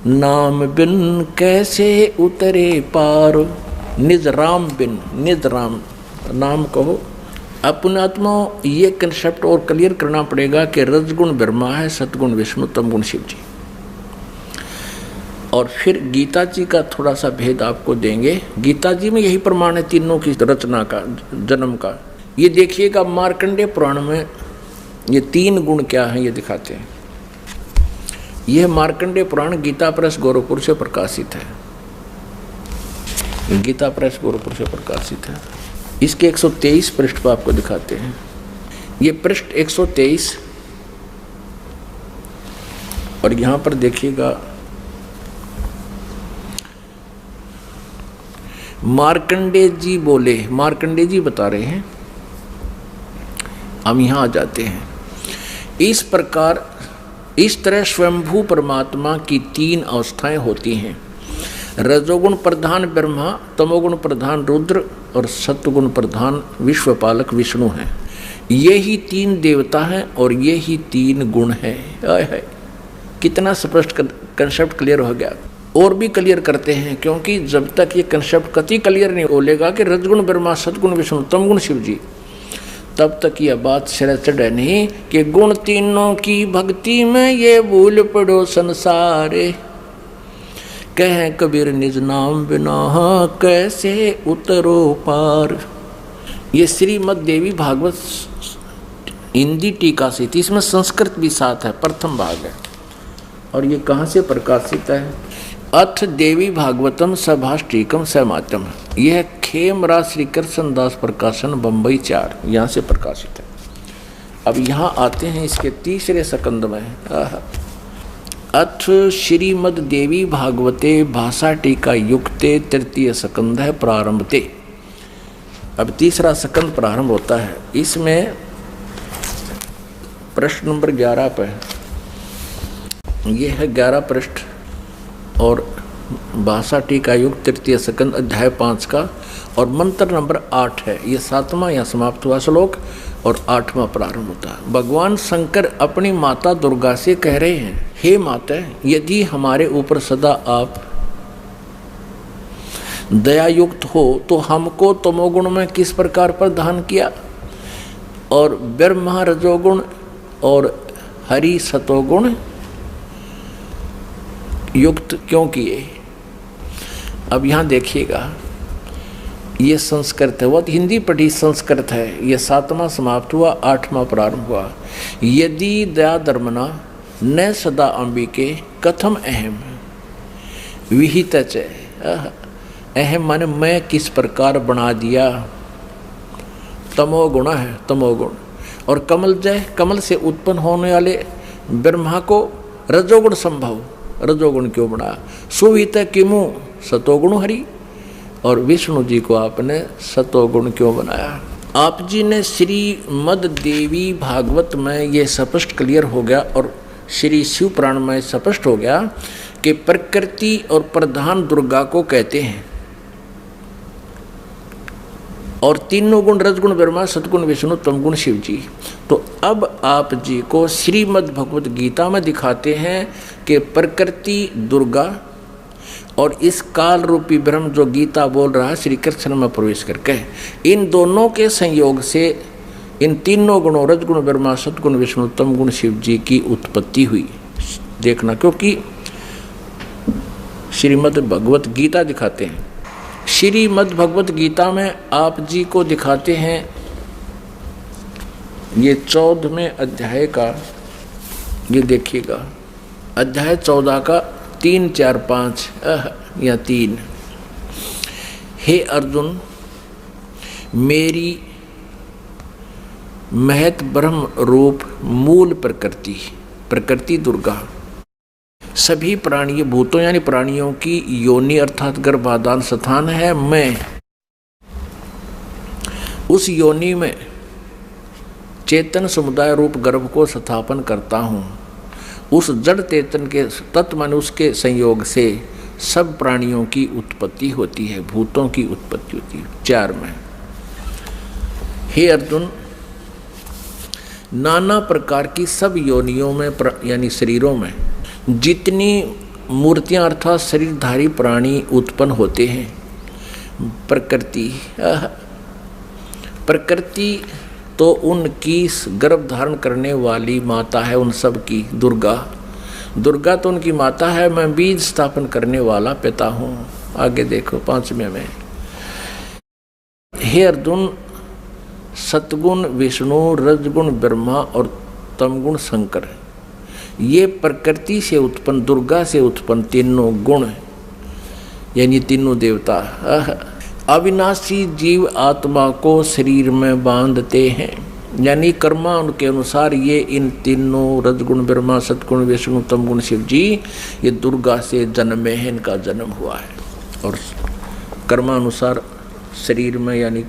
नाम बिन कैसे उतरे पार। निज राम बिन, निज राम नाम कहो। अपने आत्मा ये कंसेप्ट और क्लियर करना पड़ेगा कि रजगुण ब्रह्मा है, सतगुण विष्णु, तमगुण शिव जी। और फिर गीता जी का थोड़ा सा भेद आपको देंगे। गीता जी में यही प्रमाण है 3 की रचना का, जन्म का। ये देखिएगा मार्कंडेय पुराण में ये 3 गुण क्या हैं ये दिखाते हैं। यह मार्कंडेय पुराण गीता प्रेस गोरखपुर से प्रकाशित है। गीता प्रेस गोरखपुर से प्रकाशित है। इसके 123 पृष्ठ पर आपको दिखाते हैं। ये पृष्ठ 123, और यहां पर देखिएगा मार्कंडेय जी बोले, मार्कंडेय जी बता रहे हैं। हम यहां आ जाते हैं। इस प्रकार, इस तरह स्वयंभू परमात्मा की 3 अवस्थाएं होती हैं। रजोगुण प्रधान ब्रह्मा, तमोगुण प्रधान रुद्र और सत्वगुण प्रधान विश्वपालक विष्णु हैं। ये ही 3 देवता हैं और ये ही 3 गुण हैं। कितना स्पष्ट कंसेप्ट क्लियर हो गया। और भी क्लियर करते हैं, क्योंकि जब तक ये कंसेप्ट कति क्लियर नहीं बोलेगा कि रजगुण ब्रह्मा, सतगुण विष्णु, तमगुण शिव जी, तब तक यह बात सिर चढ़े नहीं कि गुण 3 की भक्ति में ये भूल पड़ो संसारे। कहे कबीर निज नाम बिना कैसे उतरो पार। ये श्रीमद् देवी भागवत हिंदी टीका से थी, इसमें संस्कृत भी साथ है, प्रथम भाग है। और ये कहाँ से प्रकाशित है? अथ देवी भागवतम सभाष्टीकम समातम। यह खेमरा श्री कृष्ण दास प्रकाशन बम्बई 4, यहाँ से प्रकाशित है। अब यहाँ आते हैं इसके 3रे स्कंद में। अथ श्रीमद् देवी भागवते भाषा टीका युक्ते 3य स्कंद है प्रारंभते। अब 3रा स्कंद प्रारंभ होता है। इसमें प्रश्न नंबर 11 पर ये है 11 पृष्ठ और भाषा टीका युग तृतीय स्कंद अध्याय 5 का, और मंत्र नंबर 8 है। ये 7वां यहाँ समाप्त हुआ श्लोक और 8वां प्रारंभ होता है। भगवान शंकर अपनी माता दुर्गा से कह रहे हैं, हे माता, यदि हमारे ऊपर सदा आप दयायुक्त हो तो हमको तमोगुण में किस प्रकार प्रदान किया और ब्रह्मा रजोगुण और हरि सतोगुण युक्त क्यों किए। अब यहाँ देखिएगा, ये संस्कृत है, वो हिंदी पढ़ी संस्कृत है। ये 7वां समाप्त हुआ, 8वां प्रारंभ हुआ। यदि दया धर्मना न सदा अंबिके कथम अहम विहित च। अहम माने मैं किस प्रकार बना दिया। तमोगुण है, तमोगुण। और कमल जय, कमल से उत्पन्न होने वाले ब्रह्मा को रजोगुण संभव, रजोगुण क्यों बना। सुवित किमु सतोगुण हरि, और विष्णु जी को आपने सतोगुण क्यों बनाया। आप जी ने श्रीमद देवी भागवत में ये स्पष्ट क्लियर हो गया, और श्री शिव पुराण में स्पष्ट हो गया कि प्रकृति और प्रधान दुर्गा को कहते हैं, और तीनों गुण रजगुण ब्रह्मा सतगुण विष्णु तमगुण शिव जी। तो अब आप जी को श्रीमद् भगवत गीता में दिखाते हैं कि प्रकृति दुर्गा और इस काल रूपी ब्रह्म जो गीता बोल रहा है श्री कृष्ण में प्रवेश करके, इन दोनों के संयोग से इन तीनों गुणों रजगुण ब्रह्मा सतगुण विष्णु तमगुण शिव जी की उत्पत्ति हुई। देखना, क्योंकि श्रीमद् भगवत गीता दिखाते हैं। श्रीमद् भगवत गीता में आप जी को दिखाते हैं, ये 14वें अध्याय का, ये देखिएगा अध्याय 14 का 3, 4, 5 या 3। हे अर्जुन, मेरी महत ब्रह्म रूप मूल प्रकृति, प्रकृति दुर्गा सभी प्राणी भूतों यानी प्राणियों की योनि अर्थात गर्भाधान स्थान है। मैं उस योनि में चेतन समुदाय रूप गर्भ को स्थापन करता हूँ। उस जड़ चेतन के तत्व मन उसके संयोग से सब प्राणियों की उत्पत्ति होती है, भूतों की उत्पत्ति होती है। 4 में, हे अर्जुन, नाना प्रकार की सब योनियों में यानी शरीरों में जितनी मूर्तियां अर्थात शरीरधारी प्राणी उत्पन्न होते हैं, प्रकृति तो उनकी गर्भ धारण करने वाली माता है, उन सब की दुर्गा। दुर्गा तो उनकी माता है, मैं बीज स्थापन करने वाला पिता हूँ। आगे देखो 5वें में, हे अर्जुन, सतगुण विष्णु रजगुण ब्रह्मा और तमगुण शंकर, ये प्रकृति से उत्पन्न दुर्गा से उत्पन्न तीनों गुण यानी तीनों देवता अविनाशी जीव आत्मा को शरीर में बांधते हैं, यानी कर्मा उनके अनुसार ये इन तीनों रजगुण ब्रह्मा सतगुण विष्णु तमगुण शिव जी ये दुर्गा से जन्मे हैं, इनका जन्म हुआ है। और कर्मानुसार शरीर में यानी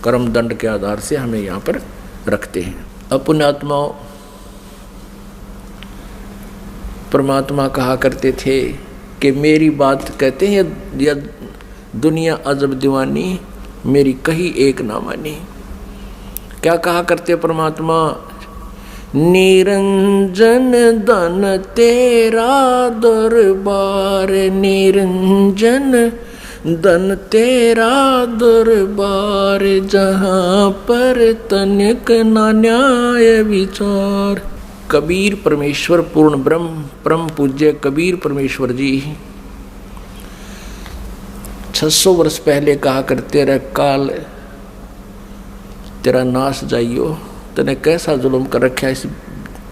कर्म दंड के आधार से हमें यहाँ पर रखते हैं। अपने आत्माओं, परमात्मा कहा करते थे कि मेरी बात कहते हैं या दुनिया अजब दीवानी, मेरी कही एक ना मानी। क्या कहा करते परमात्मा, निरंजन धन तेरा दरबार, निरंजन धन तेरा दरबार, जहाँ पर तनिक ना न्याय विचार। कबीर परमेश्वर पूर्ण ब्रह्म परम पूज्य कबीर परमेश्वर जी 600 वर्ष पहले कहा करते रहे, काल तेरा नाश जाइयो, तने कैसा जुल्म कर रखा है। इस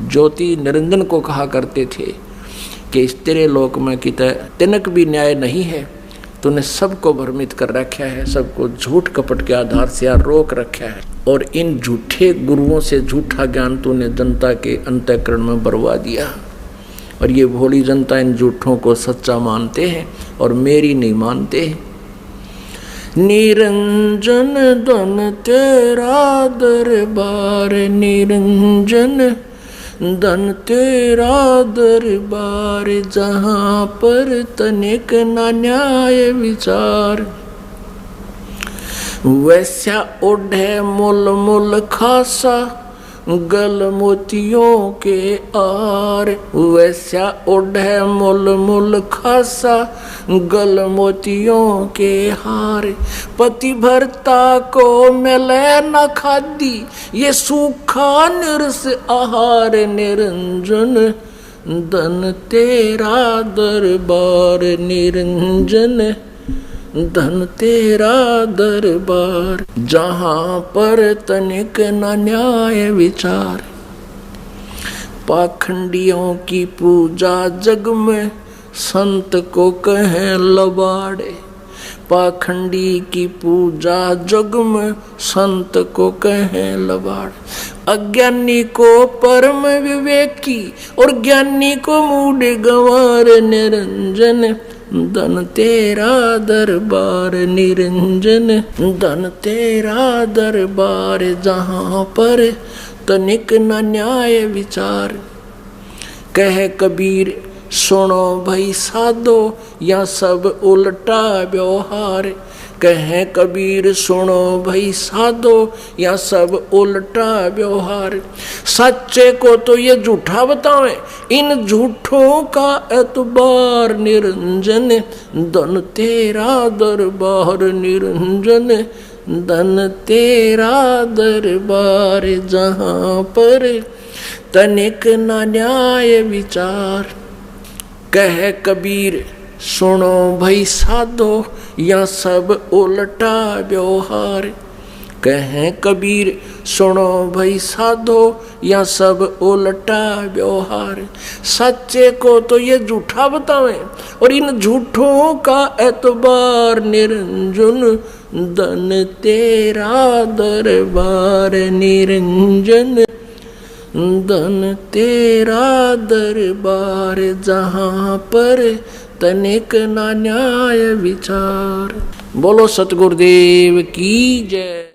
ज्योति निरंजन को कहा करते थे कि इस तेरे लोक में कितने तिनक भी न्याय नहीं है, तूने सबको भ्रमित कर रखा है, सबको झूठ कपट के आधार से रोक रखा है, और इन झूठे गुरुओं से झूठा ज्ञान तूने जनता के अंतःकरण में बरवा दिया। और ये भोली जनता इन झूठों को सच्चा मानते हैं और मेरी नहीं मानते। निरंजन धन तेरा दरबार, निरंजन धन तेरा दरबार जहाँ पर तनिक न न्याय विचार। वैसा ओढ़े मुल मुल खासा गल मोतियों के आर। वैसा ओढ़े मुल मुल खासा गल मोतियों के हार। पति भरता को मिले न खादी ये सूखा निरस आहार। निरंजन धन तेरा दरबार निरंजन धन तेरा दरबार जहाँ पर तनिक न न्याय विचार। पाखंडियों की पूजा जग में संत को कहें लबाड़े। पाखंडी की पूजा जग में संत को कहें लबाड़। अज्ञानी को परम विवेकी और ज्ञानी को मूढ़ गंवार। निरंजन धन तेरा दरबार निरंजन धन तेरा दरबार जहाँ पर तनिक न न्याय विचार। कह कबीर सुनो भई साधो या सब उल्टा व्यवहार। कहे कबीर सुनो भई साधो या सब उल्टा व्यवहार। सच्चे को तो ये झूठा बतावे इन झूठों का एतबार। निरंजन धन तेरा दरबार निरंजन धन तेरा दरबार जहाँ पर तनिक न न्याय विचार। कह कबीर सुनो भई साधो या सब उल्टा व्यवहार। कहें कबीर सुनो भई साधो या सब उल्टा व्यवहार। सच्चे को तो ये झूठा बतावे और इन झूठों का एतबार। निरंजन धन तेरा दरबार निरंजन धन तेरा दरबार जहाँ पर तनिक न न्याय विचार। बोलो सतगुरुदेव की जय।